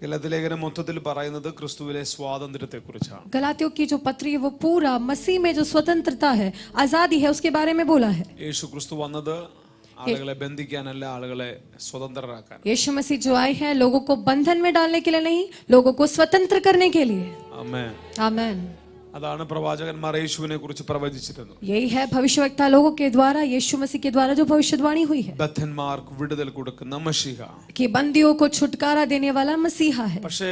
ഗലാത്യലേഖനം മൊത്തത്തിൽ പറയുന്നത് ക്രിസ്തുവിലെ സ്വാതന്ത്ര്യത്തെക്കുറിച്ചാണ്. गलातियों की जो पत्री है वो पूरा मसीह में जो स्वतंत्रता है, आजादी है, उसके बारे में बोला है. യേശു ക്രിസ്തു വന്നത് ആളുകളെ ബന്ധിക്കാനല്ല, ആളുകളെ സ്വതന്ത്രരാക്കാൻ. यीशु मसीह जो आए हैं लोगों को बंधन में डालने के लिए नहीं, लोगों को स्वतंत्र करने के लिए. ആമേൻ. आमीन. അതാണ് പ്രവാചകന്മാർ യേശുവിനെ കുറിച്ച് പ്രവചിച്ചിരുന്നത്. यही है भविष्यवक्ता लोगों के द्वारा, यीशु मसीह के द्वारा जो भविष्यवाणी हुई है ബദ്ധന്മാർക്ക് വിടുതൽ കൊടുക്കുന്ന മശീഹ, कि बंदियों को छुटकारा देने वाला मसीहा है. പക്ഷേ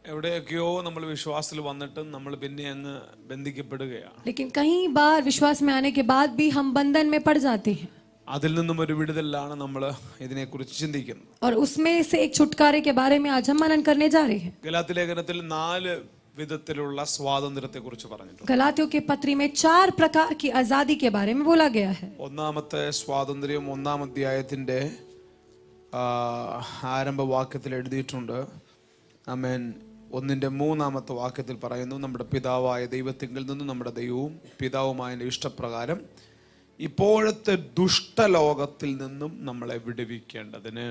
എവിടെയൊക്കെയോ നമ്മൾ വിശ്വാസത്തിൽ വന്നിട്ട് നമ്മൾ പിന്നെ അങ്ങ് ബന്ധിക്കപ്പെടുകയാണ്. लेकिन कई बार विश्वास में आने के बाद भी हम बंधन में पड़ जाते हैं. അതിൽ നിന്നും ഒരു വിടുതലാണ് നമ്മൾ ഇതിനെക്കുറിച്ച് ചിന്തിക്കുന്നത്. और उसमें से एक छुटकारे के बारे में आज हम मनन करने जा रहे हैं. ഗലാത്യലേഖനത്തിൽ 4 വിധത്തിലുള്ള സ്വാതന്ത്ര്യത്തെക്കുറിച്ച് പറഞ്ഞിട്ടുണ്ട്. गलातियों के पत्री में 4 प्रकार की आजादी के बारे में बोला गया है. ഒന്നാമത്തെ സ്വാതന്ത്ര്യം 1-ാം അധ്യായത്തിന്റെ ആരംഭ വാക്യത്തിൽ എഴുതിയിട്ടുണ്ട്. ആമേൻ. 1-ന്റെ 3 വാക്യത്തിൽ പറയുന്നു, നമ്മുടെ പിതാവായ ദൈവത്തിങ്കിൽ നിന്നും നമ്മുടെ ദൈവവും പിതാവുമായ ഇഷ്ടപ്രകാരം ഇപ്പോഴത്തെ ദുഷ്ടലോകത്തിൽ നിന്നും നമ്മളെ വിടുവിക്കേണ്ടതിന്.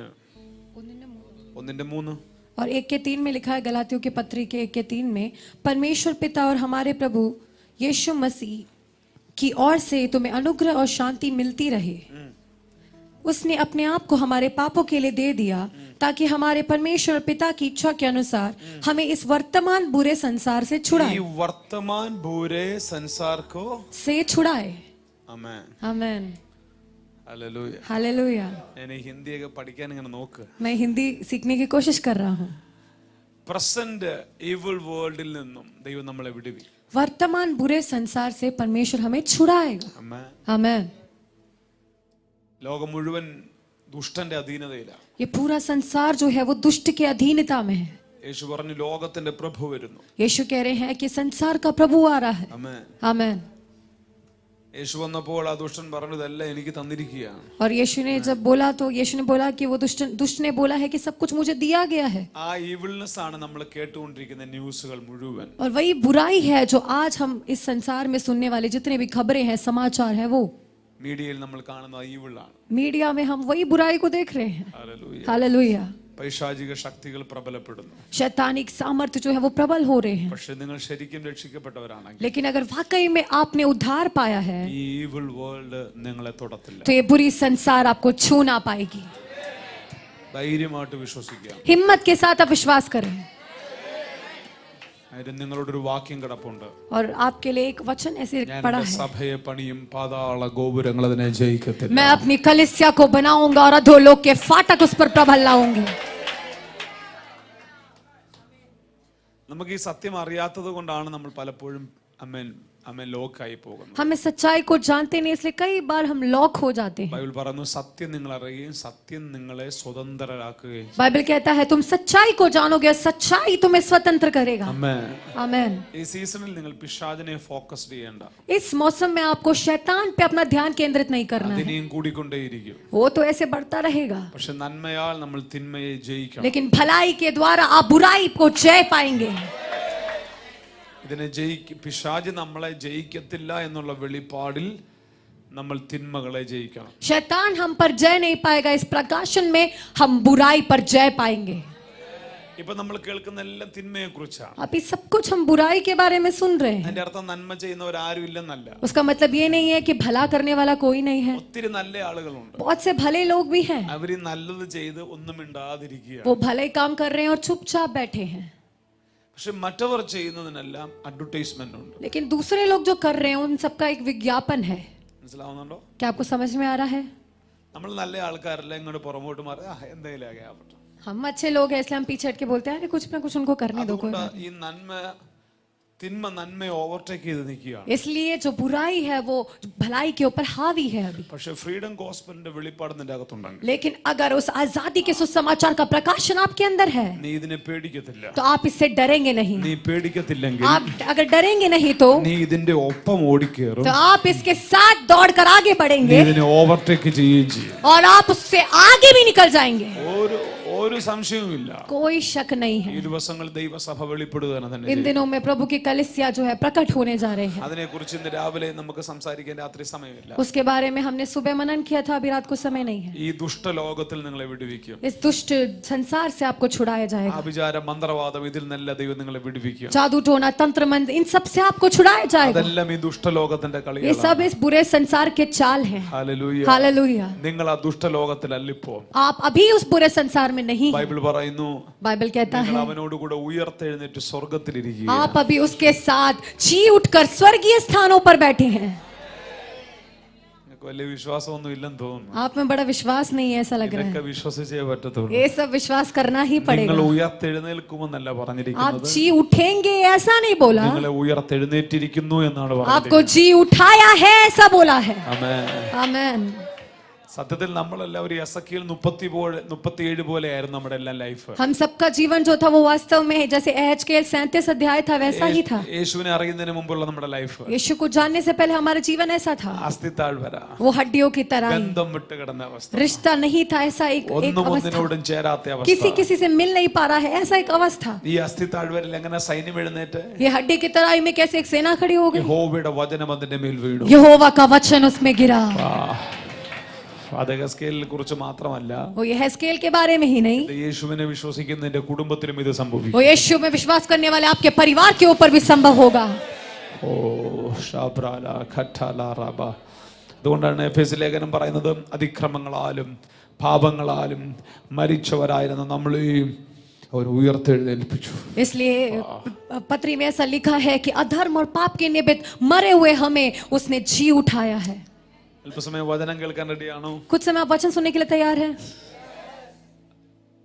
1-ന്റെ 3 और 1-3 में लिखा है, गलातियों के पत्री के 1-3 में, परमेश्वर पिता और हमारे प्रभु यीशु मसीह की ओर से तुम्हें अनुग्रह और शांति मिलती रहे. उसने अपने आप को हमारे पापों के लिए दे दिया ताकि हमारे परमेश्वर पिता की इच्छा के अनुसार हमें इस वर्तमान बुरे संसार से छुड़ाए. ഈ വർത്തമാൻ बुरे संसार को से छुड़ाए. ആമേൻ. आमीन. ഹല്ലേലൂയ. हालेलुया. ഞാൻ ഹിന്ദിയൊക്കെ പഠിക്കാൻ ഇങ്ങനെ നോക്ക്. मैं हिंदी सीखने की कोशिश कर रहा हूँ. പ്രസന്റ് ഈവിൾ വേൾഡിൽ നിന്നും ദൈവം നമ്മളെ വിടുവിക്കും. वर्तमान बुरे संसार से परमेश्वर हमें छुड़ाएगा. ആമേൻ. आमीन. ലോകം മുഴുവൻ ദുഷ്ടന്റെ അധീനതയിലാണ്. ये पूरा संसार जो है वो दुष्ट के अधीनता में है. യേശു പറഞ്ഞു ലോകത്തിന്റെ പ്രഭു വരുന്നു. यीशु कह रहे हैं कि संसार का प्रभु आ रहा है. ആമേൻ. आमीन. യേശു വന്നപ്പോൾ ആ ദുഷ്ടൻ പറഞ്ഞതെല്ലാം എനിക്ക് തന്നിരിക്കുകയാണ്. और यीशु ने जब बोला तो यीशु ने बोला कि वो दुष्ट ने बोला है कि सब कुछ मुझे दिया गया है. ആ ഈവിൾനെസ് ആണ് നമ്മൾ കേട്ടുകൊണ്ടിരിക്കുന്ന ന്യൂസുകൾ മുഴുവൻ. और वही बुराई है जो आज हम इस संसार में सुनने वाले जितने भी खबरें हैं, समाचार है, वो മീഡിയയിൽ നമ്മൾ കാണുന്ന ഈവിളാണ്. मीडिया में हम वही बुराई को देख रहे हैं. ഹല്ലേലൂയ. हालेलुया. പൈശാചിക ശക്തികൾ പ്രബലപ്പെടുന്നു. शैतानिक सामर्थ्य जो है वो प्रबल हो रहे हैं. പക്ഷേ നിങ്ങൾ ശരിക്കും രക്ഷിക്കപ്പെട്ടവരാണെങ്കിൽ, लेकिन अगर वाकई में आपने उद्धार पाया है, ഈ ഈവിൾ വേൾഡ് നിങ്ങളെ തൊടത്തില്ല. तो ये बुरी संसार आपको छू ना पाएगी. ധൈര്യമായിട്ട് വിശ്വസിക്കുക. हिम्मत के साथ आप विश्वास करें. അതിന് നിങ്ങളോടൊരു വാക്യം കിടപ്പുണ്ട്. और आपके लिए एक वचन ऐसे पड़ा है, സഭയെ പണിയും പാതാള ഗോപുരങ്ങൾ അതിനെ ജയിക്കത്തില്ല. मैं अपनी कलीसिया को बनाऊंगा और अधोलोक के फाटक उस पर प्रबल लाऊंगी. നമുക്ക് ഈ സത്യം അറിയാത്തത് കൊണ്ടാണ് നമ്മൾ പലപ്പോഴും ലോക്കായി പോകുന്നത്. हम इस सच्चाई को जानते नहीं, इसलिए कई बार हम लॉक हो जाते हैं. ബൈബിൾ പറയുന്നു സത്യം നിങ്ങൾ അറിയുകയും സത്യം നിങ്ങളെ സ്വതന്ത്രരാക്കുകയും. बाइबल कहता है तुम सच्चाई को जानोगे और सच्चाई तुम्हें स्वतंत्र करेगा. ആമേൻ. आमीन. ഈ സീസണിൽ നിങ്ങൾ പിശാചിനെ ഫോക്കസ് ചെയ്യേണ്ട. इस मौसम में आपको शैतान पे अपना ध्यान केंद्रित नहीं करना है. അതിനെയും കൂടിക്കൊണ്ടേയിരിക്കും. वो तो ऐसे बढ़ता रहेगा, പക്ഷെ നന്മയാൽ നമ്മൾ തിന്മയെ ജയിക്കണം. लेकिन भलाई के द्वारा आप बुराई को जय पाएंगे. ഇതിനെ പിശാച് നമ്മളെ ജയിക്കത്തില്ല എന്നുള്ള വെളിപ്പാടിൽ നമ്മൾ തിന്മകളെ ജയിക്കണം. शैतान हम पर जय नहीं पाएगा, इस प्रकाशन में हम बुराई पर जय पाएंगे. ഇപ്പൊ നമ്മൾ കേൾക്കുന്ന എല്ലാം തിന്മയെ കുറിച്ചാണ്. अभी सब कुछ हम बुराई के बारे में सुन रहे हैं. അതിന്റെ അർത്ഥം നന്മ ചെയ്യുന്നവരാരും ഇല്ലെന്നല്ല. उसका मतलब ये नहीं है कि भला करने वाला कोई नहीं है. ഒത്തിരി നല്ല ആളുകളുണ്ട്. बहुत से भले लोग भी हैं. അവര് നല്ലത് ചെയ്ത് ഒന്നും മിണ്ടാതിരിക്കുക. वो भले काम कर रहे हैं और चुपचाप बैठे हैं. പക്ഷെ മറ്റവർ ചെയ്യുന്നതിനെല്ലാം അഡ്വർടൈസ്മെന്റ് ഉണ്ട്. लेकिन दूसरे लोग जो कर रहे हैं उन सबका एक विज्ञापन है. മനസ്സിലാവുന്നുണ്ടോ? क्या आपको समझ में आ रहा है? നമ്മൾ നല്ല ആൾക്കാരെല്ലാം ഇങ്ങോട്ട് പുറമോട്ട് മാറി എന്തെങ്കിലും ആകട്ടെ. हम अच्छे लोग हैं इसलिए हम पीछे हट के बोलते हैं अरे कुछ ना कुछ उनको करने दो. कोई ഈ തിന്മ നന്മയെ ഓവർടേക്ക് ചെയ്ത് നിൽക്കുകയാണ്. इसलिए जो बुराई है वो भलाई के ऊपर हावी है अभी. പക്ഷെ ഫ്രീഡം ഗോസ്പലിന്റെ വെളിപ്പാട് നിന്റെ അകത്തുണ്ടെങ്കിൽ, लेकिन अगर उस आजादी के सुसमाचार का प्रकाशन आपके अंदर है, നീ ഇതിനെ പേടിക്കത്തില്ല. तो आप इससे डरेंगे नहीं. നീ പേടിക്കത്തില്ലെങ്കിൽ, आप अगर डरेंगे नहीं तो നീ ഇതിന്റെ ഒപ്പം ഓടിക്കേറും. तो आप इसके साथ दौड़कर आगे നീ बढ़ेंगे ഇതിനെ ഓവർടേക്ക് ചെയ്യുകയും ചെയ്യും. और आप उससे आगे भी निकल जाएंगे. ഒരു ഒരു സംശയവുമില്ല. कोई शक नहीं है. ഈ ദിവസങ്ങൾ ദൈവസഭ വെളിപ്പെടുകയാണ് തന്നെ. इन दिनों में प्रभु की कलीसिया जो है प्रकट होने जा रहे हैं. അതിനെക്കുറിച്ച് ഇന്ന് രാവിലെ നമുക്ക് സംസാരിക്കാൻ രാത്രി സമയമില്ല. उसके बारे में हमने सुबह मनन किया था, अभी रात को समय नहीं है. ഈ ദുഷ്ട ലോകത്തിൽ നിങ്ങളെ വിടുവിക്കും. इस दुष्ट संसार से आपको छुड़ाया जाएगा. ആഭിചാര മന്ത്രവാദം ഇതിൽ നല്ല ദൈവം നിങ്ങളെ വിടുവിക്കും. जादू टोना तंत्र मंत्र इन सब से आपको छुड़ाया जाएगा. അതെല്ലാം ഈ ദുഷ്ട ലോകത്തിന്റെ ये കളികളാണ്. सब इस बुरे संसार के चाल हैं. ഹല്ലേലൂയ. हालेलुया. നിങ്ങൾ ആ ദുഷ്ട ലോകത്തിലല്ല ഇപ്പോൾ. आप अभी उस बुरे संसार में नहीं हैं. ബൈബിൾ പറയുന്നു बाइबल कहता നിങ്ങൾ है അവനോട് കൂടെ ഉയർത്തെഴുന്നേറ്റ് സ്വർഗ്ഗത്തിലിരിക്കുക. आप अभी उसके साथ जी उठकर स्वर्गीय स्थानों पर बैठे हैं. നിങ്ങൾക്ക് വലിയ വിശ്വാസമൊന്നും ഇല്ലെന്ന് തോന്നുന്നു. आप में बड़ा विश्वास नहीं है ऐसा लग रहा ഇതൊക്കെ है. വിശ്വസിച്ചേ പറ്റത്തുള്ളൂ. ये सब विश्वास करना ही നിങ്ങൾ पड़ेगा. ഉയർത്തെഴുന്നേൽക്കുമെന്നല്ല आप പറഞ്ഞിരിക്കുന്നത്. जी उठेंगे ऐसा नहीं बोला. നിങ്ങളെ ഉയർത്തെഴുന്നേറ്റിരിക്കുന്നു എന്നാണ് आपको പറഞ്ഞിരിക്കുന്നത്. जी उठाया है ऐसा बोला है. ആമേൻ. आमेन. സത്യത്തിൽ നമ്മളെല്ലാവരും എസക്കിയേൽ 37 പോലെയായിരുന്നു നമ്മുടെ എല്ലാം ലൈഫ്. हम सबका जीवन जो था वो वास्तव में जैसे एहजकेल 37 अध्याय था वैसा ही था. യേശുവിനെ അറിയുന്നതിന് മുമ്പുള്ള നമ്മുടെ ലൈഫ് यीशु को जानने से पहले हमारा जीवन ऐसा था. അസ്ഥിത്താഴ്വര, वो हड्डियों की तरह ही. ബന്ധം വിട്ട് കിടന്ന അവസ്ഥ, रिश्ता नहीं था, ऐसा एक ഒന്നും अवस्था. ഒന്നിനോടും ചേരാത്ത किसी അവസ്ഥ. किसी से मिल नहीं पा रहा है, ऐसा एक अवस्था. ഈ അസ്ഥിത്താഴ്വരയിൽ എങ്ങനെ സൈന്യം എഴുന്നേറ്റ് ये हड्डी की तरह में कैसे एक सेना खड़ी हो गई. യഹോവയുടെ വചനം അതിന്റെ മേൽ വീണു. यहोवा का वचन उसमें गिरा. അത് എസ്കേലിനെ കുറിച്ച് മാത്രമല്ല, वो ये हेस्केल के बारे में ही नहीं, ഇത് യേശുവിനെ വിശ്വസിക്കുന്നതിന്റെ കുടുംബത്തിലും ഇത് സംഭവിക്കും. वो यीशु में विश्वास करने वाले आपके परिवार के ऊपर भी संभव होगा. ഓ ഷാബ്രാല ഖട്ടാല റബ. അതുകൊണ്ടാണ് എഫേസ്യ ലേഖനം പറയുന്നത്, അതിക്രമങ്ങളാലും പാപങ്ങളാലും മരിച്ചവരായിരുന്ന നമ്മളെയും അവർ ഉയർത്തെഴുന്നേൽപ്പിച്ചു. इसलिए पत्री में ऐसा लिखा है कि अधर्म और पाप के निमित्त मरे हुए हमें उसने जी उठाया है. അല്പസമയം വചനം കേൾക്കാൻ റെഡിയാണോ? कुछ समय आप वचन सुनने के लिए तैयार है?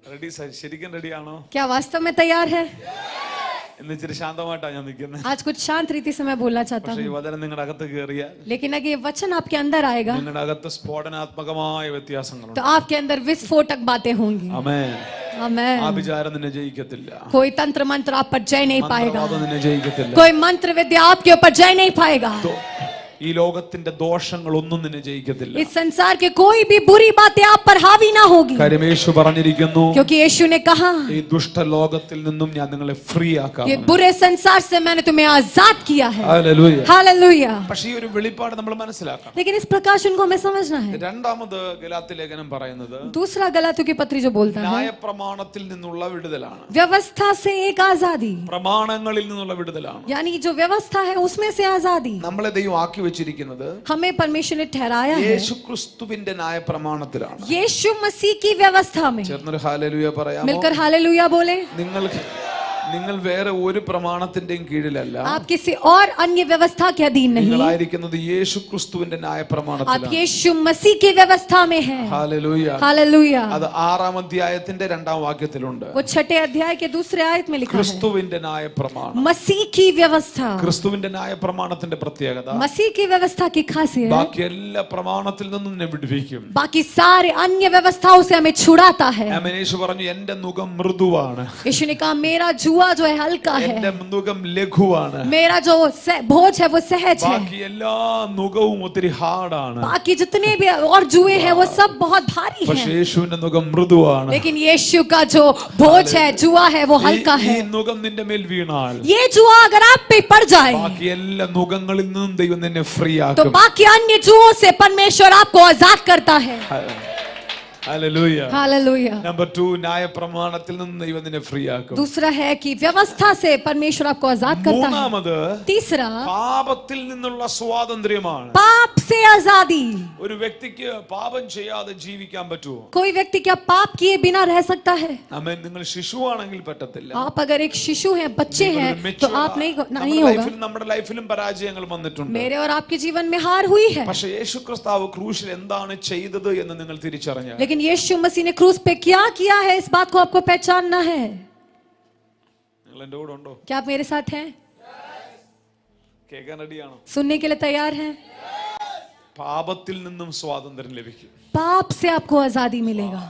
റെഡി? ശരിക്കും റെഡിയാണോ? क्या वास्तव में तैयार है? ഇന്ന് ഇച്ചിരി ശാന്തമായിട്ടാണ് ഞാൻ നിൽക്കുന്നത്. आज कुछ शांत रीति से मैं बोलना चाहता പക്ഷേ ഈ हूँ, വചനം നിങ്ങളുടെ അകത്ത് കയറിയാൽ लेकिन अगर ये वचन आपके अंदर आएगा നിങ്ങളുടെ അകത്ത് സ്ഫോടനാത്മകമായ तो വ്യത്യാസങ്ങളുണ്ട്. आपके अंदर विस्फोटक बातें होंगी. ആമേൻ. आमेन. ആ വിചാരം നിന്നെ ജയിക്കത്തില്ല. कोई तंत्र मंत्र आप पर जय नहीं पाएगा. മന്ത്രവാദം നിന്നെ ജയിക്കത്തില്ല. कोई मंत्र विद्या आपके ऊपर जय नहीं पाएगा. ഈ ലോകത്തിന്റെ ദോഷങ്ങളൊന്നും നിന്നെ ജയിക്കത്തില്ല. इस संसार के कोई भी बुरी बातें आप पर हावी ना होगी, കാര്യം യേശു പറഞ്ഞിരിക്കുന്നു, क्योंकि यीशु ने कहा ഈ ദുഷ്ട ലോകത്തിൽ നിന്നും ഞാൻ നിങ്ങളെ ഫ്രീ ആക്കാം. ये बुरे संसार से मैंने तुम्हें आजाद किया है. ഹല്ലേലൂയ. हालेलुया. പക്ഷേ ഈ ഒരു വെളിപ്പാട് നമ്മൾ മനസ്സിലാക്കണം. लेकिन इस प्रकाशन को हमें समझना है. രണ്ടാമത് ഗലാത്യ ലേഖനം പറയുന്നത് दूसरा गलातियों की पत्री जो बोलता है ന്യായപ്രമാണത്തിൽ നിന്നുള്ള വിടുതലാണ്. व्यवस्था से एक आजादी, പ്രമാണങ്ങളിൽ നിന്നുള്ള വിടുതലാണ്. यानी जो व्यवस्था है उसमें से आजादी. നമ്മളെ ദൈവം ആക്കി വെച്ചിരിക്കുന്നത് हमें परमेश्वर ने ठहराया है യേശു ക്രിസ്തുവിന്റെ ന്യായപ്രമാണത്തിലാണ്. यीशु मसीह की व्यवस्था में. ചേർന്നൊരു ഹല്ലേലൂയ പറയാമോ? मिलकर हालेलुया बोले. നിങ്ങൾ വേറെ ഒരു പ്രമാണത്തിന്റെയും കീഴിലല്ല. आप किसी और अन्य व्यवस्था के अधीन नहीं, നിങ്ങളായിരിക്കുന്നത് യേശു ക്രിസ്തുവിന്റെ आप ന്യായപ്രമാണത്തിലാണ്. यीशु मसीह की व्यवस्था में हैं. ഹല്ലേലൂയ. हालेलुया. അത് 6-ാം അധ്യായത്തിന്റെ 2-ാം വാക്യത്തിലുണ്ട്. वो 6 अध्याय के दूसरे आयत में लिखा है ക്രിസ്തുവിന്റെ ന്യായപ്രമാണം. मसीह की व्यवस्था. ക്രിസ്തുവിന്റെ ന്യായപ്രമാണത്തിന്റെ പ്രത്യേകത, मसीह की व्यवस्था की खासियत ബാക്കി എല്ലാ പ്രമാണത്തിൽ നിന്നും നിന്നെ വിടുവിക്കും. बाकी सारे अन्य व्यवस्थाओं से हमें छुड़ाता है. ആമേൻ. യേശു പറഞ്ഞു, എന്റെ നുകം മൃദുവാണ്, यीशु ने कहा मेरा जुआ जो है हल्का है, എന്റെ നുകം ലഘുവാണ്, मेरा जो बोझ है वो सहज है. ബാക്കി എല്ലാ നുകവും ഒത്തിരി ഹാർഡാണ്. बाकी जितने भी और जुए हैं वो सब बहुत भारी പക്ഷേ हैं, യേശുവിന്റെ നുകം മൃദുവാണ്. लेकिन यीशु का जो बोझ है जुआ है वो हल्का ഈ है. നുകം നിന്റെ മേൽ വീണാൽ ये जुआ अगर आप पे पड़ जाए ബാക്കി എല്ലാ നുകങ്ങളിൽ നിന്നും ദൈവം നിന്നെ ഫ്രീ तो ആക്കും. बाकी अन्य जुओं से परमेश्वर आपको आजाद करता है. ഹല്ലേലൂയ. हालेलुया. നമ്പർ 2, ന്യായപ്രമാണത്തിൽ നിന്ന് ദൈവം നിന്നെ ഫ്രീ ആക്കും. दूसरा है कि व्यवस्था से परमेश्वर आपको आजाद करता है. മൂന്നാമത് तीसरा പാപത്തിൽ നിന്നുള്ള സ്വാതന്ത്ര്യമാണ്. पाप से आजादी. ഒരു വ്യക്തിക്ക് പാപം ചെയ്യാതെ ജീവിക്കാൻ പറ്റുമോ? कोई व्यक्ति क्या पाप किए बिना रह सकता है? ആമേൻ. നിങ്ങൾ ശിശുവാണെങ്കിൽ പറ്റത്തില്ല. आप अगर एक शिशु हैं, बच्चे हैं, तो आप नहीं നമ്മുടെ होगा. ലൈഫിൽ നമ്മുടെ ലൈഫിലും പരാജയങ്ങൾ വന്നിട്ടുണ്ട്. मेरे और आपके जीवन में हार हुई है, പക്ഷേ യേശു ക്രിസ്തു ക്രൂശിൽ എന്താണ് ചെയ്തത് എന്ന് നിങ്ങൾ തിരിച്ചറിഞ്ഞാൽ, लेकिन यीशु मसीह ने क्रूस पे क्या किया है इस बात को आपको पहचानना है. നിങ്ങൾ എൻ്റെ കൂടെ ഉണ്ടോ? क्या आप मेरे साथ हैं? കേൾക്കാൻ റെഡിയാണോ? सुनने के लिए तैयार हैं? പാപത്തിൽ നിന്നും സ്വാതന്ത്ര്യം ലഭിക്കും. पाप से आपको आजादी मिलेगा.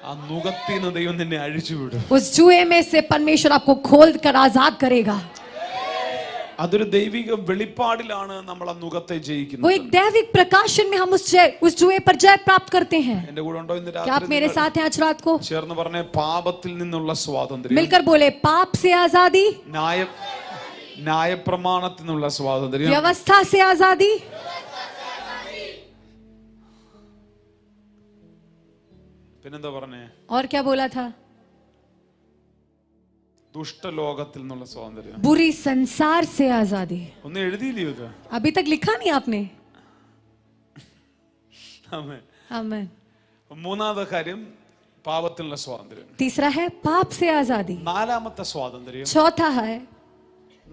ആ നുകത്തിൽ നിന്ന് ദൈവം നിന്നെ അഴിച്ചുവിടും. उस जुए में से परमेश्वर आपको खोल कर आजाद करेगा. ആ അതൊരു ദൈവിക വെളിപ്പാടിലാണ് നമ്മൾ ആ നുകത്തെ वो ജയിക്കുന്നത്. एक दैविक प्रकाशन में हम उस जुए पर जय प्राप्त करते हैं। എന്റെ കൂടെ ഉണ്ടോ ഇന്ന് क्या आप രാത്രി? मेरे साथ हैं आज रात को? ചേർന്ന് പറഞ്ഞേ, പാപത്തിൽ നിന്നുള്ള സ്വാതന്ത്ര്യം, मिलकर बोले पाप से आजादी, ന്യായപ്രമാണത്തിൽ നിന്നുള്ള സ്വാതന്ത്ര്യം, व्यवस्था से आजादी, പിന്നെന്താ പറഞ്ഞേ, और क्या बोला था? ദുഷ്ടലോകത്തിൽ നിന്നുള്ള സ്വാതന്ത്ര്യം. बुरी संसार से आजादी। ഒന്നും എഴുതിയില്ലയോ ഇത്? अभी तक लिखा नहीं आपने? ആമേൻ. आमीन। മൂന്നാമത്തെ കാര്യം പാപത്തിലുള്ള സ്വാതന്ത്ര്യം. तीसरा है पाप से आजादी। നാലാമത്തെ സ്വാതന്ത്ര്യം चौथा है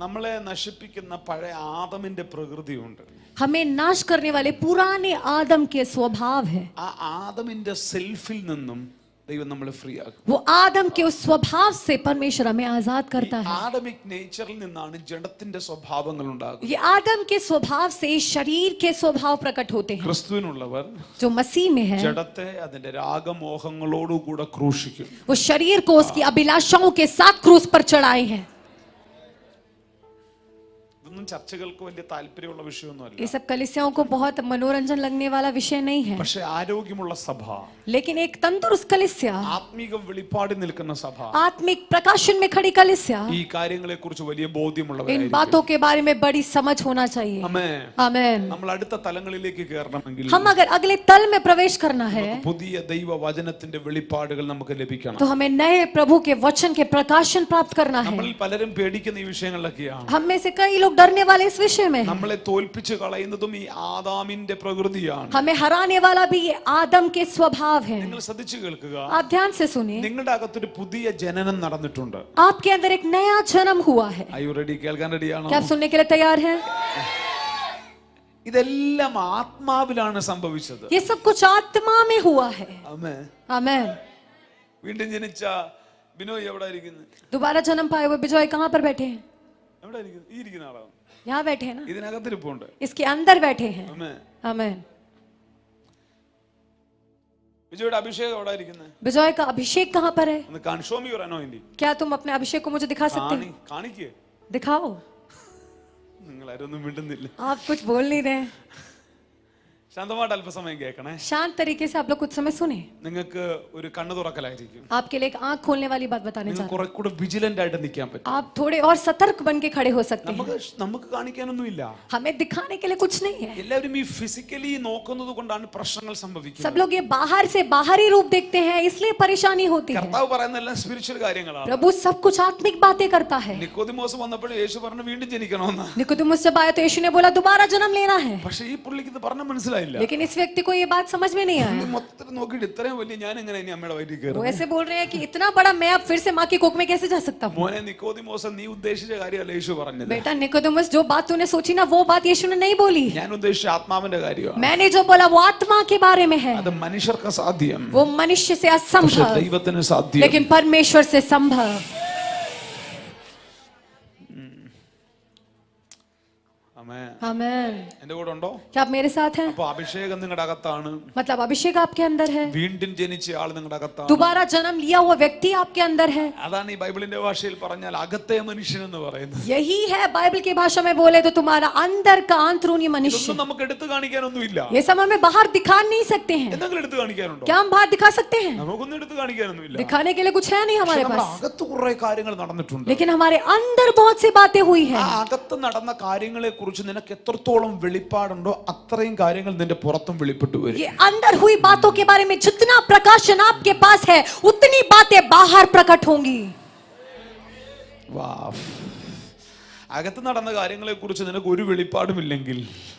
നമ്മളെ നശിപ്പിക്കുന്ന പഴയ ആദമിന്റെ പ്രകൃതിയുണ്ട്. हमें नाश करने वाले पुराने आदम के स्वभाव है। ആ ആദമിന്റെ സെൽഫിൽ നിന്നും ദൈവം നമ്മളെ ഫ്രീ ആക്കും. वो आदम के उस स्वभाव से परमेश्वर हमें आजाद करता है। ആദമിക് നേച്ചറിൽ നിന്നാണ് ജഡത്തിന്റെ സ്വഭാവങ്ങൾ ഉണ്ടാകുന്നത്. ये आदम के स्वभाव से शरीर के स्वभाव प्रकट होते हैं। ക്രിസ്തുവിനുള്ളവർ जो मसीह में है ജഡത്തെ അതിന്റെ രാഗമോഹങ്ങളോടുകൂടെ ക്രൂശിക്കും. वो शरीर को उसकी अभिलाषाओं के साथ क्रूस पर चढ़ाए हैं। ഇതൊന്നും ചർച്ചകൾക്ക് വലിയ താല്പര്യമുള്ള വിഷയമൊന്നുമല്ല. ये सब कलीसियाओं को बहुत मनोरंजन लगने वाला विषय नहीं है, പക്ഷെ ആരോഗ്യമുള്ള സഭ, लेकिन एक तंदुरुस्त कलीसिया, ആത്മീക വെളിപ്പാടിൽ നിൽക്കുന്ന സഭ आत्मिक प्रकाशन में खड़ी कलीसिया ഈ കാര്യങ്ങളെ കുറിച്ച് വലിയ इन ബോധ്യമുള്ളവരായിരിക്കും. बातों के बारे में बड़ी समझ होना चाहिए। ആമേൻ. आमीन। നമ്മൾ അടുത്ത തലങ്ങളിലേക്ക് കയറണമെങ്കിൽ हम अगर अगले तल में प्रवेश करना है പുതിയ ദൈവ വചനത്തിന്റെ വെളിപ്പാടുകൾ നമുക്ക് ലഭിക്കണം. तो हमें नए प्रभु के वचन के प्रकाशन प्राप्त करना है। നമ്മളിൽ പലരും പേടിക്കുന്ന ഈ വിഷയങ്ങളിലൊക്കെയാണ്. हम में से कई लोग डरने वाले इस विषय में हैं। നമ്മളെ തോൽപ്പിച്ച് കളയുന്നതും ഈ ആദാമിന്റെ പ്രകൃതിയാണ്. हमें हराने वाला भी ये आदम के स्वभाव है। നിങ്ങൾ ശ്രദ്ധിച്ചു കേൾക്കുക. आप ध्यान से सुनिए, നിങ്ങളുടെ അകത്തൊരു പുതിയ ജനനം നടന്നിട്ടുണ്ട്. आपके अंदर एक नया जन्म हुआ है। Are you ready? കേൾക്കാൻ റെഡിയാണോ? क्या आप सुनने के लिए तैयार हैं? ഇതെല്ലാം ആത്മാവിലാണ് സംഭവിച്ചത്. ये सब कुछ आत्मा में हुआ है। ആമേൻ. आमीन। വീണ്ടും ജനിച്ച ബിനോയ് എവിടെ ഇരിക്കുന്നു? दोबारा जन्म पाए हुए बिजॉय कहाँ पर बैठे हैं? എവിടെ ഇരിക്കുന്നു? ഈ ഇരിക്കുന്ന ആളാണ്. यहाँ बैठे हैं ना, ഇതിനകത്തിരിപ്പുണ്ട്. इसके अंदर बैठे हैं। ആമേൻ. आमीन। വിജയുടെ അഭിഷേകം എവിടെ ഇരിക്കുന്നത്? बिजॉय का अभिषेक कहाँ पर है? ഒന്ന് കാണിഷോമി പറയാനോ? ഇനി क्या तुम अपने अभिषेक को मुझे दिखा सकते हैं? കാണിക്കേ. दिखाओ। നിങ്ങൾ ആരൊന്നും മിണ്ടുന്നില്ല. आप कुछ बोल नहीं रहे। ശാന്തമായിട്ട് അല്പസമയം കേൾക്കണേ. शांत तरीके से आप लोग कुछ समय सुने। നിങ്ങൾക്ക് ഒരു കണ്ണു തുറക്കലായിരിക്കും. आपके लिए एक आंख खोलने वाली बात बताने जा നിങ്ങൾ रहा കുറെ കൂടെ വിജിലന്റ് ആയിട്ട് നിൽക്കാൻ പറ്റും. हूं। आप थोड़े और सतर्क बन के खड़े हो सकते हैं। നമുക്ക് കാണിക്കാനൊന്നുമില്ല. हमें दिखाने के लिए कुछ नहीं है। എല്ലാവരും ഈ ഫിസിക്കലി നോക്കുന്നത് കൊണ്ടാണ് പ്രശ്നങ്ങൾ സംഭവിക്കുന്നത്. सब लोग ये बाहर से बाहरी रूप देखते हैं, इसलिए परेशानी होती है। കർത്താവ് പറയുന്ന എല്ലാം സ്പിരിച്വൽ കാര്യങ്ങളാണ്. प्रभु सब कुछ आत्मिक बातें करता है। നിക്കോദിമോസ് വന്നപ്പോൾ യേശു പറഞ്ഞു വീണ്ടും ജനിക്കണമെന്ന്. निकोदेमुस जब आया तो यीशु ने बोला दोबारा जन्म लेना है, പക്ഷെ ഈ പുള്ളിക്ക് ഇത് പറഞ്ഞ മനസ്സിലായില്ല. लेकिन इस व्यक्ति को ये बात समझ में नहीं आया। മൊത്തത്തിൽ നോക്കിയിട്ട് ഇത്രയും വലിയ ഞാൻ എങ്ങനെ ഇനി അമ്മയുടെ വയറ്റിൽ वो കയറും? ऐसे बोल रहे हैं कि इतना बड़ा मैं अब फिर से माँ की कोख में कैसे जा सकता हूँ? മോനെ നിക്കോദിമോസ്, നീ ഉദ്ദേശിച്ച കാര്യമല്ല യേശു പറഞ്ഞത്. बेटा निकोदेमुस, जो बात तूने सोची ना वो बात यीशु ने नहीं बोली। ഞാൻ ഉദ്ദേശിച്ച ആത്മാവിന്റെ കാര്യമാണ്. मैंने जो बोला वो आत्मा के बारे में है। അത് മനുഷ്യർക്ക് സാധ്യം, वो मनुष्य से പക്ഷെ असंभव, ദൈവത്തിന് സാധ്യം. लेकिन परमेश्वर से संभव। ആമേൻ. आमीन। എന്റെ കൂടെ ഉണ്ടോ? क्या आप मेरे साथ हैं? അപ്പൊ അഭിഷേകം നിങ്ങളുടെ അകത്താണ്. मतलब अभिषेक आपके अंदर है, വീണ്ടും ജനിച്ച ആൾ നിങ്ങളുടെ അകത്താണ്. दोबारा जन्म लिया हुआ व्यक्ति आपके अंदर है। അതാണ് ഈ ബൈബിളിന്റെ ഭാഷയിൽ പറഞ്ഞാൽ അകത്തെ മനുഷ്യൻ എന്ന് പറയുന്നത്. यही है बाइबल की भाषा में बोले तो तुम्हारा अंदर का अंदरूनी मनुष्य। ഇതൊന്നും നമുക്ക് എടുത്തു കാണിക്കാനൊന്നുമില്ല. ये सब हमें बाहर दिखा नहीं सकते हैं। എന്തെങ്കിലും എടുത്തു കാണിക്കാനുണ്ടോ? क्या हम बाहर दिखा सकते हैं? നമുക്കൊന്നും എടുത്തു കാണിക്കാനൊന്നുമില്ല. दिखाने के लिए कुछ है नहीं हमारे നമ്മുടെ पास, അകത്ത് കുറെ കാര്യങ്ങൾ നടന്നിട്ടുണ്ട്. लेकिन हमारे अंदर बहुत सी बातें हुई ആ हैं। അകത്ത് നടന്ന കാര്യങ്ങളെ കുറിച്ച് നിനക്ക് എത്രത്തോളം വെളിപ്പാടുണ്ടോ അത്രയും കാര്യങ്ങൾ നിന്റെ പുറത്തും വെളിപ്പെട്ടു വരും. ये अंदर हुई बातों के बारे में जितना प्रकाशन आपके पास है उतनी बातें बाहर प्रकट होंगी। വാവ്. അകത്ത് നടന്ന കാര്യങ്ങളെ കുറിച്ച് നിനക്ക് ഒരു വെളിപ്പാടുമില്ലെങ്കിൽ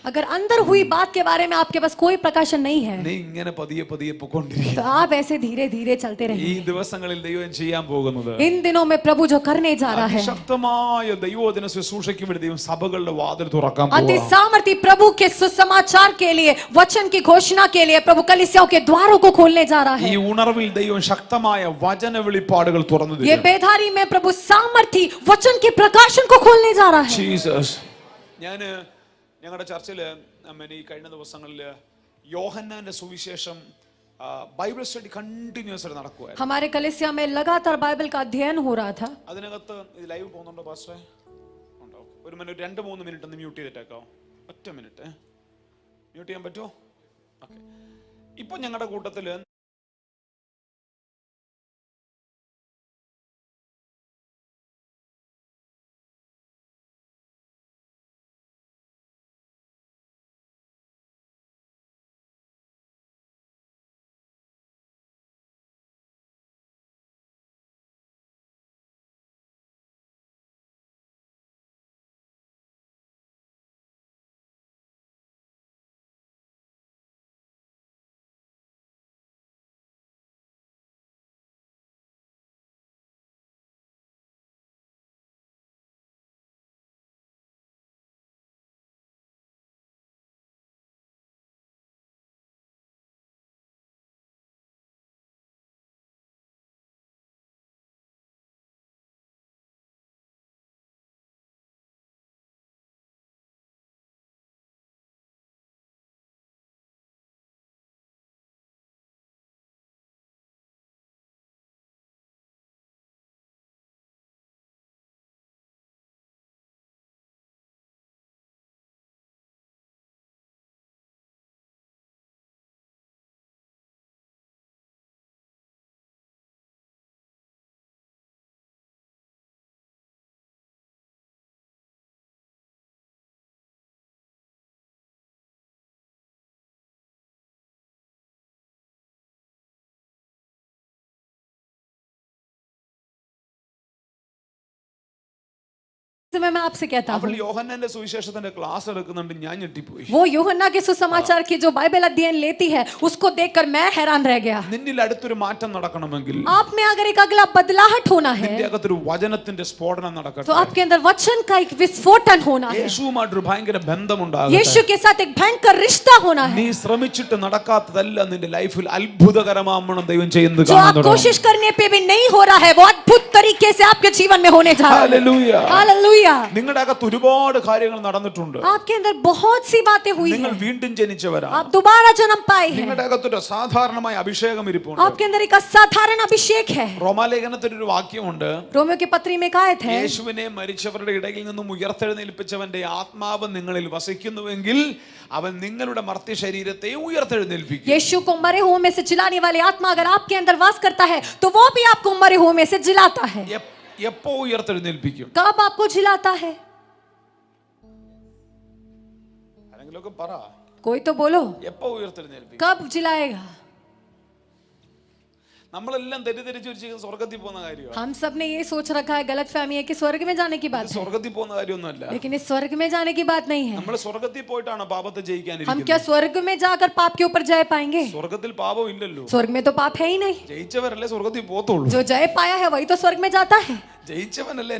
अगर अंदर हुई बात के बारे में आपके पास कोई प्रकाशन नहीं है നീ ഇങ്ങനെ പതിയെ പതിയെ പൊക്കൊണ്ടിരിക്കും. तो आप ऐसे धीरे धीरे चलते ഈ रहेंगे। ദിവസങ്ങളിൽ ദൈവം ചെയ്യാൻ പോകുന്നത് इन दिनों में प्रभु जो करने जा रहा है, ശക്തമായ ദൈവവചന ശുശ്രൂഷയ്ക്ക് വേണ്ടി ദൈവം സഭകളുടെ വാതിൽ തുറക്കാൻ अति പോകുന്നു. सामर्थी प्रभु के सुसमाचार के लिए, वचन की घोषणा के लिए प्रभु कलीसियाओं के द्वारों को खोलने जा रहा ഈ है। ഉണർവിൽ ദൈവം ശക്തമായ വചന വെളിപ്പാടുകൾ തുറന്നു ये തരും. बेधारी में प्रभु सामर्थी वचन के प्रकाशन को खोलने जा रहा है। ജീസസ്. ഞാന് ഞങ്ങളുടെ ചർച്ചില് ഈ കഴിഞ്ഞ ദിവസങ്ങളിൽ യോഹന്നാന്റെ സുവിശേഷം ബൈബിൾ സ്റ്റഡി കണ്ടിന്യൂസ് ആയിട്ട് നടക്കുവായിരുന്നു. हमारे कलीसिया में लगातार बाइबल का अध्ययन हो रहा था। അതിനകത്ത് ലൈവ് പോകുന്നുണ്ടോ പാസ്റ്ററെ? ഉണ്ടോ? ഒരു 2-3 മിനിറ്റ് ഒന്ന് മ്യൂട്ട് ചെയ്തിട്ടേക്കാവോ? ഒറ്റ മിനിറ്റ് മ്യൂട്ട് ചെയ്യാൻ പറ്റുമോ? ഓക്കെ. ഇപ്പൊ ഞങ്ങളുടെ കൂട്ടത്തില് समय मैं आपसे कहता അവൾ हूँ, യോഹന്നാന്റെ സുവിശേഷത്തിന്റെ ക്ലാസ് എടുക്കുന്നുണ്ട്. ഞാൻ ഞെട്ടിപ്പോയി. वो यूहन्ना के सुसमाचार की जो बाइबल अध्ययन लेती है उसको देखकर मैं हैरान रह गया। നിന്നിൽ അടുത്തൊരു മാറ്റം നടക്കണമെങ്കിൽ आप में अगर एक अगला बदलाहट होना है നിന്റെ അകത്തൊരു വചനത്തിന്റെ സ്ഫോടനം तो നടക്കട്ടെ. आपके अंदर वचन का एक विस्फोटन होना है, യേശുവുമായിട്ടൊരു ഭയങ്കര ബന്ധമുണ്ടാകട്ടെ. यीशु के साथ एक भयंकर रिश्ता होना നീ है। ശ്രമിച്ചിട്ട് നടക്കാത്തതല്ല നിന്റെ ലൈഫിൽ അത്ഭുതകരമാവണം ദൈവം ചെയ്യുന്നത് जो आप കാണുന്നുണ്ടോ? कोशिश करने पे भी नहीं हो रहा है वो अद्भुत तरीके से आपके जीवन में होने जा रहा है। ഹല്ലേലൂയ. हालेलुया। നിങ്ങളുടെ അകത്ത് ഒരുപാട് കാര്യങ്ങൾ നടന്നിട്ടുണ്ട്. आपके अंदर बहुत सी बातें हुई നിങ്ങൾ हैं, വീണ്ടും ജനിച്ചവരാണ്. आप दोबारा जन्म पाए हैं, നിങ്ങളുടെ അകത്തൊരു സാധാരണമായ അഭിഷേകം ഇരിപ്പുണ്ട്. आपके अंदर एक असाधारण अभिषेक है। റോമാലേഖനത്തിൽ ഒരു വാക്യമുണ്ട്. रोमियो की पत्री में एक आयत है, യേശുവിനെ മരിച്ചവരുടെ ഇടയിൽ നിന്നും ഉയർത്തെഴുന്നേൽപ്പിച്ചവന്റെ ആത്മാവ് നിങ്ങളിൽ വസിക്കുന്നുവെങ്കിൽ അവൻ നിങ്ങളുടെ മർത്യ ശരീരത്തെ ഉയർത്തെഴുന്നേൽപ്പിക്കും. यीशु को मरे हुए में से जिलाने वाली आत्मा अगर आपके अंदर वास करता है तो वो भी आपको मरे हुए में से जिलाता है। എപ്പോ ഉയർത്തെഴുന്നേൽപ്പിക്കും? कब आपको जिलाता है? ആരെങ്കിലുമൊക്കെ പറ. कोई तो बोलो, എപ്പോ ഉയർത്തെഴുന്നേൽപ്പിക്കും? कब जिलाएगा? നമ്മളെല്ലാം തെറ്റിദ്ധരിച്ചു വെച്ചിരിക്കുന്നത് സ്വർഗത്തിൽ പോകുന്ന കാര്യമാണ്. हम सब ने ये सोच रखा है, गलत फहमी है कि स्वर्ग में जाने की बात है, സ്വർഗത്തിൽ പോകുന്ന കാര്യമൊന്നുമല്ല. लेकिन इस स्वर्ग में जाने की बात नहीं है। നമ്മൾ സ്വർഗത്തിൽ പോയിട്ടാണ് പാപത്തെ हम ജയിക്കാനിരിക്കുന്നത്. क्या स्वर्ग में जाकर पाप के ऊपर जय पाएंगे? സ്വർഗത്തിൽ പാപം ഇല്ലല്ലോ. स्वर्ग में तो पाप है ही नहीं, ജയിച്ചവരല്ലേ സ്വർഗത്തിൽ പോകത്തുള്ളൂ. जो जय पाया है वही तो स्वर्ग में जाता है। ജയിച്ചവനല്ലേ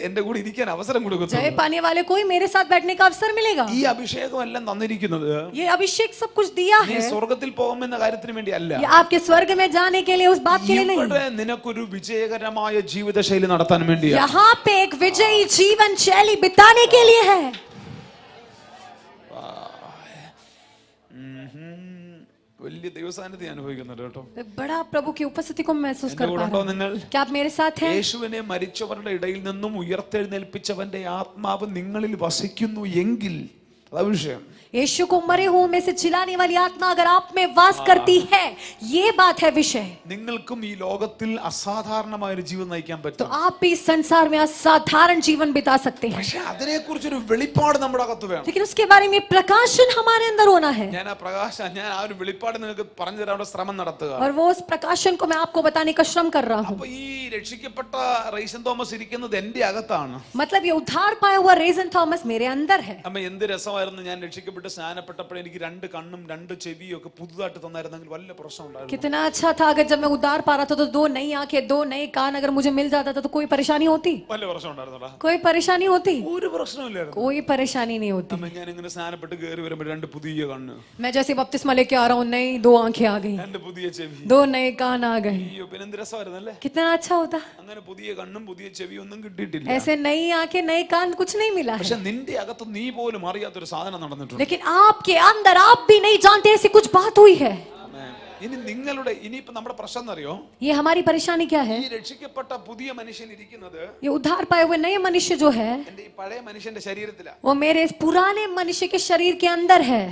എന്റെ കൂടെ ഇരിക്കാൻ അവസരം जय കൊടുക്കത്തുള്ളൂ. पाने वाले को ही मेरे साथ बैठने का अवसर मिलेगा। ഈ അഭിഷേകം എല്ലാം തന്നിരിക്കുന്നത് ये अभिषेक सब कुछ दिया നീ है, സ്വർഗത്തിൽ പോകുമെന്ന കാര്യത്തിന് വേണ്ടി അല്ല. ये आपके स्वर्ग में जाने के लिए, उस बात के लिए नहीं। ഇവിടെ നിനക്കൊരു വിജയകരമായ ജീവിതശൈലി നടത്താൻ വേണ്ടിയാണ്. यहाँ पे एक विजयी जीवन शैली बिताने के लिए है। വലിയ ദൈവസാന്നിധ്യം അനുഭവിക്കുന്നുണ്ട് കേട്ടോ. बड़ा प्रभु की उपस्थिति को महसूस എന്റെ कर കൂടെ पा ഉണ്ടോ रहा हूं। നിങ്ങൾ? क्या आप मेरे साथ हैं? യേശുവിനെ മരിച്ചവരുടെ ഇടയിൽ നിന്നും ഉയർത്തെഴുന്നേൽപ്പിച്ചവന്റെ ആത്മാവ് നിങ്ങളിൽ വസിക്കുന്നു എങ്കിൽ അതാ വിഷയം. यीशु को मरे हुए में से जिलाने वाली आत्मा अगर आप में वास करती है, ये बात है विषय, നിങ്ങൾക്കും ഈ ലോകത്തിൽ അസാധാരണമായ ഒരു ജീവിതം നയിക്കാൻ तो പറ്റും. आप भी इस संसार में असाधारण जीवन बिता सकते हैं। പക്ഷെ അതിനെക്കുറിച്ചൊരു വെളിപ്പാട് നമ്മുടെ അകത്ത് വേണം. लेकिन उसके बारे में प्रकाशन हमारे अंदर होना है, ഞാൻ ആ ഒരു വെളിപ്പാട് നിങ്ങൾക്ക് പറഞ്ഞു തരാനുള്ള ശ്രമം നടത്തുക. और वो उस प्रकाशन को मैं आपको बताने का श्रम कर रहा हूँ। അപ്പൊ ഈ രക്ഷിക്കപ്പെട്ട റൈസൻ തോമസ് ഇരിക്കുന്നത് എന്റെ അകത്താണ്. मतलब ये उद्धार पाया हुआ रेजन थॉमस मेरे अंदर है। അമ്മ എന്ത് രസമായിരുന്നു ഞാൻ രക്ഷിക്കപ്പെട്ട് സ്നാനപ്പെട്ടപ്പോൾ എനിക്ക് 2 കണ്ണും 2 ചെവിയും ഒക്കെ പുതുതായിട്ട് തന്നായിരുന്നെങ്കിൽ വലിയ പ്രശ്നം ഉണ്ടായിരുന്നു. कितना अच्छा था अगर जब मैं उद्धार पा रहा था तो 2 नई आंखें 2 नए कान अगर मुझे मिल जाता था तो कोई परेशानी होती? വലിയ പ്രശ്നം ഉണ്ടായിരുന്നോടാ? कोई परेशानी होती? ഒരു പ്രശ്നമില്ലായിരുന്നു. कोई परेशानी नहीं होती। അമ്മ ഞാൻ ഇങ്ങനെ സ്നാനപ്പെട്ട് കയറി വരുമ്പോൾ 2 പുതിയ കണ്ണ്, मैं जैसे बपतिस्मा लेके आ रहा हूँ, नई 2 आंखें आ गई, 2 പുതിയ ചെവി. 2 नए कान आ गए। അയ്യോ പിന്നെ എന്ത് രസമായിരുന്നല്ലേ? कितना अच्छा होता। അങ്ങനെ പുതിയ കണ്ണും പുതിയ ചെവിയും ഒന്നും കിട്ടിയിട്ടില്ല. ऐसे नई आंखें नए कान कुछ नहीं मिला है, പക്ഷെ നിന്റെ അകത്ത് നീ പോലും അറിയാത്തൊരു സാധനം നടന്നിട്ടുണ്ട്. लेकिन आपके अंदर आप भी नहीं जानते ऐसी कुछ बात हुई है। ആമേൻ. ഇനി നിങ്ങളുടെ ഇനിയിപ്പോ നമ്മുടെ പ്രശ്നം എന്നറിയോ, ये हमारी परेशानी क्या है? ഈ രക്ഷിക്കപ്പെട്ട പുതിയ മനുഷ്യൻ ഇരിക്കുന്നത് ये उद्धार पाए हुए नए मनुष्य जो है എന്റെ ഈ പഴയ മനുഷ്യന്റെ ശരീരത്തിലാ. वो मेरे इस पुराने मनुष्य के शरीर के अंदर है.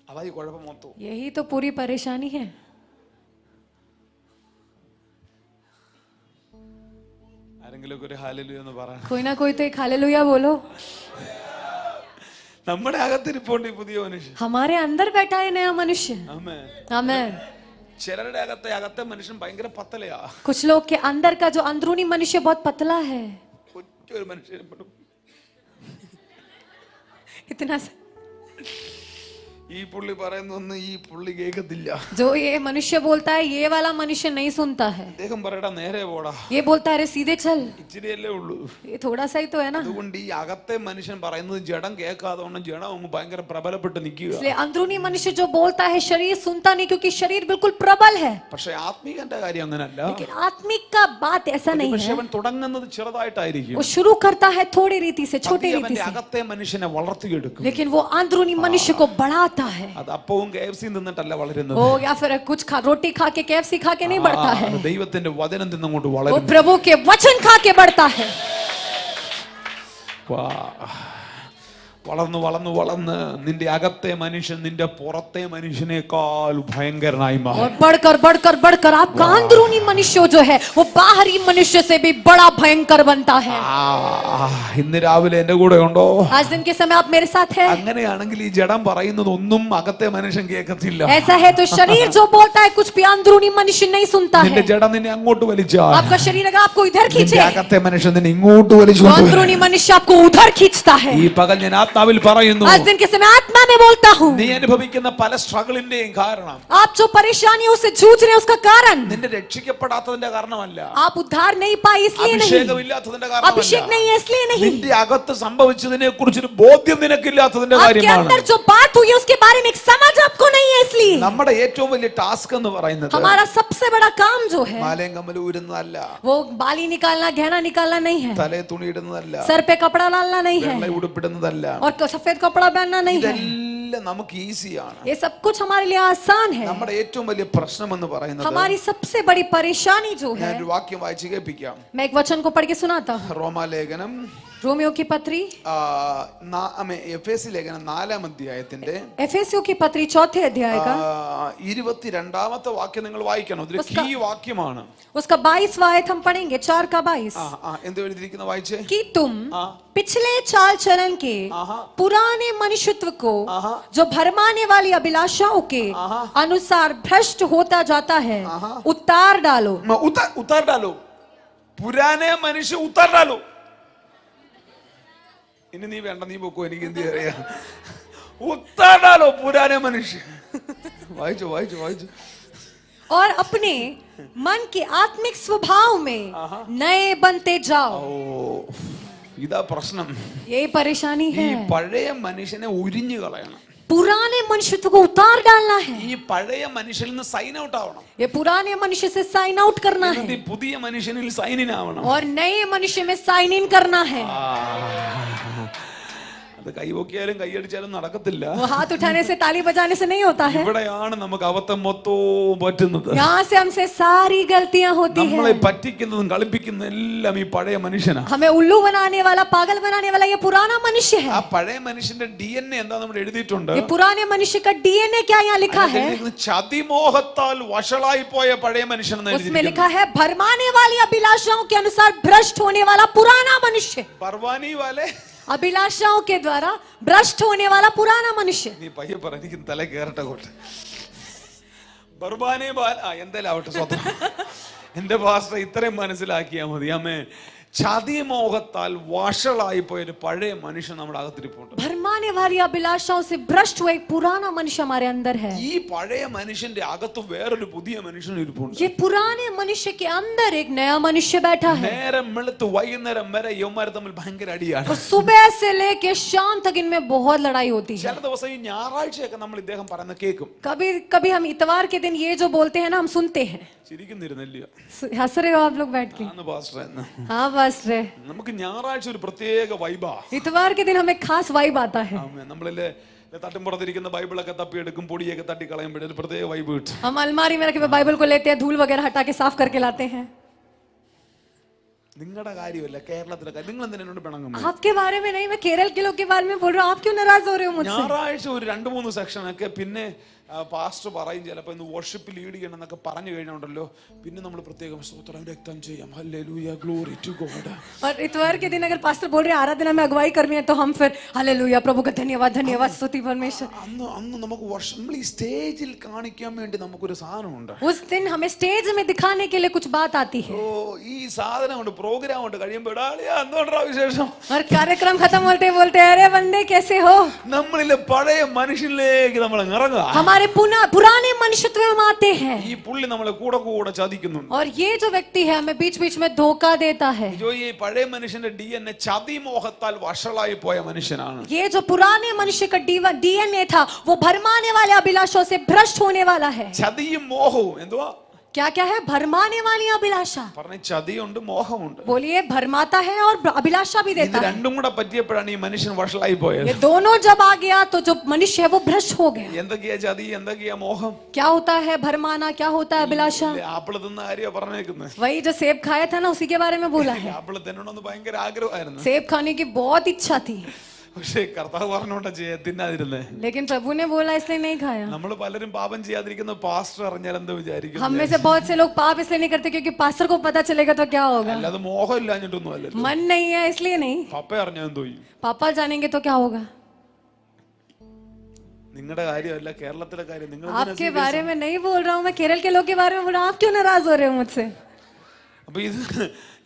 അതാ ഈ കുഴപ്പം മൊത്തം. यही तो पूरी परेशानी है. ആരെങ്കിലും ഒരു ഹല്ലേലൂയ എന്ന് പറ. कोई ना कोई तो एक हालेलुया बोलो. നമ്മുടെ അകത്തിരിപ്പുണ്ട് ഈ പുതിയ മനുഷ്യൻ. हमारे अंदर बैठा है नया मनुष्य. ആമേൻ. आमेन. ചിലരുടെ അകത്തെ മനുഷ്യൻ ഭയങ്കര പത്തലയാ. कुछ लोग के अंदर का जो अंदरूनी मनुष्य बहुत पतला है. ഒറ്റൊരു മനുഷ്യൻ इतना ഈ പുള്ളി പറയുന്നൊന്നും ഈ പുള്ളി കേൾക്കത്തില്ല. जो ये मनुष्य बोलता है ये वाला मनुष्य नहीं सुनता है. അദ്ദേഹം പറയടാ നേരെ പോടാ, ये बोलता है अरे सीधे चल. ഇച്ചിരിയല്ലേ ഉള്ളൂ. ये थोड़ा सा ही तो है ना. അതുകൊണ്ട് ഈ അകത്തെ മനുഷ്യൻ പറയുന്നത് ജഡം കേൾക്കാതെ ജഡം അങ്ങ് ഭയങ്കര പ്രബലപ്പെട്ട് നിൽക്കുക. इसलिए अंदरूनी मनुष्य जो बोलता है शरीर सुनता नहीं क्योंकि शरीर बिल्कुल प्रबल है. പക്ഷെ ആത്മീകന്റെ കാര്യം അങ്ങനല്ല. लेकिन आत्मिक का बात ऐसा नहीं പക്ഷെ है. അവൻ തുടങ്ങുന്നത് ചെറുതായിട്ടായിരിക്കും. वो शुरू करता है थोड़ी रीति से, छोटी रीति അവന്റെ से, അകത്തെ മനുഷ്യനെ വളർത്തിയെടുക്കും. लेकिन वो अंदरूनी मनुष्य को बढ़ाता है. അത് അപ്പവും KFC നിന്നിട്ടല്ല വളരുന്നത്. वो या फिर कुछ रोटी खा के KFC खा के नहीं बढ़ता है. അത് ദൈവത്തിന്റെ വചനം തിന്നങ്ങോട്ട് वो വളരും. प्रभु के वचन खा के बढ़ता है. വളർന്ന് വളർന്ന് വളർന്ന് നിന്റെ അകത്തെ മനുഷ്യൻ നിന്റെ പുറത്തെ മനുഷ്യനേക്കാൾ ഭയങ്കരനായി മാറും. और बढ़कर बढ़कर बढ़कर आपका अंदरूनी मनुष्य जो है वो बाहरी मनुष्य से भी बड़ा भयंकर बनता है. ഇന്ന് രാവിലെ എന്റെ കൂടെ ഉണ്ടോ? आज दिन के समय आप मेरे साथ हैं. അങ്ങനെയാണെങ്കിൽ ഈ ജഡം പറയുന്നത് ഒന്നും അകത്തെ മനുഷ്യൻ കേൾക്കത്തില്ല. ऐसा है तो शरीर जो बोलता है कुछ भी अंदरूनी मनुष्य नहीं सुनता है. നിന്റെ ജഡം നിന്നെ അങ്ങോട്ട് വലിച്ചാൽ आपका शरीर अगर आपको इधर खींचे, നിന്റെ അകത്തെ മനുഷ്യൻ നിന്നെ ഇങ്ങോട്ട് വലിച്ചു तो കൊണ്ടുവരും. अंदरूनी मनुष्य आपको उधर खींचता है. ഈ പകൽ ഞാൻ ആത്മാവിൽ പറയുന്നു, आज दिन के समय आत्मा में बोलता हूँ, നീ അനുഭവിക്കുന്ന പല സ്ട്രഗിളിന്റെയും കാരണം आप जो परेशानियों से जूझ रहे हैं उसका कारण, നിന്റെ രക്ഷിക്കപ്പെടാത്തതിന്റെ കാരണമല്ല, आप उद्धार नहीं पाए इसलिए नहीं, അഭിഷേകമില്ലാത്തതിന്റെ अभिषेक കാരണമല്ല, नहीं है इसलिए नहीं, നിന്റെ അകത്ത് സംഭവിച്ചതിനെ കുറിച്ചൊരു ബോധ്യം നിനക്കില്ലാത്തതിന്റെ आपके കാര്യമാണ്. अंदर जो बात हुई है उसके बारे में एक समझ आपको नहीं है इसलिए. നമ്മുടെ ഏറ്റവും വലിയ ടാസ്ക് എന്ന് പറയുന്നത് हमारा सबसे बड़ा काम जो है മാലയും കമ്മലും ഊരുന്നതല്ല, वो बाली निकालना, गहना निकालना नहीं है, തലയിൽ തുണി ഇടുന്നതല്ല, सर पे कपड़ा डालना नहीं വെള്ള है ഉടുപ്പിടുന്നതല്ല. और सफेद कपड़ा पहनना नहीं है. ഇതെല്ലാം നമുക്ക് ഈസിയാണ്. ये सब कुछ हमारे लिए आसान है. നമ്മുടെ ഏറ്റവും വലിയ പ്രശ്നം എന്ന് പറയുന്നത്, हमारी सबसे बड़ी परेशानी जो है, ഞാനൊരു വാക്യം വായിച്ച് കേൾപ്പിക്കാം. मैं एक वचन को पढ़ के सुनाता हूँ. റോമാലേഖനം रोमियो की पत्री, എഫേസി ലേഖനം 4-ാം അധ്യായത്തിന്റെ एफेसियों की पत्री 4थे अध्याय का 22ാമത്തെ വാക്യം നിങ്ങൾ വായിക്കണം. ഇതൊരു കീ വാക്യമാണ്. उसका 22वां आयत हम पढ़ेंगे, 4 का 22, എന്ത് എഴുതിയിരിക്കുന്ന വായിച്ചേ? कि तुम हाँ। पिछले चाल चलन के आहा। पुराने मनुष्यत्व को आहा। जो भरमाने वाली अभिलाषाओं के आहा। अनुसार भ्रष्ट होता जाता है आहा। उतार डालो. उतार डालो, പുരാനെ മനുഷ്യ ഉത്താർ ഡാലോ. ഇനി നീ വേണ്ട, നീ പോക്കോ, എനിക്ക് എന്ത് അറിയാം. ഉത്താർ ഡാലോ പുരാനെ മനുഷ്യ. വായിച്ചു വായിച്ചു വായിച്ചു. और अपने मन के आत्मिक स्वभाव में नए बनते जाओ. ഇതാ പ്രശ്നം. यही परेशानी ഈ है. പഴയ മനുഷ്യനെ ഉരിഞ്ഞു കളയണം. पुराने मनुष्य को उतार डालना है. ഈ പഴയ മനുഷ്യനിൽ നിന്ന് സൈൻ ഔട്ട് ആവണം. ये पुराने मनुष्य से साइन आउट करना है എന്നിട്ട് ഈ പുതിയ മനുഷ്യനിൽ സൈൻ ഇൻ ആവണം. और नए मनुष्य में साइन इन करना है. അത് കൈവക്കിയാലും കൈയടിച്ചാലും നടക്കത്തില്ല. वो हाथ उठाने से, ताली बजाने से नहीं होता है. ഇവിടെയാണ് നമുക്ക് അബദ്ധം മൊത്തവും പറ്റുന്നത്. यहाँ से हमसे सारी गलतियां होती നമ്മളെ हैं. പറ്റിക്കുന്നതും കളിപ്പിക്കുന്നതും എല്ലാം ഈ പഴയ മനുഷ്യനാണ്. हमें उल्लू बनाने वाला, पागल बनाने वाला ये पुराना मनुष्य ആ है. പഴയ മനുഷ്യന്റെ DNA എന്താ നമ്മൾ എഴുതിയിട്ടുണ്ട്. ये पुराने मनुष्य का डीएनए क्या यहाँ लिखा है? ചതിമോഹത്താൽ വഷളായി പോയ പഴയ മനുഷ്യൻ എന്ന് उसमें എഴുതിയിരിക്കുന്നു. लिखा है भरमाने वाली अभिलाषाओं के अनुसार भ्रष्ट होने वाला पुराना मनुष्य. ബർവാനി വാലെ अभिलाषाओं के द्वारा भ्रष्ट होने वाला पुराना मनुष्य. നീ പയ്യെ പറ, എനിക്ക് തല കേറട്ടെ കൊണ്ട്. ബർബാനെ എന്തായാലും ആവട്ടെ, സ്വന്തം എന്റെ പാസ്റ്റർ ഇത്രയും മനസ്സിലാക്കിയാൽ മതി. അമ്മേ, ചതിമോഹത്താൽ വഷളായി പോയൊരു പഴയ മനുഷ്യൻ നമ്മുടെ അകത്തിരിപ്പുണ്ട്. भरमाने वाली अभिलाषाओं से भ्रष्ट हुआ एक पुराना मनुष्य हमारे अंदर है. ഈ പഴയ മനുഷ്യന്റെ അകത്ത് വേറൊരു പുതിയ മനുഷ്യൻ ഇരിപ്പുണ്ട്. ये पुराने मनुष्य के अंदर एक नया मनुष्य बैठा है. നേരം വെളുത്ത് വൈകുന്നേരം വരെ യവന്മാർ തമ്മിൽ ഭയങ്കര അടിയാണ്. और सुबह से लेके शाम तक इनमें बहुत लड़ाई होती है. ചില ദിവസം ഈ ഞായറാഴ്ചയൊക്കെ നമ്മൾ ഇദ്ദേഹം പറയുന്ന കേൾക്കും. कभी कभी हम इतवार के दिन ये जो बोलते हैं ना, हम सुनते हैं. ചിരിക്കുന്നിരുന്നില്ല. हंस रहे हो आप लोग बैठ के? പാസ്റ്റർ എന്ന് हाँ बस रे. നമുക്ക് ഞായറാഴ്ച ഒരു പ്രത്യേക വൈബാ. इतवार के दिन हमें खास वाइब आता है. നമ്മളില് തട്ടുംപുറത്തിരിക്കുന്ന ബൈബിളൊക്കെ തപ്പിയെടുക്കും, പൊടിയൊക്കെ തട്ടി കളയുമ്പോഴേ ഒരു പ്രത്യേക വൈബ് കിട്ടും. हम अलमारी में रखे हुए बाइबल को लेते हैं, धूल वगैरह हटा के साफ करके लाते हैं. നിങ്ങളുടെ കാര്യമല്ല, കേരളത്തിലെ കാര്യം. നിങ്ങൾ എന്തിനാ എന്നോട് പിണങ്ങും? आपके बारे में नहीं, मैं केरल के लोग के बारे में बोल रहा हूँ. आप क्यों नाराज हो रहे हो मुझसे? ഞായറാഴ്ച ഒരു 2-3 സെക്ഷനൊക്കെ പിന്നെ പാസ്റ്റർ പറയും, ചിലപ്പോൾ ഇന്ന് വർഷിപ്പ് ലീഡ് ചെയ്യണം എന്നൊക്കെ പറഞ്ഞു കഴിഞ്ഞുണ്ടല്ലോ, പിന്നെ നമ്മൾ പ്രത്യേകം സ്തോത്രം രക്തം ചെയ്യാം, ഹല്ലേലൂയ, ഗ്ലോറി ടു ഗോഡ്. और इतवार के दिन अगर पास्टर बोल रहे हैं आराधना में अगुवाई करनी है, तो हम फिर हालेलुया, प्रभु का धन्यवाद, धन्यवाद, स्तुति परमेश्वर. അന്ന് നമുക്ക് നമ്മൾ ഈ സ്റ്റേജിൽ കാണിക്കാൻ വേണ്ടി നമുക്കൊരു സാധനമുണ്ട്. उस दिन हमें स्टेज में दिखाने के लिए कुछ बात आती है. ഓ, ഈ സാധനം കൊണ്ട് പ്രോഗ്രാം കൊണ്ട് കഴിയുമ്പോൾ എന്തുകൊണ്ടാ വിശേഷം? और कार्यक्रम खत्म होते बोलते अरे बंदे कैसे हो? നമ്മളിലെ പഴയ മനുഷ്യനിലേക്ക് നമ്മൾ ഇറങ്ങുക. हमारे पुराने मनुष्यत्व में हम आते हैं. ഈ പുള്ളി നമ്മളെ കൂടെ കൂടെ ചതിക്കുന്നുണ്ട്. और ये जो व्यक्ति है हमें बीच बीच में धोखा देता है. जो ഈ പഴയ മനുഷ്യന്റെ DNA ചതിമോഹത്താൽ വഷളായി പോയ മനുഷ്യനാണ്. ये जो पुराने मनुष्य का DNA था, वो भरमाने वाले अभिलाषों से भ्रष्ट होने वाला है. ചതിയും മോഹവും എന്തുവാ? क्या क्या है? भरमाने वाली अभिलाषा. പറഞ്ഞ ചതിയുണ്ട്, മോഹമുണ്ട്. बोलिए, भरमाता है और अभिलाषा भी ഇത് देता है. രണ്ടും കൂടെ പറ്റിയപ്പോഴാണ് ഈ മനുഷ്യൻ വഷളായി പോയത്. ये दोनों जब आ गया तो जो मनुष्य है वो भ्रष्ट हो गया. എന്തൊക്കെയാ ചതി, എന്തൊക്കെയാ മോഹം? क्या होता है भरमाना, क्या होता है अभिलाषा? ആപ്പിള് തിന്ന കാര്യ പറഞ്ഞേക്കുന്നത്. वही जो सेब खाया था ना, उसी के बारे में बोला है. ആപ്പിള് തിന്നണമെന്ന് ഭയങ്കര ആഗ്രഹമായിരുന്നു. सेब खाने की बहुत इच्छा थी, പക്ഷേ കർത്താവ് പറഞ്ഞോണ്ടാ തിന്നാതിരുന്നേ. लेकिन प्रभु ने बोला इसलिए नहीं खाया. നമ്മൾ പലരും പാപം ചെയ്യാതിരിക്കുന്ന പാസ്റ്റർ അറിഞ്ഞാൽ എന്താ വിചാരിക്കും? हम में से बहुत से लोग पाप इसलिए नहीं करते क्योंकि पास्टर को पता चलेगा तो क्या होगा. അല്ലാതെ മോഹം ഇല്ലാഞ്ഞിട്ടൊന്നും അല്ലല്ലോ. मन नहीं है इसलिए नहीं. പപ്പ അറിഞ്ഞാൽ എന്തോ ചെയ്യും? पापा जानेंगे तो क्या होगा? നിങ്ങളുടെ കാര്യമല്ല, കേരളത്തിലെ കാര്യം. നിങ്ങൾ आपके बारे में नहीं बोल रहा हूँ मैं, केरल के लोग के बारे में बोल रहा हूँ. आप क्यों नाराज हो रहे हो मुझसे? അപ്പൊ ഇത്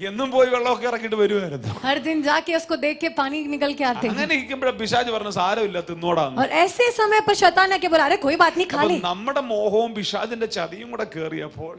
എന്നും പോയി വെള്ളമൊക്കെ ഇറക്കിട്ട് വരുമായിരുന്നു. हर दिन जाके उसको देख के पानी निकल के आते हैं. അങ്ങനെ ഇരിക്കുമ്പോഴേ പിശാച് പറഞ്ഞു സാരമില്ല തിന്നോടാന്ന്. और ऐसे समय पर शैतान आके बोला अरे कोई बात नहीं, खा അപ്പൊ ले. നമ്മുടെ മോഹവും പിശാചിന്റെ ചതിയും കൂടെ കേറിയപ്പോൾ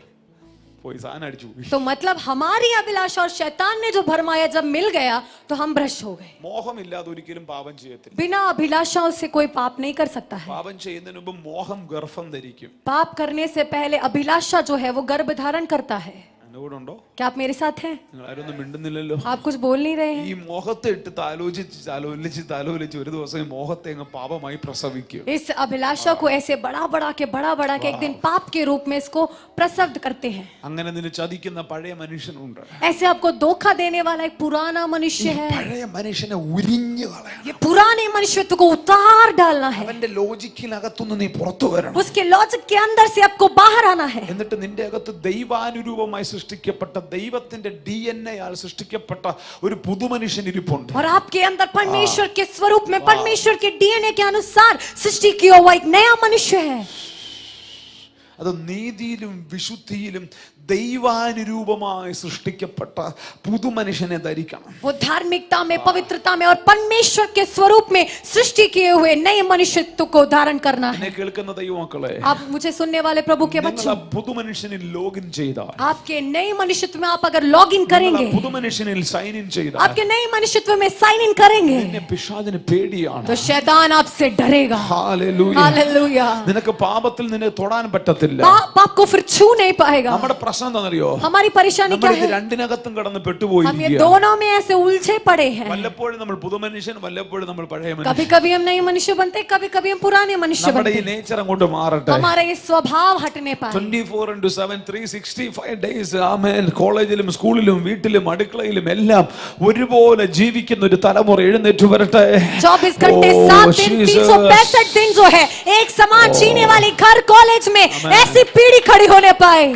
പോയി സാധനം അടിച്ചു പോയി. तो मतलब हमारी अभिलाषा और शैतान ने जो भरमाया जब मिल गया तो हम भ्रष्ट हो गए. മോഹമില്ലാതെ ഒരിക്കലും പാപം ചെയ്യത്തില്ല. बिना अभिलाषाओं से कोई पाप नहीं कर सकता है. പാപം ചെയ്യുന്നതിന് മുമ്പ് മോഹം ഗർഭം ധരിക്കും. पाप करने से पहले अभिलाषा जो है वो गर्भ धारण करता है. എന്റെ കൂടെ ഉണ്ടോ? क्या आप मेरे साथ हैं? നിങ്ങൾ ആരും ഒന്നും മിണ്ടുന്നില്ലല്ലോ. आप कुछ बोल नहीं रहे ഈ हैं. മോഹത്തെ ഇട്ട് താലോലിച്ച് ഒരു ദിവസം ഈ മോഹത്തെ അങ്ങ് പാപമായി പ്രസവിക്കും. इस अभिलाषा को ऐसे बड़ा बड़ा के एक दिन पाप के रूप में इसको प्रसव करते हैं. അങ്ങനെ നിന്നെ ചതിക്കുന്ന പഴയ മനുഷ്യനുണ്ട്. ऐसे आपको धोखा देने वाला एक पुराना मनुष्य है. പഴയ മനുഷ്യനെ ഉരിഞ്ഞു കളയണം. ये पुराने मनुष्यत्व को उतार डालना है. അവന്റെ ലോജിക്കിനകത്തുനിന്ന് നീ പുറത്തു വരണം. उसके लॉजिक के अंदर से आपको बाहर आना है. എന്നിട്ട് നിന്റെ അകത്ത് ദൈവാനുരൂപമായി സൃഷ്ടിക്കപ്പെട്ട ദൈവത്തിന്റെ DNA ആൽ സൃഷ്ടിക്കപ്പെട്ട ഒരു പുതുമനുഷ്യൻ ഇരിപ്പുണ്ട്. और आपके अंदर परमेश्वर के स्वरूप में, परमेश्वर के DNA के अनुसार सृष्टि किया हुआ एक नया मनुष्य है. അത് നീതിയിലും വിശുദ്ധിയിലും ദൈവാനുരൂപമായി സൃഷ്ടിക്കപ്പെട്ട പുതുമനുഷ്യനെ ധരിക്കണം. वो धार्मिकता में, पवित्रता में और परमेश्वर के स्वरूप में सृष्टि किए हुए नए मनुष्यत्व को धारण करना है. എന്നെ കേൾക്കുന്ന ദൈവമക്കളെ, आप मुझे सुनने वाले प्रभु के നിങ്ങൾ बच्चों, ആ പുതുമനുഷ്യനിൽ ലോഗിൻ ചെയ്താൽ, आपके नए मनुष्यत्व में आप अगर लॉग इन നിങ്ങൾ ആ करेंगे, പുതുമനുഷ്യനിൽ സൈൻ ഇൻ ചെയ്താൽ, आपके नए मनुष्यत्व में साइन इन करेंगे, നിന്നെ പിശാചിന് പേടിയാണ്. तो शैतान आपसे डरेगा. ഹല്ലേലൂയ. हालेलुया. നിനക്ക് പാപത്തിൽ നിന്നെ തൊടാൻ പറ്റത്തില്ല. पाप आपको फिर छू नहीं पाएगा. നമ്മുടെ പ്രശ്നം എന്താണെന്നറിയോ? हमारी परेशानी क्या നമ്മൾ ഇത് है? രണ്ടിനകത്തും കടന്ന് हम ये പെട്ടുപോയിരിക്കുകയാണ്. दोनों में ऐसे उलझे पड़े हैं. വല്ലപ്പോഴും നമ്മൾ പുതുമനുഷ്യൻ, വല്ലപ്പോഴും നമ്മൾ പഴയ कभी മനുഷ്യൻ. कभी हम नए मनुष्य बनते, कभी कभी हम पुराने मनुष्य നമ്മുടെ ഈ बनते. നേച്ചർ അങ്ങോട്ട് മാറട്ടെ. हमारा ये स्वभाव हटने पाए. 24/7 365 days ആമേൻ. കോളേജിലും സ്കൂളിലും വീട്ടിലും അടുക്കളയിലും എല്ലാം ഒരുപോലെ ജീവിക്കുന്ന ഒരു തലമുറ എഴുന്നേറ്റ് വരട്ടെ. 24 घंटे 7 दिन 365 दिन जो है एक समान जीने वाली घर कॉलेज में ऐसी पीढ़ी खड़ी होने पाए.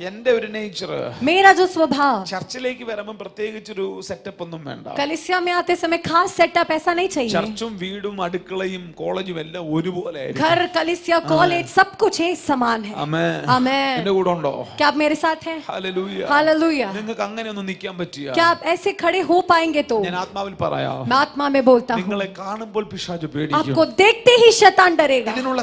എന്റെ ഒരു നേച്ചർ, मेरा जो स्वभाव, ചർച്ചിലേക്ക് വരുമ്പോൾ പ്രത്യേകിച്ചൊരു സെറ്റപ്പ് ഒന്നും വേണ്ട. कलीसिया में आते समय खास सेटअप ऐसा नहीं चाहिए. ചർച്ചും വീടും അടുക്കളയും കോളേജും എല്ലാം ഒരുപോലെ ആയിരിക്കും. घर, कलीसिया, कॉलेज सब कुछ एक समान है. ആമേൻ. आमेन. എന്റെ കൂടെ ഉണ്ടോ? क्या आप मेरे साथ हैं? ഹല്ലേലൂയ. हालेलुया. നിങ്ങൾക്ക് അങ്ങനെ ഒന്നും നിൽക്കാൻ പറ്റിയ? क्या आप ऐसे खड़े हो पाएंगे? तो ഞാൻ ആത്മാവിൽ പറയാം, मैं आत्मा में बोलता हूँ, നിങ്ങളെ കാണുമ്പോൾ പിശാച് പേടിക്കും. आपको देखते ही शैतान डरेगा. ഇതിനുള്ള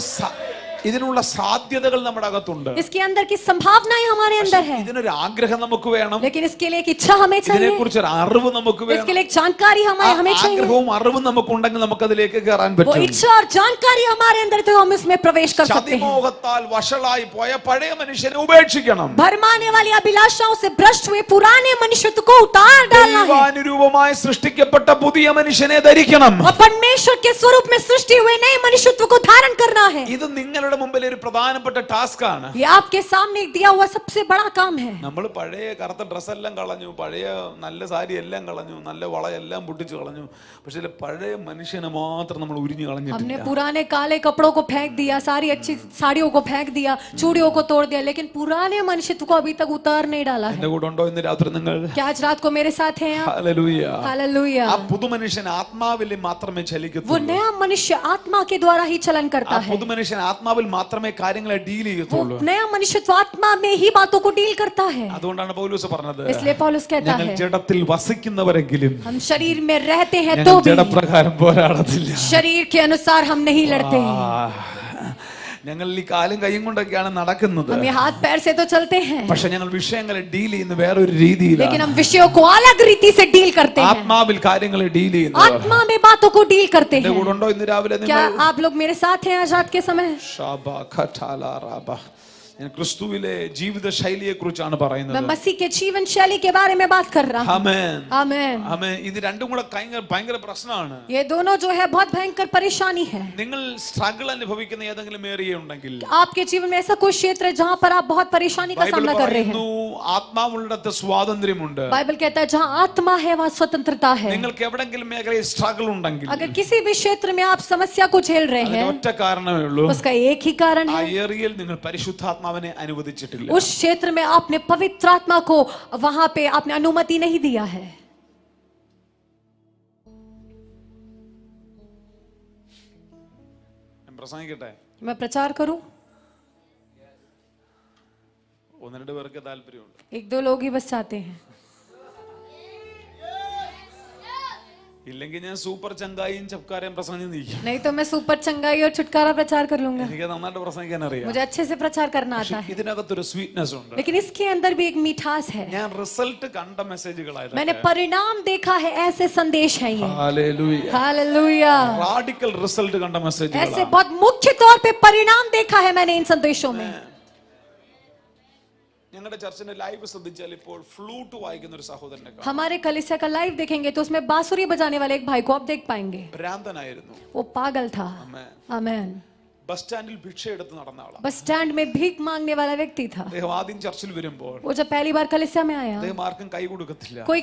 ഇതിനുള്ള സാധ്യതകൾ നമ്മുടെ അകത്തുണ്ട്. इसके अंदर की संभावनाएं हमारे अंदर है, ഇതിനൊരു ആഗ്രഹം നമുക്ക് വേണം. लेकिन इसके लिए एक इच्छा हमें ഇതിനെ चाहिए, കുറിച്ച് ഒരു അറിവ് നമുക്ക് വേണം. इसके लिए एक जानकारी हमें चाहिए. ആഗ്രഹവും അറിവും നമുക്കുണ്ടെങ്കിൽ നമുക്ക് അതിലേക്ക് കയറാൻ वो പറ്റും. इच्छा और जानकारी हमारे अंदर तो हम इसमें प्रवेश कर सकते हैं. ചതിമോഹത്താൽ വഷളായി പോയ പഴയ മനുഷ്യനെ ഉപേക്ഷിക്കണം. भरमाने वाली अभिलाषाओं से भ्रष्ट हुए पुराने मनुष्यत्व को उतार डालना है ദൈവാനുരൂപമായി സൃഷ്ടിക്കപ്പെട്ട പുതിയ മനുഷ്യനെ ധരിക്കണം. और परमेश्वर के स्वरूप में सृष्टि हुए नए मनुष्यत्व को धारण करना है. ഇത് നിങ്ങളുടെ മുമ്പിൽ ഒരു പ്രധാനപ്പെട്ട ടാസ്ക് ആണ്. ये आपके सामने एक दिया हुआ सबसे बड़ा काम है. നമ്മൾ പഴയ കറുത്ത ഡ്രസ് എല്ലാം കളഞ്ഞു, പഴയ നല്ല സാരി എല്ലാം കളഞ്ഞു, നല്ല വളയെല്ലാം പൊട്ടിച്ചു കളഞ്ഞു. പക്ഷേ പഴയ മനുഷ്യനെ മാത്രം നമ്മൾ ഉരിഞ്ഞു हमने കളഞ്ഞിട്ടില്ല. पुराने काले कपड़ों को फेंक दिया, सारी अच्छी साड़ियों को फेंक दिया, चूड़ियों को तोड़ दिया, लेकिन पुराने मनुष्यत्व को अभी तक उतार नहीं डाला है. എന്റെ കൂടെ ഉണ്ടോ ഇന്ന് രാത്രി നിങ്ങൾ? क्या आज रात को मेरे साथ हैं आप? ഹല്ലേലൂയ. हालेलुया. ആ പുതു മനുഷ്യൻ ആത്മാവിൽ മാത്രമേ वो ചലിക്കത്തുള്ളൂ. नया मनुष्य आत्मा के द्वारा ही चलन ആ करता है. പുതു മനുഷ്യൻ ആത്മാവിൽ മാത്രമേ കാര്യങ്ങളെ ഡീൽ वो ചെയ്യത്തുള്ളൂ. नया मनुष्य तो आत्मा में ही बातों को डील करता है. അതുകൊണ്ടാണ് പൗലോസ് പറഞ്ഞത്, इसलिए पौलुस कहता ഞങ്ങൾ है ജഡത്തിൽ വസിക്കുന്നവരെങ്കിലും हम शरीर में रहते हैं ഞങ്ങൾ तो भी ജഡപ്രകാരം പോരാടത്തില്ല. शरीर के अनुसार हम नहीं लड़ते हैं. ഞങ്ങൾ ഈ കാലും കൈയും കൊണ്ടൊക്കെയാണ് നടക്കുന്നത്. हम ये हाथ पैर से तो चलते हैं, പക്ഷെ ഞങ്ങൾ വിഷയങ്ങളെ ഡീൽ ചെയ്യുന്ന വേറൊരു രീതിയിലാണ്. लेकिन हम विषयों को अलग रीति से डील करते हैं. ആത്മാവിൽ കാര്യങ്ങളെ ഡീൽ ചെയ്യുന്നത്. आत्मा में बातों को डील करते എന്റെ हैं. കൂടെ ഉണ്ടോ ഇന്ന് രാവിലെ क्या നിങ്ങൾ? आप लोग मेरे साथ हैं आज रात के समय? ഷാബാ ഖഠാലാ റാബാ. ഞാൻ ക്രിസ്തുവിലെ ജീവിത ശൈലിയെ കുറിച്ചാണ് मैं പറയുന്നത്. मसीह के जीवन शैली के बारे में बात कर रहा हूँ. ആമേൻ. आमेन. ആമേൻ. ഇത് രണ്ടും കൂടെ ഭയങ്കര പ്രശ്നമാണ്. ये दोनों जो है बहुत भयंकर परेशानी है. നിങ്ങൾ സ്ട്രഗിൾ അനുഭവിക്കുന്ന ഏതെങ്കിലും ഏരിയ ഉണ്ടെങ്കിൽ आपके जीवन में ऐसा कोई क्षेत्र है जहाँ पर आप बहुत परेशानी का ബൈബിൾ सामना कर रहे हैं. പറയുന്നു ആത്മാവുള്ളിടത്ത് സ്വാതന്ത്ര്യമുണ്ട്. बाइबल कहता है जहाँ आत्मा है वहाँ स्वतंत्रता है. നിങ്ങൾക്ക് എവിടെങ്കിലും മേഖലയിൽ സ്ട്രഗിൾ ഉണ്ടെങ്കിൽ अगर किसी भी क्षेत्र में आप समस्या को झेल रहे അതിന് हैं, ഒറ്റ കാരണമേ ഉള്ളൂ, उसका एक ही कारण ആ है, ഏരിയയിൽ നിങ്ങൾ പരിശുദ്ധാത്മാവിനെ അനുവദിച്ചിട്ടില്ല. उस क्षेत्र में आपने पवित्र आत्मा को वहां पे आपने अनुमति नहीं दिया है. ഞാൻ പ്രസംഗിക്കട്ടെ? मैं प्रचार करूं? ഒന്ന് രണ്ട് പേർക്ക് താല്പര്യമുണ്ട്. एक दो लोग ही बस चाहते हैं. ഇല്ലെങ്കിൽ ഞാൻ സൂപ്പർ ചങ്കായും ചപ്കാരയും പ്രസംഗം നീക്കും. नहीं तो मैं सुपर चंगाई और छुटकारा प्रचार कर लूंगा. എനിക്ക് നന്നായിട്ട് പ്രസംഗിക്കാൻ അറിയാം. मुझे अच्छे से प्रचार करना आता है, ഇതിനകത്തൊരു സ്വീറ്റ്നെസ് ഉണ്ട്. लेकिन इसके अंदर भी एक मिठास है. ഞാൻ റിസൾട്ട് കണ്ട മെസ്സേജുകളായിരുന്നു. मैंने परिणाम देखा है, ऐसे संदेश है ये. ഹല്ലേലൂയ. हालेलुया. റാഡിക്കൽ റിസൾട്ട് കണ്ട ऐसे മെസ്സേജുകളാണ്. बहुत मुख्य तौर पे परिणाम देखा है मैंने इन संदेशों में. ഞങ്ങളുടെ ചർച്ചിന്റെ ലൈവ് ശ്രദ്ധിച്ചാൽ ഇപ്പോൾ ഫ്ലൂട്ട് വായിക്കുന്ന ഒരു സഹോദരനെ കാണാം. हमारे कलीसिया का लाइव देखेंगे तो उसमें बांसुरी बजाने वाले एक भाई को आप देख पाएंगे. ഭ്രാന്തനായിരുന്നു. वो पागल था. ആമേൻ. आमेन. ബസ് സ്റ്റാൻഡിൽ ഭിക്ഷ എടുത്ത് നടന്ന ആളാണ്. बस स्टैंड में भीख मांगने वाला व्यक्ति था. അദ്ദേഹം ആദ്യം ചർച്ചിൽ വരുമ്പോൾ वो जब पहली बार कलिसिया में आया, അദ്ദേഹം ആർക്കും കൈ കൊടുക്കത്തില്ല. कोई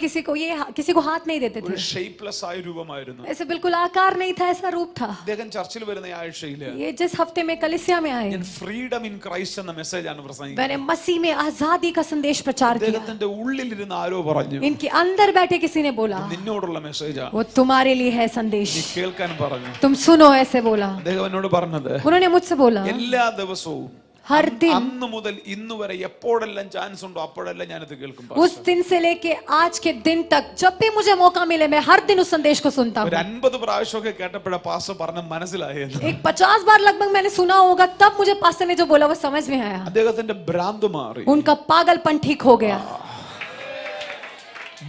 किसी को हाथ नहीं देते थे. ഒരു ഷേപ്പ്ലെസ് ആയ രൂപമായിരുന്നു. ऐसे बिल्कुल आकार नहीं था, ऐसा रूप था. അദ്ദേഹം ചർച്ചിൽ വരുന്ന ആഴ്ചയിൽ ये जिस हफ्ते में कलिसिया में आए, ഞാൻ ഫ്രീഡം ഇൻ ക്രൈസ്റ്റ് എന്ന മെസ്സേജാണ് പ്രസംഗിക്കുന്നത്. मैंने मसीह में आजादी का संदेश प्रचार किया. അദ്ദേഹത്തിന്റെ ഉള്ളിലിരുന്ന് ആരോ പറഞ്ഞു, इनके अंदर बैठे किसी ने बोला, നിന്നോടുള്ള മെസ്സേജാണ്, वो तुम्हारे लिए है संदेश, നീ കേൾക്കാൻ പറഞ്ഞു. तुम सुनो. ऐसे बोला. അദ്ദേഹം എന്നോട് പറഞ്ഞത്, उन्होंने मुझसे बोला, എല്ലാ ദിവസവും हर दिन, അന്ന് മുതൽ ഇന്ന് വരെ എപ്പോഴെല്ലാം ചാൻസ് ഉണ്ടോ അപ്പോഴെല്ലാം ഞാനത് കേൾക്കും. उस दिन से लेके आज के दिन तक जब भी मुझे मौका मिले मैं हर दिन उस संदेश को सुनता ഒരു हूँ. 50 പ്രാവശ്യമൊക്കെ കേട്ടപ്പോഴാ പാസ്റ്റർ പറഞ്ഞ മനസ്സിലായത്. एक 50 बार लगभग मैंने सुना होगा, तब मुझे पास्टर ने जो बोला वो समझ में आया. അദ്ദേഹത്തിന്റെ ഭ്രാന്ത് മാറി. उनका पागलपन ठीक हो गया.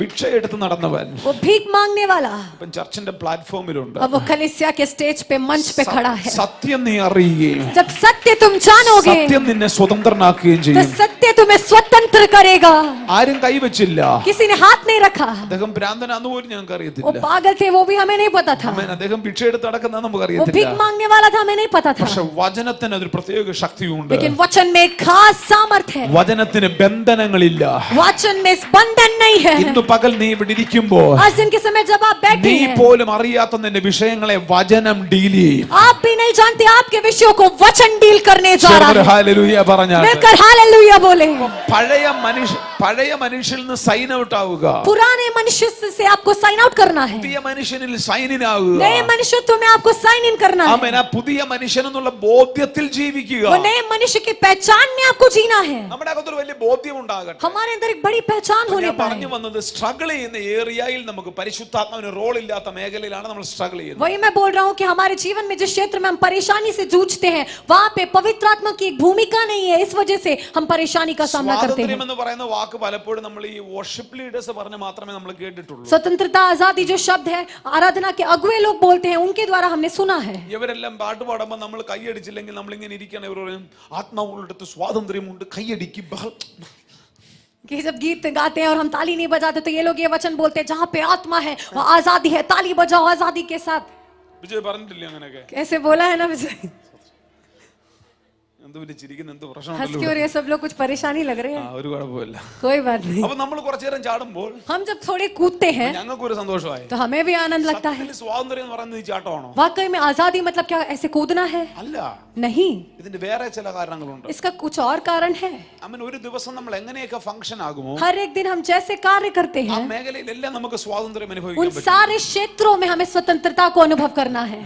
ഭിക്ഷ എടുത്ത് നടന്നവൻ वो भीख मांगने वाला ഇപ്പം ചർച്ചിന്റെ പ്ലാറ്റ്ഫോമിലുണ്ട്. अब वो कलीसिया के स्टेज पे मंच पे खड़ा है. സത്യം നീ അറിയുകയും जब सत्य तुम जानोगे സത്യം നിന്നെ സ്വതന്ത്രനാക്കുകയും तो ചെയ്യും. सत्य तुम्हें स्वतंत्र करेगा. ആരും കൈവച്ചില്ല. किसी ने हाथ नहीं रखा. അദ്ദേഹം ഭ്രാന്തനാന്ന് പോലും ഞങ്ങൾക്ക് वो അറിയത്തില്ല. पागल थे वो भी हमें नहीं पता था. ആമേൻ. അദ്ദേഹം ഭിക്ഷ എടുത്ത് നടക്കുന്ന നമുക്ക് वो അറിയത്തില്ല. भीख मांगने वाला था हमें नहीं पता था. പക്ഷെ വചനത്തിന് ഒരു പ്രത്യേക ശക്തിയുണ്ട്. लेकिन वचन में एक खास सामर्थ है. വചനത്തിന് ബന്ധനങ്ങളില്ല. वचन में बंधन नहीं है. ഇന്ന് പകൽ നീ ഇവിടെ ഇരിക്കുമ്പോൾ आज दिन के समय जब आप बैठे നീ हैं, പോലും അറിയാത്ത നിന്റെ വിഷയങ്ങളെ വചനം ഡീൽ ചെയ്യും. आप भी नहीं जानते आपके विषयों को वचन डील करने जा रहा ചെറുതൊരു है. ഹല്ലേലൂയ പറഞ്ഞാൽ मिलकर हालेलुया बोले. പഴയ മനുഷ്യനിൽ നിന്ന് സൈൻ ഔട്ട് ആവുക. पुराने मनुष्य से आपको साइन आउट करना है. പുതിയ മനുഷ്യനിൽ സൈൻ ഇൻ ആവുക. नए मनुष्यत्व में आपको साइन इन करना है. ആമേൻ. ആ പുതിയ മനുഷ്യൻ എന്നുള്ള ബോധ്യത്തിൽ ജീവിക്കുക. वो नए मनुष्य की पहचान में आपको जीना है. നമ്മുടെ അകത്തൊരു വലിയ ബോധ്യം ഉണ്ടാകട്ടെ. हमारे अंदर एक बड़ी पहचान होने ഞാൻ പറഞ്ഞു पाए. വന്നത് സ്ട്രഗിൾ ചെയ്യുന്ന ഏരിയയിൽ നമുക്ക് പരിശുദ്ധാത്മാവിന് റോൾ ഇല്ലാത്ത മേഖലയിലാണ് നമ്മൾ സ്ട്രഗിൾ ചെയ്യുന്നത്. वही मैं बोल रहा हूँ कि हमारे जीवन में जिस क्षेत्र में हम परेशानी से जूझते हैं वहां पे पवित्र आत्मा की एक भूमिका नहीं है, इस वजह से हम परेशानी का सामना करते हैं. സ്വാതന്ത്ര്യം എന്ന് പറയുന്ന വാക്ക് പലപ്പോഴും നമ്മൾ ഈ വർഷിപ്പ് ലീഡേഴ്സ് പറഞ്ഞ് മാത്രമേ നമ്മൾ കേട്ടിട്ടുള്ളൂ. स्वतंत्रता आजादी जो शब्द है आराधना के अगुवे लोग बोलते हैं, उनके द्वारा हमने सुना है. ഇവരെല്ലാം പാട്ട് പാടുമ്പോൾ നമ്മൾ കൈയടിച്ചില്ലെങ്കിൽ നമ്മൾ ഇങ്ങനെ ഇരിക്കണം. ഇവർ പറയും ആത്മാവുള്ളടുത്ത് സ്വാതന്ത്ര്യമുണ്ട്, കൈയടിക്ക് ബഹൾ. कि जब गीत गाते हैं और हम ताली नहीं बजाते तो ये लोग ये वचन बोलते हैं जहाँ पे आत्मा है वहाँ आजादी है, ताली बजाओ आजादी के साथ. വിജയ് പറഞ്ഞിട്ടില്ലേ അങ്ങനെയൊക്കെ? कैसे बोला है ना विजय? എന്ത് പറ്റി ചിരിക്കുന്ന? എന്ത് हंस പ്രശ്നമുണ്ടല്ലോ? क्यों रहे सब लोग? कुछ परेशानी लग रही है? ഒരു കുഴപ്പമില്ല. कोई बात नहीं. അപ്പൊ നമ്മൾ കുറച്ചു നേരം ചാടുമ്പോൾ हम जब थोड़े कूदते हैं ഞങ്ങൾക്ക് ഒരു സന്തോഷമായി. तो हमें भी आनंद लगता है. സത്യത്തിൽ സ്വാതന്ത്ര്യം എന്ന് പറയുന്നത് ഈ ചാട്ടമാണോ? वाकई में आजादी मतलब क्या ऐसे कूदना है? അല്ല, नहीं, ഇതിന്റെ വേറെ ചില കാരണങ്ങളുണ്ട്. इसका कुछ और कारण है. അമ്മൻ ഒരു ദിവസം നമ്മൾ എങ്ങനെയൊക്കെ ഫംഗ്ഷൻ ആകുമോ हर एक दिन हम जैसे कार्य करते ആ हैं മേഖലയിലെല്ലാം നമുക്ക് സ്വാതന്ത്ര്യം उन അനുഭവിക്കാൻ പറ്റും. सारे क्षेत्रों में हमें स्वतंत्रता को अनुभव करना है.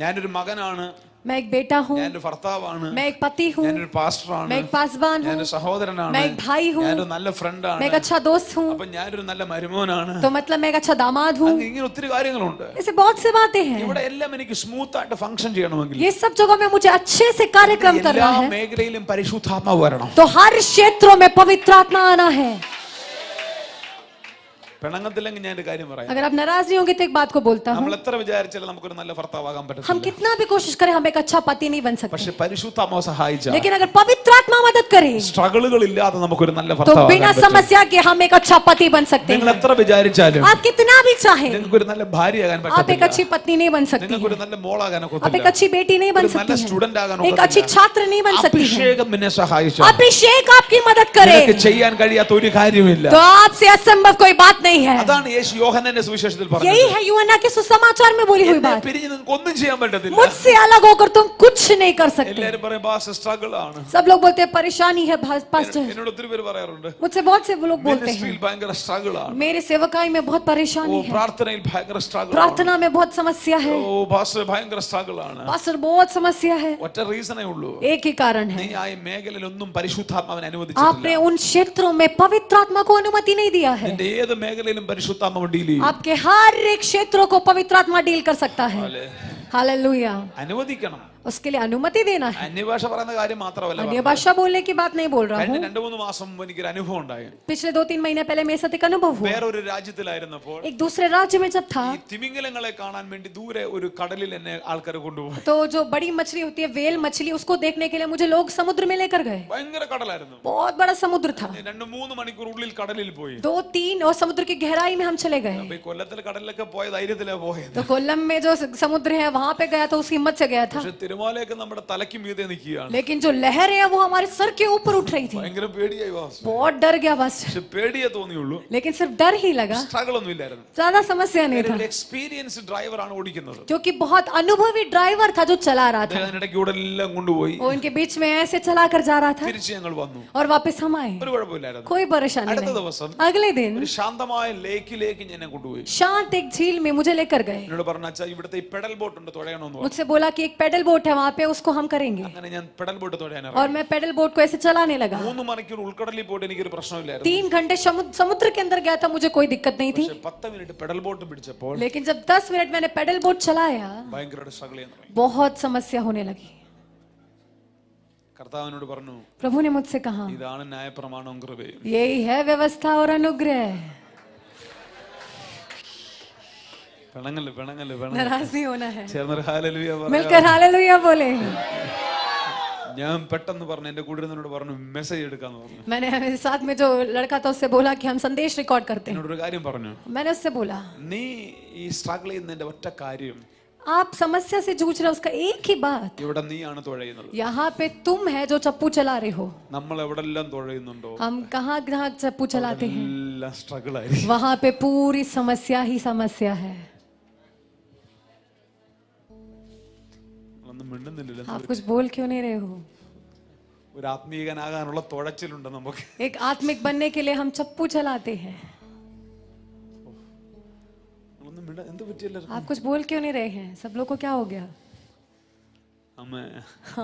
ഞാനൊരു മകനാണ്, मैं एक बेटा हूँ, ഞാനൊരു ഭർത്താവാണ്, मैं एक पति हूँ, ഞാനൊരു പാസ്റ്ററാണ്, मैं एक पासवान हूँ, ഞാനൊരു സഹോദരനാണ്, मैं एक भाई हूँ, ഞാനൊരു നല്ല ഫ്രണ്ടാണ്, मैं एक अच्छा दोस्त हूँ, അപ്പൊ ഞാനൊരു നല്ല മരുമോനാണ്. तो मतलब मैं एक अच्छा दामाद हूँ. ഇങ്ങനെ ഒത്തിരി കാര്യങ്ങളുണ്ട്. ऐसे बहुत से बातें हैं. ഇവിടെ എല്ലാം എനിക്ക് സ്മൂത്ത് ആയിട്ട് ഫംഗ്ഷൻ ചെയ്യണമെങ്കിൽ ये सब जगह में मुझे अच्छे से कार्यक्रम എല്ലാ करना है മേഖലയിലും പരിശുദ്ധാത്മാവ് വരണം. तो हर क्षेत्रों में पवित्र आत्मा आना है. പിണങ്ങത്തില്ലെങ്കിൽ ഞാൻ ഒരു കാര്യം പറയാം. अगर आप नाराज नहीं होंगे तो एक बात को बोलता हूँ, നമ്മൾ എത്ര വിചാരിച്ചാലും നമുക്കൊരു നല്ല ഭർത്താവാകാൻ हम പറ്റത്തില്ല. कितना भी कोशिश करें हम एक अच्छा पति नहीं बन सकते. പക്ഷെ പരിശുദ്ധാത്മാവ് സഹായിച്ചാൽ लेकिन अगर पवित्र आत्मा मदद करे സ്ട്രഗിളുകൾ ഇല്ലാതെ നമുക്കൊരു നല്ല तो ഭർത്താവാകാൻ बिना പറ്റും. समस्या के हम एक अच्छा पति बन सकते നിങ്ങൾ हैं. എത്ര വിചാരിച്ചാലും आप कितना भी चाहें നിങ്ങൾക്കൊരു നല്ല ഭാര്യയാകാൻ आप एक പറ്റത്തില്ല. अच्छी पत्नी नहीं बन सकती നിങ്ങൾക്കൊരു हैं, നല്ല മോളാകാൻ आप एक ഒക്കത്തില്ല. अच्छी बेटी नहीं बन ഒരു നല്ല सकती സ്റ്റുഡന്റ് ആകാൻ हैं, एक अच्छी ഒക്കത്തില്ല. छात्र नहीं बन सकती हैं. അഭിഷേകം നിന്നെ സഹായിച്ചാൽ अभिषेक आपकी मदद करे നിനക്ക് ചെയ്യാൻ കഴിയാത്ത ഒരു കാര്യമില്ല. तो आपसे असंभव कोई बात नहीं है. അതാണ് യേശു യോഹന്നാന്റെ സുവിശേഷത്തിൽ പറഞ്ഞത്. यही है यूहन्ना के सुसमाचार में बोली हुई എന്നെ बात. പിരിഞ്ഞ് നിങ്ങൾക്ക് ഒന്നും ചെയ്യാൻ പറ്റത്തില്ല. मुझसे अलग होकर तुम कुछ नहीं कर सकते. എല്ലാവരും പറയും ബാസ് സ്ട്രഗിൾ ആണ്. सब लोग बोलते हैं परेशानी है पास्टर. എന്നോട് ഒത്തിരി പേര് പറയാറുണ്ട് मुझसे बहुत से लोग बोलते മിനിസ്ട്രിയിൽ हैं ഭയങ്കര സ്ട്രഗിൾ ആണ്. मेरे सेवकाई में बहुत ഓ परेशानी है, പ്രാർത്ഥനയിൽ ഭയങ്കര സ്ട്രഗിൾ ആണ്. प्रार्थना में बहुत समस्या है, ഓ പാസ്റ്റർ ഭയങ്കര സ്ട്രഗിൾ ആണ്. पास्टर बहुत समस्या है. ഒറ്റ റീസണേ ഉള്ളൂ. एक ही कारण നീ है, ആ മേഖലയിൽ ഒന്നും പരിശുദ്ധാത്മാവിനെ അനുവദിച്ചിട്ടില്ല. आपने उन क्षेत्रों में पवित्र आत्मा को अनुमति नहीं दिया है. നിന്റെ ഏത് മേഖലയിലും പരിശുദ്ധാത്മാവ് ഡീൽ ചെയ്യും. आपके हर एक क्षेत्रों को पवित्र आत्मा डील कर सकता है. हालेलुया. അനുവദിക്കണം. उसके लिए अनुमति देना है. അന്യഭാഷ പറയുന്ന കാര്യം മാത്രമല്ല अन्य भाषा बोलने की बात नहीं बोल रहा കഴിഞ്ഞ हूँ. 2-3 മാസം മുമ്പ് എനിക്കൊരു അനുഭവം ഉണ്ടായി. पिछले 2-3 महीने पहले मेरे साथ एक अनुभव हुआ. വേറൊരു രാജ്യത്തിലായിരുന്നപ്പോൾ एक दूसरे राज्य में जब था ഈ തിമിംഗലങ്ങളെ കാണാൻ വേണ്ടി ദൂരെ ഒരു കടലിൽ എന്നെ ആൾക്കാർ കൊണ്ടുപോയി. तो जो बड़ी मछली होती है वेल मछली, उसको देखने के लिए मुझे लोग समुद्र में लेकर गए. ഭയങ്കര കടലായിരുന്നു. बहुत बड़ा समुद्र था. 2-3 മണിക്കൂർ ഉള്ളിൽ കടലിൽ പോയി. 2-3 और समुद्र की गहराई में हम चले गए. അപ്പൊ ഈ കൊല്ലത്തിലെ കടലിലൊക്കെ പോയ ധൈര്യത്തിലാ പോയത്. तो कोल्लम में जो समुद्र है वहां पे गया तो उस हिम्मत से गया था. പക്ഷെ തിരുമാലയൊക്കെ നമ്മുടെ തലയ്ക്ക് മീതെ നിൽക്കുകയാണ്. लेकिन जो लहरें हैं वो हमारे सर के ऊपर उठ रही थी. ഭയങ്കര പേടിയായി വാസ്. बहुत डर गया बस. പക്ഷെ പേടിയേ തോന്നിയുള്ളൂ. लेकिन सिर्फ डर ही लगा, സ്ട്രഗിൾ ഒന്നും ഇല്ലായിരുന്നു. ज्यादा समस्या नहीं था, ഒരു എക്സ്പീരിയൻസ് ഡ്രൈവർ ആണ് ഓടിക്കുന്നത്. क्योंकि बहुत अनुभवी ड्राइवर था जो चला रहा था. അതിനിടയ്ക്ക് ഇവിടെ എല്ലാം കൊണ്ടുപോയി वो इनके बीच में ऐसे चला कर जा रहा था തിരിച്ച് ഞങ്ങൾ വന്നു. और वापस हम आए. ഒരു കുഴപ്പമില്ലായിരുന്നു. कोई परेशानी അടുത്ത नहीं. ദിവസം अगले दिन ഒരു ശാന്തമായ ലേക്കിലേക്ക് എന്നെ കൊണ്ടുപോയി. शांत एक झील में मुझे लेकर गए. എന്നോട് പറഞ്ഞു അച്ഛാ ഇവിടുത്തെ ഈ പെഡൽ ബോട്ട് ഉണ്ട് തുഴയണമെന്ന് പറഞ്ഞു. मुझसे बोला कि एक पेडल बोट है वहां पे, उसको हम करेंगे. അങ്ങനെ ഞാൻ പെഡൽ ബോട്ട് തുഴയാൻ और मैं पेडल बोट को ऐसे चलाने लगा. 3 മണിക്കൂർ ഉൾക്കടലിൽ പോയിട്ട് എനിക്കൊരു പ്രശ്നമില്ലായിരുന്നു. 3 घंटे समुद्र के अंदर गया था, मुझे कोई दिक्कत नहीं थी. പക്ഷെ 10 മിനിറ്റ് പെഡൽ ബോട്ട് പിടിച്ചപ്പോൾ लेकिन जब 10 मिनट मैंने पेडल बोट चलाया ഭയങ്കരമായിട്ട് സ്ട്രഗിൾ ചെയ്യാൻ തുടങ്ങി. बहुत समस्या होने लगी. കർത്താവിനോട് പറഞ്ഞു प्रभु ने मुझसे कहा ഇതാണ് ന്യായപ്രമാണവും കൃപയും. यही है व्यवस्था और अनुग्रह. പിണങ്ങല് പിണങ്ങല് പിണങ്ങല്. नाराज नहीं होना है. ചേർന്നൊരു ഹല്ലേലൂയ പറയാം. मिलकर हालेलुया बोले. ഞാൻ പെട്ടെന്ന് പറഞ്ഞു എന്റെ കൂടെ പറഞ്ഞു മെസ്സേജ് എടുക്കാന്ന് പറഞ്ഞു. मैंने मेरे साथ में जो लड़का था उससे बोला कि हम संदेश रिकॉर्ड करते हैं. എന്നോടൊരു കാര്യം പറഞ്ഞു. मैंने उससे बोला നീ ഈ സ്ട്രഗിൾ ചെയ്യുന്നതിന്റെ ഒറ്റ കാര്യം आप समस्या से जूझ रहे हो, उसका एक ही बात, ഇവിടെ നീയാണ് തുഴയുന്നത്. यहाँ पे तुम है जो चप्पू चला रहे हो. നമ്മൾ എവിടെല്ലാം തുഴയുന്നുണ്ടോ हम कहाँ कहाँ चप्पू चलाते हैं, എല്ലാം സ്ട്രഗിൾ ആയിരിക്കും. वहां पे पूरी समस्या ही समस्या है. ഒന്നും മിണ്ടുന്നില്ലല്ലോ. आप कुछ बोल क्यों नहीं रहे हो? ഒരു ആത്മീയനാകാനുള്ള തുഴച്ചിലുണ്ട് നമുക്ക്. एक आत्मिक बनने के लिए हम चप्पू चलाते हैं. ഒന്നും മിണ്ട എന്ത് പറ്റിയല്ലോ. आप कुछ बोल क्यों नहीं रहे हैं? सब लोग को क्या हो गया? അമ്മേ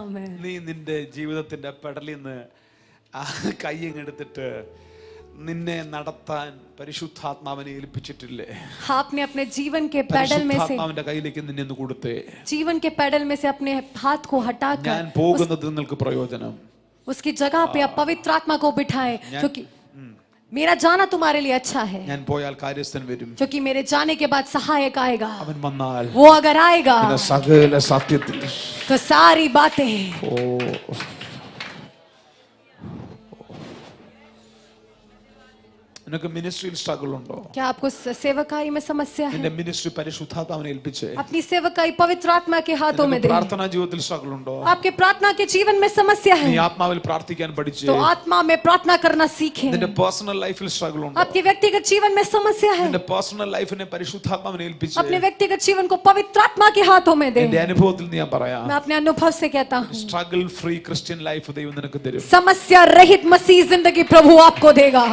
आमीन. നീ നിന്റെ ജീവിതത്തിന്റെ പെടലിൽ നിന്ന് കയ്യങ്ങെടുത്തിട്ട് നിന്നെ നടത്താൻ പരിശുദ്ധാത്മാവിനെ ഏൽപ്പിച്ചിട്ടില്ലേ? आपने अपने जीवन के पैडल में से പരിശുദ്ധാത്മാവിന്റെ കയ്യിലേക്ക് നിന്നെ ഒന്ന് കൊടുത്തേ. जीवन के पैडल में से अपने हाथ को हटाकर ഞാൻ പോകുന്നത് നിങ്ങൾക്ക് പ്രയോജനം. उसकी जगह पे आप पवित्र आत्मा को बिठाएं, क्योंकि मेरा जाना तुम्हारे लिए अच्छा है, ഞാൻ പോയാൽ കാര്യസ്ഥൻ വരും. क्योंकि मेरे जाने के बाद सहायक आएगा. അവൻ വന്നാൽ वो अगर आएगा നിന്നെ സകല സത്യത്തിൽ तो सारी बातें. ഓ നിനക്ക് മിനിസ്ട്രിയിൽ സ്ട്രഗിൾ ഉണ്ടോ? क्या आपको सेवकाई में समस्या है? നിന്റെ മിനിസ്ട്രി പരിശുദ്ധാത്മാവിനെ ഏൽപ്പിച്ചേ. अपनी सेवकाई पवित्र आत्मा के हाथों में दे. പ്രാർത്ഥനാ ജീവിതത്തിൽ സ്ട്രഗിൾ ഉണ്ടോ? आपके प्रार्थना के जीवन में समस्या है, നീ ആത്മാവിൽ പ്രാർത്ഥിക്കാൻ പഠിച്ചേ. तो आत्मा में प्रार्थना करना सीखें. നിന്റെ പേഴ്സണൽ ലൈഫിൽ സ്ട്രഗിൾ ഉണ്ടോ? आपके व्यक्तिगत जीवन में समस्या है, നിന്റെ പേഴ്സണൽ ലൈഫിനെ പരിശുദ്ധാത്മാവിനെ ഏൽപ്പിച്ചേ. अपने व्यक्तिगत जीवन को पवित्र आत्मा के हाथों में दे. എന്റെ അനുഭവത്തിൽ ഞാൻ പറയാം, मैं अपने अनुभव से कहता हूँ, സ്ട്രഗിൾ ഫ്രീ ക്രിസ്ത്യൻ ലൈഫ് ദൈവം നിനക്ക് തരും. समस्या रहित मसीह जिंदगी प्रभु आपको देगा.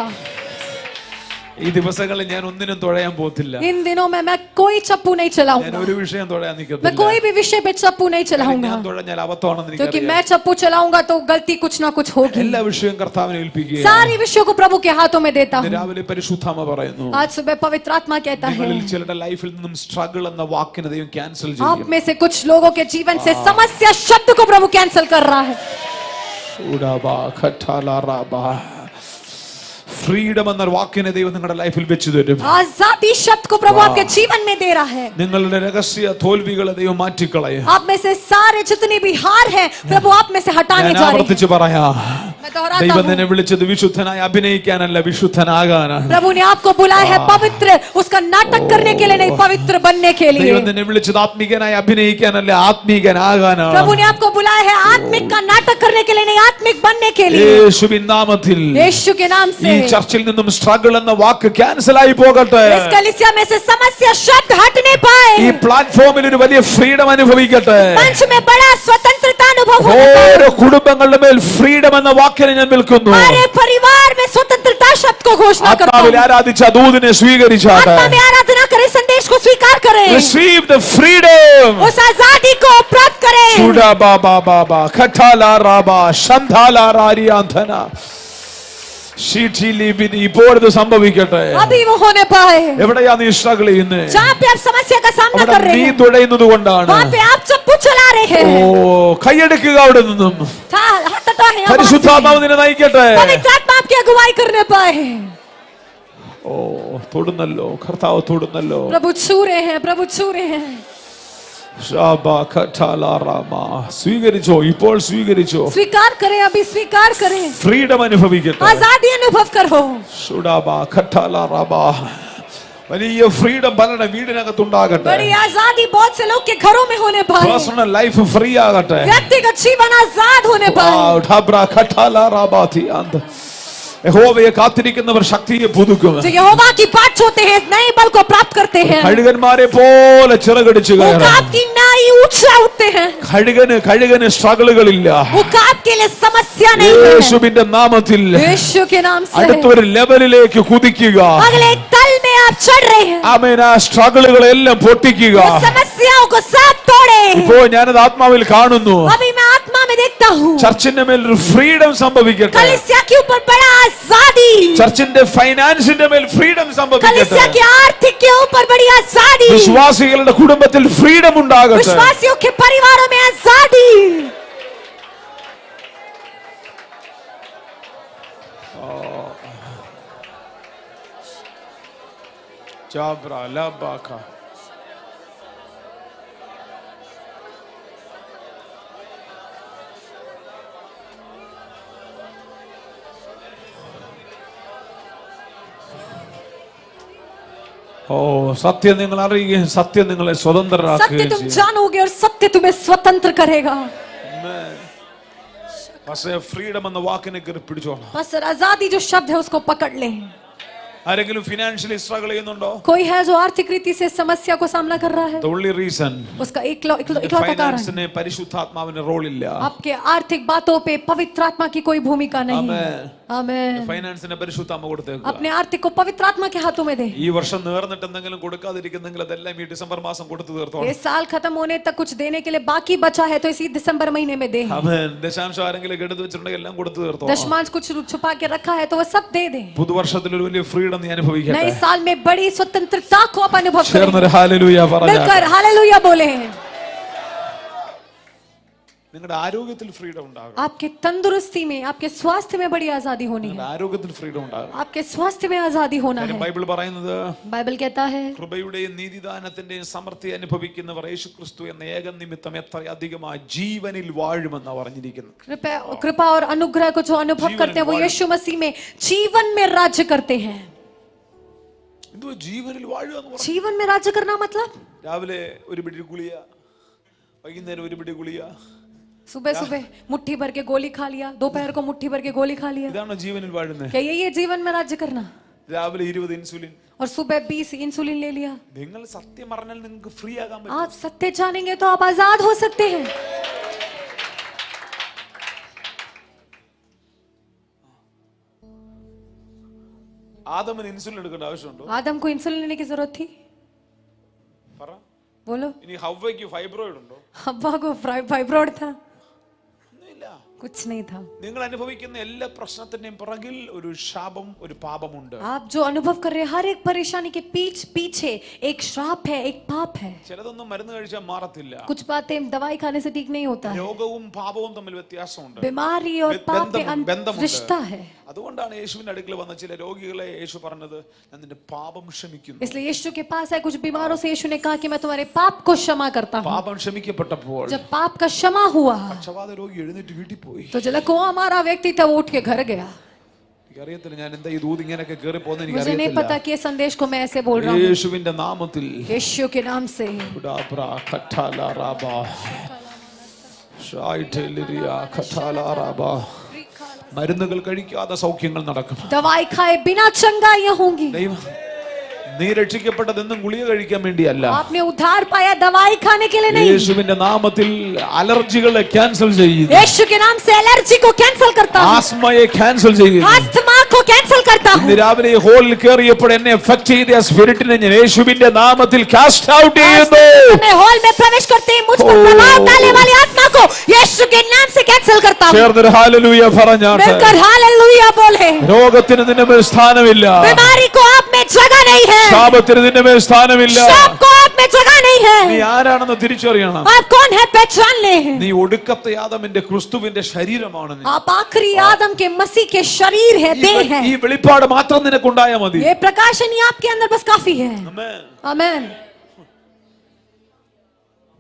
ഈ ദിവസങ്ങളിൽ ഞാൻ ഒന്നിനും തുഴയാൻ പോകത്തില്ല. इन दिनों में मैं कोई चप्पू नहीं ഞാൻ चलाऊंगा, ഒരു വിഷയം തുഴയാൻ मैं നിൽക്കത്തില്ല. कोई भी विषय पे चप्पू नहीं चलाऊंगा, ഞാൻ തുഴഞ്ഞാൽ അബദ്ധമാണെന്ന് क्योंकि എനിക്കറിയാം. मैं चप्पू चलाऊंगा तो गलती कुछ ना कुछ होगी. എല്ലാ വിഷയവും കർത്താവിനെ ഏൽപ്പിക്കുക. सारी विषयों को प्रभु के हाथों में देता ഇന്ന് हूँ. രാവിലെ പരിശുദ്ധാത്മ പറയുന്നു, आज सुबह पवित्र आत्मा कहता है, നിങ്ങളിൽ ചിലരുടെ ലൈഫിൽ നിന്നും സ്ട്രഗിൾ എന്ന വാക്കിനെ ദൈവം ക്യാൻസൽ आप ചെയ്യും. में से कुछ लोगों के जीवन से समस्या शब्द को प्रभु कैंसिल कर रहा है. ഉഡാബാ ഖട്ടാലാറാബാ. ഫ്രീഡം എന്ന വാക്കിനെ ദൈവം നിങ്ങളുടെ ലൈഫിൽ വെച്ച് തരും. आजादी शब्द को प्रभु आपके जीवन में दे रहा है. നിങ്ങളുടെ രഹസ്യ തോൽവികളെ ദൈവം മാറ്റിക്കളയും. आप में से सारे जितनी भी हार है प्रभु आप में से हटाने ഞാൻ जा रहे हैं. ആവർത്തിച്ച് പറയാം, मैं दोहराता ദൈവം हूँ, നിന്നെ വിളിച്ചത് വിശുദ്ധനായി അഭിനയിക്കാനല്ല, വിശുദ്ധനാകാനാണ്. प्रभु ने आपको बुलाया है पवित्र उसका नाटक करने के लिए नहीं, पवित्र बनने के लिए. ദൈവം നിന്നെ വിളിച്ചത് ആത്മീകനായി അഭിനയിക്കാനല്ല, ആത്മീകനാകാനാണ്. प्रभु ने आपको बुलाया है आत्मिक का नाटक करने के लिए नहीं, आत्मिक बनने के लिए. യേശുവിൻ നാമത്തിൽ यीशु के नाम ഈ से ചർച്ചിൽ നിന്നും സ്ട്രഗിൾ എന്ന വാക്ക് ക്യാൻസൽ ആയി പോകട്ടെ. इस कलीसिया में से समस्या शब्द हट नहीं पाए. ഈ പ്ലാറ്റ്ഫോമിൽ ഒരു വലിയ ഫ്രീഡം അനുഭവിക്കട്ടെ. मंच में बड़ा स्वतंत्रता अनुभव हो. ഓരോ കുടുംബങ്ങളുടെ മേൽ ഫ്രീഡം എന്ന വാക്കിനെ ഞാൻ നിൽക്കുന്നു. हमारे परिवार में स्वतंत्रता शब्द को घोषणा करता ആത്മാവിൽ हूँ. ആരാധിച്ച ദൂതിനെ സ്വീകരിച്ചാട്ടെ. आत्मा में आराधना करें, संदेश को स्वीकार करें, Receive the freedom. उस आजादी को प्राप्त करें. ചുടാ ബാബാ ബാബാ ഖട്ടാലാ റാബാ ശംധാലാ രാരിയാന്ധന ശീഠിലിബിനി. ഇപ്പോൾ ഇത് സംഭവിക്കട്ടെ. अभी वो होने पाए. എവിടെയാ നീ സ്ട്രഗിൾ ചെയ്യുന്നത്? जहाँ पे आप समस्या का सामना അവിടെ कर रहे നീ हैं തുഴയുന്നത് കൊണ്ടാണ്. वहाँ पे आप चप्पू चला रहे ഓ हैं. കൈയെടുക്കുക അവിടെ നിന്നും. हाथ हटा है, പരിശുദ്ധാത്മാവ് നിന്നെ നയിക്കട്ടെ. पवित्र आत्मा आपकी अगुवाई करने पाए. ഓ തൊടുന്നല്ലോ, കർത്താവ് തൊടുന്നല്ലോ. प्रभु छू रहे हैं, प्रभु छू रहे हैं. ഷാബാ ഖട്ടാലാ റാമാ. സ്വീകരിച്ചോ, ഇപ്പോൾ സ്വീകരിച്ചോ. स्वीकार करें, अभी स्वीकार करें, ഫ്രീഡം അനുഭവിക്കട്ടെ. आजादी अनुभव करो. ഷുഡാബാ ഖട്ടാലാ റാബാ. വലിയ ഫ്രീഡം പലരുടെ വീടിനകത്തുണ്ടാകട്ടെ. बड़ी आजादी बहुत से लोग के घरों में होने पाए. പേഴ്സണൽ ലൈഫ് ഫ്രീ ആകട്ടെ. व्यक्तिगत जीवन आजाद होने पाए. ഢബ്രാ ഖട്ടാലാ റാബാ തിയാന്ത. യഹോവയെ കാത്തിരിക്കുന്നവർ ശക്തിയെ പുതുക്കും. जो यहोवा की बाट होते हैं नए बल को प्राप्त करते हैं. കഴുകന്മാരെ പോലെ ചിറകടിച്ചു കയറും. उकाब की नाई ऊंचा उठते हैं. കഴുകന് സ്ട്രഗിളുകളില്ല. उकाब के लिए समस्या नहीं है. യേശുവിന്റെ നാമത്തിൽ यीशु के नाम से അടുത്തൊരു ലെവലിലേക്ക് കുതിക്കുക. अगले तल में आप चढ़ रहे हैं. ആമേൻ. ആ സ്ട്രഗിളുകളെല്ലാം പൊട്ടിക്കുക. उस समस्याओं को साथ तोड़े. ഇപ്പോ ഞാനത് ആത്മാവിൽ കാണുന്നു. अभी मैं आत्मा में देखता हूँ ചർച്ചിന്റെ മേൽ ഒരു ഫ്രീഡം സംഭവിക്കട്ടെ. कलीसिया के ऊपर बड़ा आजादी. ചർച്ചിന്റെ ഫൈനാൻസിന്റെ മേൽ ഫ്രീഡം സംഭവിക്കട്ടെ. कलीसिया की आर्थिक के ऊपर बड़ी आजादी. വിശ്വാസികളുടെ കുടുംബത്തിൽ ഫ്രീഡം ഉണ്ടാകട്ടെ. विश्वासियों के परिवारों में आजादी. ജാബ്രാ ലബാക. ഓ സത്യം നിങ്ങൾ അറിയുകയും സത്യം നിങ്ങളെ सत्य സ്വതന്ത്രരാക്കുകയും तुम ചെയ്യും. जानोगे और सत्य तुम्हें स्वतंत्र करेगा. പക്ഷേ ഫ്രീഡം എന്ന വാക്കിനെ കയറി പിടിച്ചോണം. बस आजादी जो शब्द है उसको पकड़ ले. ആരെങ്കിലും ഫിനാൻഷ്യലി സ്ട്രഗിൾ ചെയ്യുന്നുണ്ടോ? कोई है जो आर्थिक रीति से समस्या को सामना कर रहा है? The only reason उसका इकलौता कारण ഫൈനാൻസിന് പരിശുദ്ധാത്മാവിന് റോൾ ഇല്ല. आपके आर्थिक बातों पे पवित्र आत्मा की कोई भूमिका नहीं है. ആമേൻ. आमेन। ഫൈനാൻസിനെ പരിശുദ്ധാത്മ കൊടുത്തേക്കുക. अपने आर्थिक को पवित्र आत्मा के हाथों में दे। ഈ വർഷം നേർന്നിട്ട് എന്തെങ്കിലും കൊടുക്കാതിരിക്കുന്നെങ്കിൽ അതെല്ലാം ഈ ഡിസംബർ മാസം കൊടുത്തു തീർത്തോണം. ये साल खत्म होने तक कुछ देने के लिए बाकी बचा है तो इसी दिसंबर महीने में दे। ആമേൻ. ദശാംശം ആരെങ്കിലും എടുത്തു വെച്ചിട്ടുണ്ടെങ്കിൽ എല്ലാം കൊടുത്തു തീർത്തോണം. दशमांश कुछ छुपा के रखा है तो वो सब दे दे। പുതുവർഷത്തിൽ ഒരു വലിയ ഫ്രീഡം നീ അനുഭവിക്കട്ടെ. नए साल में बड़ी स्वतंत्रता को आप अनुभव करें। ചേർന്നൊരു ഹല്ലേലൂയ പറഞ്ഞാൽ मिलकर हालेलुया बोले। നിങ്ങളുടെ ആരോഗ്യത്തിൽ ഫ്രീഡം ഉണ്ടാകും. आपके तंदुरुस्ती में, आपके स्वास्थ्य में बड़ी आजादी होनी है। ആരോഗ്യത്തിൽ ഫ്രീഡം ഉണ്ടാകും. आपके स्वास्थ्य में आजादी होना है। ബൈബിൾ പറയുന്നത് बाइबल कहता है കൃപയുടെയും നീതിദാനത്തിന്റെയും സമൃദ്ധി അനുഭവിക്കുന്നവർ യേശുക്രിസ്തു എന്ന ഏക നിമിത്തം എത്രയധികമായി ജീവനിൽ വാഴുമെന്നാ പറഞ്ഞിരിക്കുന്നു. कृपा और अनुग्रह को जो अनुभव करते हैं वो यीशु मसीह में जीवन में राज्य करते हैं। എന്തോ ജീവനിൽ വാഴുക എന്ന് പറഞ്ഞു. जीवन में राज्य करना मतलब രാവിലെ ഒരു പിടി ഗുളിക, വൈകുന്നേരം ഒരു പിടി ഗുളിക, सुबह सुबह मुट्ठी भर के गोली खा लिया, दोपहर को मुट्ठी भर के गोली खा लिया। ഇതാണോ ജീവനിൽ വാഴുന്നത്? क्या यही है जीवन में राज्य करना? രാവിലെ 20 ഇൻസുലിൻ और सुबह 20 इंसुलिन ले लिया। നിങ്ങൾ സത്യം പറഞ്ഞാൽ നിങ്ങൾക്ക് ഫ്രീ ആകാൻ പറ്റും. आप सत्य जानेंगे तो आप आजाद हो सकते हैं। ആദമിന് ഇൻസുലിൻ എടുക്കേണ്ട ആവശ്യമുണ്ടോ? आदम को इंसुलिन लेने की जरूरत थी? പറ. बोलो। ഇനി ഹവ്വയ്ക്ക് ഫൈബ്രോയിഡ് ഉണ്ടോ? हव्वा को फाइब्रॉइड था? ഒന്നുമില്ല. कुछ नहीं था। നിങ്ങൾ അനുഭവിക്കുന്ന എല്ലാ പ്രശ്നത്തിന്റെയും പുറകിൽ ഒരു ശാപം, ഒരു പാപമുണ്ട്. आप जो अनुभव कर रहे हैं हर एक परेशानी के पीछे एक श्राप है, एक पाप है। ചിലതൊന്നും മരുന്ന് കഴിച്ചാൽ മാറത്തില്ല. कुछ बातें दवाई खाने से ठीक नहीं होता है। രോഗവും പാപവും തമ്മിൽ വ്യത്യാസമുണ്ട്. बीमारी और पाप में रिश्ता है। അതുകൊണ്ടാണ് യേശുവിന്റെ അടുക്കൽ വന്ന ചില രോഗികളെ യേശു പറഞ്ഞത്, ഞാൻ നിന്റെ പാപം ക്ഷമിക്കുന്നു. इसलिए यीशु के पास है कुछ बीमारों से यीशु ने कहा कि मैं तुम्हारे पाप को क्षमा करता हूँ। പാപം ക്ഷമിക്കപ്പെട്ടപ്പോൾ जब पाप का क्षमा हुआ പക്ഷവാത രോഗി എഴുന്നേറ്റ് വീട്ടിൽ പോയി. तो जो लकवा हमारा व्यक्ति था वो उठ के घर गया। എനിക്കറിയത്തില്ല ഞാൻ എന്താ ഈ ദൂത് ഇങ്ങനെയൊക്കെ കേറി പോകുന്ന मुझे नहीं എനിക്കറിയത്തില്ല. पता कि ये संदेश को मैं ऐसे बोल रहा हूँ। യേശുവിന്റെ നാമത്തിൽ यीशु के नाम से ഉഡാബ്രാ ഖട്ടാലാ റാബാ ഷായിറ്റലിരിയാ ഖട്ടാലാ റാബാ. മരുന്നുകൾ കഴിക്കാതെ സൗഖ്യങ്ങൾ നടക്കും. दवाई खाए बिना चंगाइयां होंगी। ദൈവം നീ രക്ഷിക്കപ്പെട്ടതെന്നും ഗുളിക കഴിക്കാൻ വേണ്ടിയല്ല. आपने उद्धार पाया दवाई खाने के लिए नहीं। യേശുവിന്റെ നാമത്തിൽ അലർജികളെ ക്യാൻസൽ ചെയ്യുന്നു. यीशु के नाम से एलर्जी को कैंसिल करता हूँ। ആസ്മയെ ക്യാൻസൽ ചെയ്യുന്നു. अस्थमा को कैंसिल करता हूँ। ഇന്ന് രാവിലെ ഈ ഹോളിൽ കയറിയപ്പോൾ എന്നെ എഫക്ട് ചെയ്ത ആ സ്പിരിറ്റിനെ ഞാൻ യേശുവിന്റെ നാമത്തിൽ കാസ്റ്റ് ഔട്ട് ചെയ്യുന്നു. मैं हॉल में प्रवेश करते ही मुझ पर प्रभाव डालने वाली आत्मा को यीशु के नाम से कैंसिल करता हूँ। ചേർന്നൊരു ഹല്ലേലൂയ പറഞ്ഞാട്ടെ. मिलकर हालेलुया बोले। രോഗത്തിന് നിന്റെ മേൽ സ്ഥാനമില്ല. बीमारी को आप में जगह नहीं है। ശാപത്തിന് നിന്റെ മേൽ സ്ഥാനമില്ല. शाप को आप में जगह नहीं നീ है। ആരാണെന്ന് തിരിച്ചറിയണം. आप कौन है पहचान ले। നീ ഒടുക്കത്തെ ആദമിന്റെ ക്രിസ്തുവിന്റെ ശരീരമാണ് നീ. आप आखिरी आदम के मसीह के शरीर है, देह है। ഈ വെളിപ്പാട് മാത്രം നിനക്കുണ്ടായാൽ മതി. ये प्रकाशन ही आपके अंदर बस काफी है। ആമേൻ. आमेन।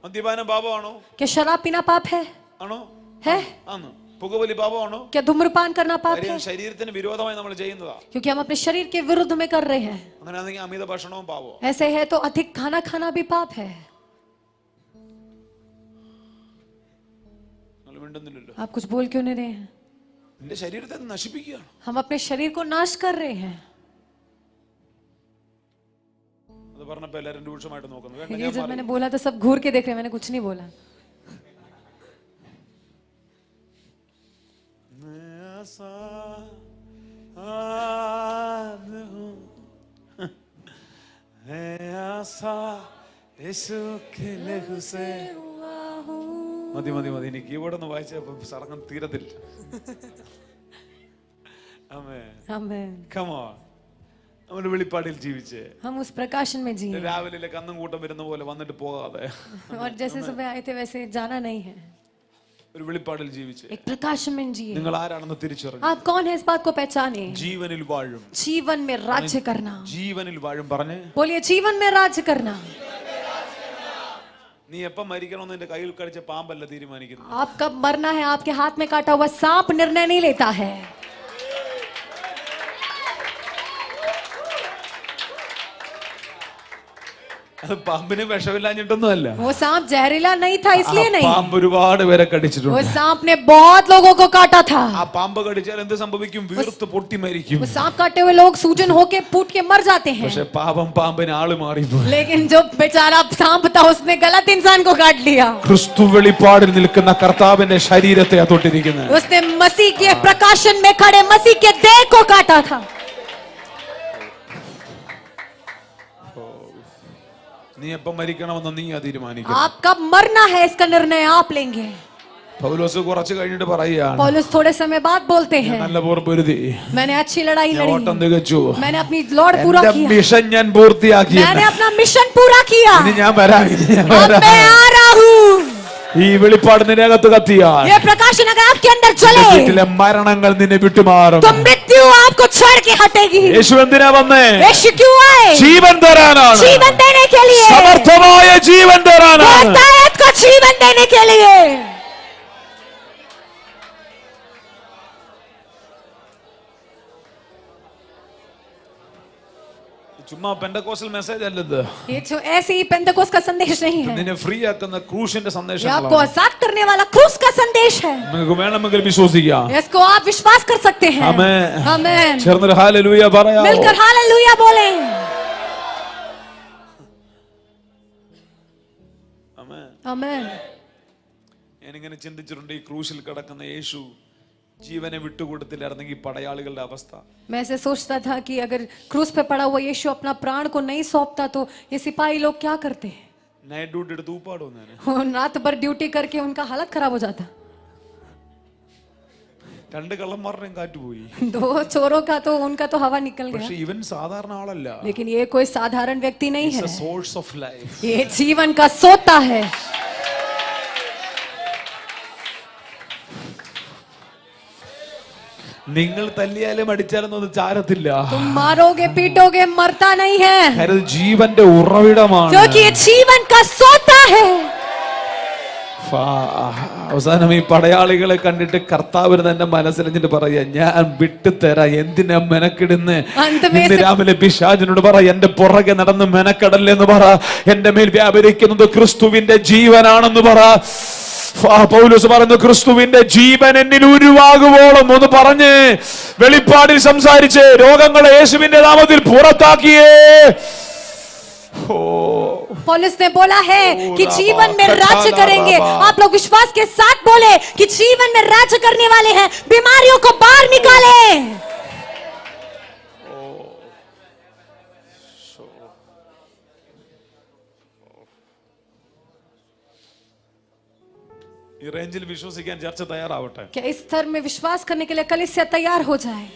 മദ്യപാനം പാപമാണോ? क्या शराब पीना पाप है? ആണോ? है? ആണോ? പുകവലി പാപമാണോ? क्या धूम्रपान करना पाप है? കാര്യം ശരീരത്തിന് വിരോധമായി നമ്മൾ ചെയ്യുന്നതാ. क्योंकि हम अपने शरीर के विरुद्ध में कर रहे हैं। അങ്ങനെയാണെങ്കിൽ അമിത ഭക്ഷണവും പാപം. ऐसे है तो अधिक खाना खाना भी पाप है। നിങ്ങൾ മിണ്ടുന്നില്ലല്ലോ. आप कुछ बोल क्यों नहीं रहे हैं? നിന്റെ ശരീരത്തെ നശിപ്പിക്കുകയാണ്. हम अपने शरीर को नाश कर रहे हैं। അത് പറഞ്ഞപ്പോ എല്ലാരും രൂക്ഷമായിട്ട് നോക്കുന്നു. വേണ്ട, ये ഞാൻ जब പറയും. मैंने बोला तो सब घूर के देख रहे हैं, मैंने कुछ नहीं बोला। മതി മതി മതി. ഇനി കീബോർഡ് ഒന്ന് വായിച്ചപ്പോ സർഗം തീരത്തില്ല. आमेन। Come on. നമ്മൾ വെളിപ്പാടിൽ ജീവിച്ച് हम उस प्रकाशन में जिए രാവിലെ കന്നും കൂട്ടം വരുന്ന പോലെ വന്നിട്ട് പോകാതെ और जैसे सुबह आए थे वैसे जाना नहीं है। ഒരു വെളിപ്പാടിൽ ജീവിച്ച് एक प्रकाशन में जिए। നിങ്ങൾ ആരാണെന്ന് തിരിച്ചറിഞ്ഞു. आप कौन है इस बात को पहचाने। ജീവനിൽ വാഴും. जीवन में राज्य करना। ജീവനിൽ വാഴും പറഞ്ഞ് बोलिए जीवन में राज्य करना। നീ എപ്പം മരിക്കണമെന്ന് നിന്റെ കയ്യിൽ കടിച്ച പാമ്പല്ല തീരുമാനിക്കുന്നത്. आप कब मरना है आपके हाथ में काटा हुआ सांप निर्णय नहीं लेता है। അത് പാമ്പിന് വിഷമില്ലാഞ്ഞിട്ടൊന്നും അല്ല. वो सांप जहरीला नहीं था इसलिए नहीं, പാമ്പ് ഒരുപാട് പേരെ वो കടിച്ചിട്ടുണ്ട്. सांप ने बहुत लोगों को काटा था। ആ പാമ്പ് കടിച്ചാൽ എന്ത് സംഭവിക്കും? വീർത്ത് പൊട്ടി മരിക്കും. वो सांप काटे हुए लोग सूजन होके फूट के मर जाते हैं, പക്ഷെ പാപം പാമ്പിന് ആള് മാറിപ്പോയി. लेकिन जो बेचारा सांप था उसने गलत इंसान को काट लिया। ക്രിസ്തു വെളിപ്പാടിൽ നിൽക്കുന്ന കർത്താവിന്റെ ശരീരത്തെ തൊട്ടിരിക്കുന്നത്. उसने मसीह के प्रकाशन में खड़े मसीह के देह को काटा था। നീ എപ്പം മരിക്കണമെന്ന് നീ തീരുമാനിക്കണം. आप कब मरना है इसका निर्णय आप लेंगे। പൗലോസ് കുറച്ച് കഴിഞ്ഞിട്ട് പറയുകയാണ്, पौलुस थोड़े समय बाद बोलते हैं, നല്ല പോർ പൊരുതി, मैंने अच्छी लड़ाई ഞാൻ लड़ी, ഓട്ടം തികച്ചു, मैंने अपनी लौड़ पूरा എന്റെ किया, മിഷൻ ഞാൻ പൂർത്തിയാക്കി, मैंने अपना मिशन पूरा किया, ഇനി ഞാൻ വരാം, ഇനി ഞാൻ अब വരാം. मैं आ रहा हूँ। ഈ വെളിപ്പാട് നിനകത്ത് കത്തിയാൽ ये प्रकाशन अगर आपके अंदर चले വീട്ടിലെ മരണങ്ങൾ നിന്നെ വിട്ടുമാറും. तो मृत्यु आपको छोड़ के हटेगी। യേശു എന്തിനാ വന്നേ? यीशु क्यों आए? ജീവൻ തരാനാണ്, जीवन देने के लिए, സമർത്ഥമായ ജീവൻ തരാനാണ്. बहुतायत को जीवन देने के लिए। ചുമ്മാ പെന്തക്കോസ്റ്റൽ മെസ്സേജ് അല്ലത്. ये जो ऐसे ही पेंतकोस्त का संदेश नहीं है, നിന്നെ ഫ്രീ ആക്കുന്ന ക്രൂശിന്റെ ये സന്ദേശം. आपको आजाद करने वाला क्रूस का संदेश है। നിങ്ങൾക്ക് വേണമെങ്കിൽ വിശ്വസിക്കാം. इसको आप विश्वास कर सकते हैं। ആമേൻ. आमेन। ചേർന്നൊരു ഹല്ലേലൂയ പറയാമോ? मिलकर हालेलुया बोले। ആമേൻ. आमेन। ഞാനിങ്ങനെ ചിന്തിച്ചിട്ടുണ്ട്, ഈ ക്രൂശിൽ കിടക്കുന്ന യേശു ജീവനെ വിട്ടുകൊടുത്തില്ലായിരുന്നെങ്കിൽ പടയാളികളുടെ അവസ്ഥ. मैं ऐसे सोचता था कि अगर क्रूस पे पड़ा हुआ यीशु अपना प्राण को नहीं सौंपता तो ये सिपाही लोग क्या करते। നൈറ്റ് ഡ്യൂട്ടി എടുത്ത് ഊപ്പാടോ ഞാൻ. रात भर ड्यूटी करके उनका हालत खराब हो जाता। രണ്ട് കള്ളന്മാരുടെയും കാറ്റ് പോയി. दो चोरों का तो उनका तो हवा निकल गया, പക്ഷെ ഇവൻ സാധാരണ ആളല്ല. लेकिन ये कोई साधारण व्यक्ति नहीं है, സോഴ്സ് ഓഫ് ലൈഫ്. ये जीवन का सोता है। നിങ്ങൾ തല്ലിയാലും അടിച്ചാലും ഒന്നും ചാരത്തില്ല. तुम मारोगे पीटोगे मरता नहीं है, കാരണം ഇത് ജീവന്റെ ഉറവിടമാണ്. क्योंकि ये जीवन का सोता है। അവസാനം ഈ പടയാളികളെ കണ്ടിട്ട് കർത്താവിന് തന്നെ മനസ്സിലെന്നിട്ട് പറയാ, ഞാൻ വിട്ടുതരാം, എന്തിനാ മെനക്കിടുന്ന്. ഇന്ന് രാവിലെ പിശാചിനോട് പറ, എന്റെ പുറകെ നടന്ന് മെനക്കടല്ലേ എന്ന് പറ. എന്റെ മേൽ വ്യാപരിക്കുന്നത് ക്രിസ്തുവിന്റെ ജീവനാണെന്ന് പറ. പൗലോസ് പറയുന്നു, ക്രിസ്തുവിന്റെ ജീവൻ എന്നിൽ ഉരുവാകുവോളം ഒന്ന് പറഞ്ഞ് വെളിപ്പാടിൽ സംസാരിച്ച് രോഗങ്ങളെ യേശുവിന്റെ നാമത്തിൽ പുറത്താക്കിയേ. पौलुस ने बोला है कि जीवन में राज्य करेंगे। आप लोग विश्वास के साथ बोले कि जीवन में राज्य करने वाले हैं, बीमारियों को बाहर निकाले। ഈ റേഞ്ചിൽ വിശ്വസിക്കാൻ ചർച്ച തയ്യാറാവട്ടെ. क्या इस स्तर में विश्वास करने के लिए कलीसिया तैयार हो जाए।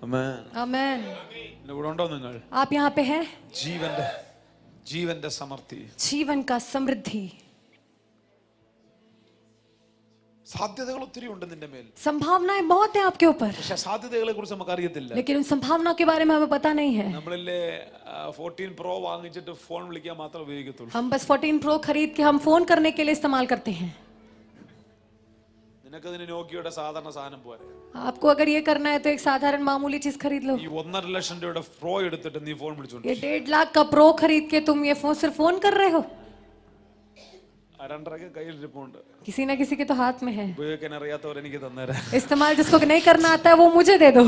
ആമേൻ. आमेन। ഇവിടെ ഉണ്ടോ നിങ്ങൾ? आप यहाँ पे हैं? ജീവന്റെ സമൃദ്ധി, जीवन का समृद्धि, സാധ്യതകൾ ഒത്തിരി ഉണ്ട് നിന്റെ മേൽ. संभावनाएं बहुत हैं आपके ऊपर, പക്ഷെ സാധ്യതകളെ കുറിച്ച് നമുക്ക് അറിയത്തില്ല. लेकिन उन संभावनाओं के बारे में हमें पता नहीं है। നമ്മളില്ലേ 14 Pro വാങ്ങിച്ചിട്ട് ഫോൺ വിളിക്കാൻ മാത്രം ഉപയോഗിക്കത്തുള്ളൂ. हम बस 14 Pro खरीद के हम फोन करने के लिए इस्तेमाल करते हैं। നിനക്കതിന് നോക്കിയുടെ സാധാരണ സാധനം പോരെ. आपको अगर ये करना है तो एक साधारण मामूली चीज खरीद लो। ഈ 1.5 ലക്ഷം രൂപയുടെ പ്രോ എടുത്തിട്ട് നീ ഫോൺ വിളിച്ചോണ്ട് ये 1.5 लाख का प्रो खरीद के तुम ये फोन सिर्फ फोन कर रहे हो। രണ്ടരക്ക് കയ്യിൽ ഇരിപ്പുണ്ട്. किसी ना किसी के तो हाथ में है। ഉപയോഗിക്കാൻ അറിയാത്തവർ എനിക്ക് തന്നേരാ. इस्तेमाल जिसको नहीं करना आता है वो मुझे दे दो।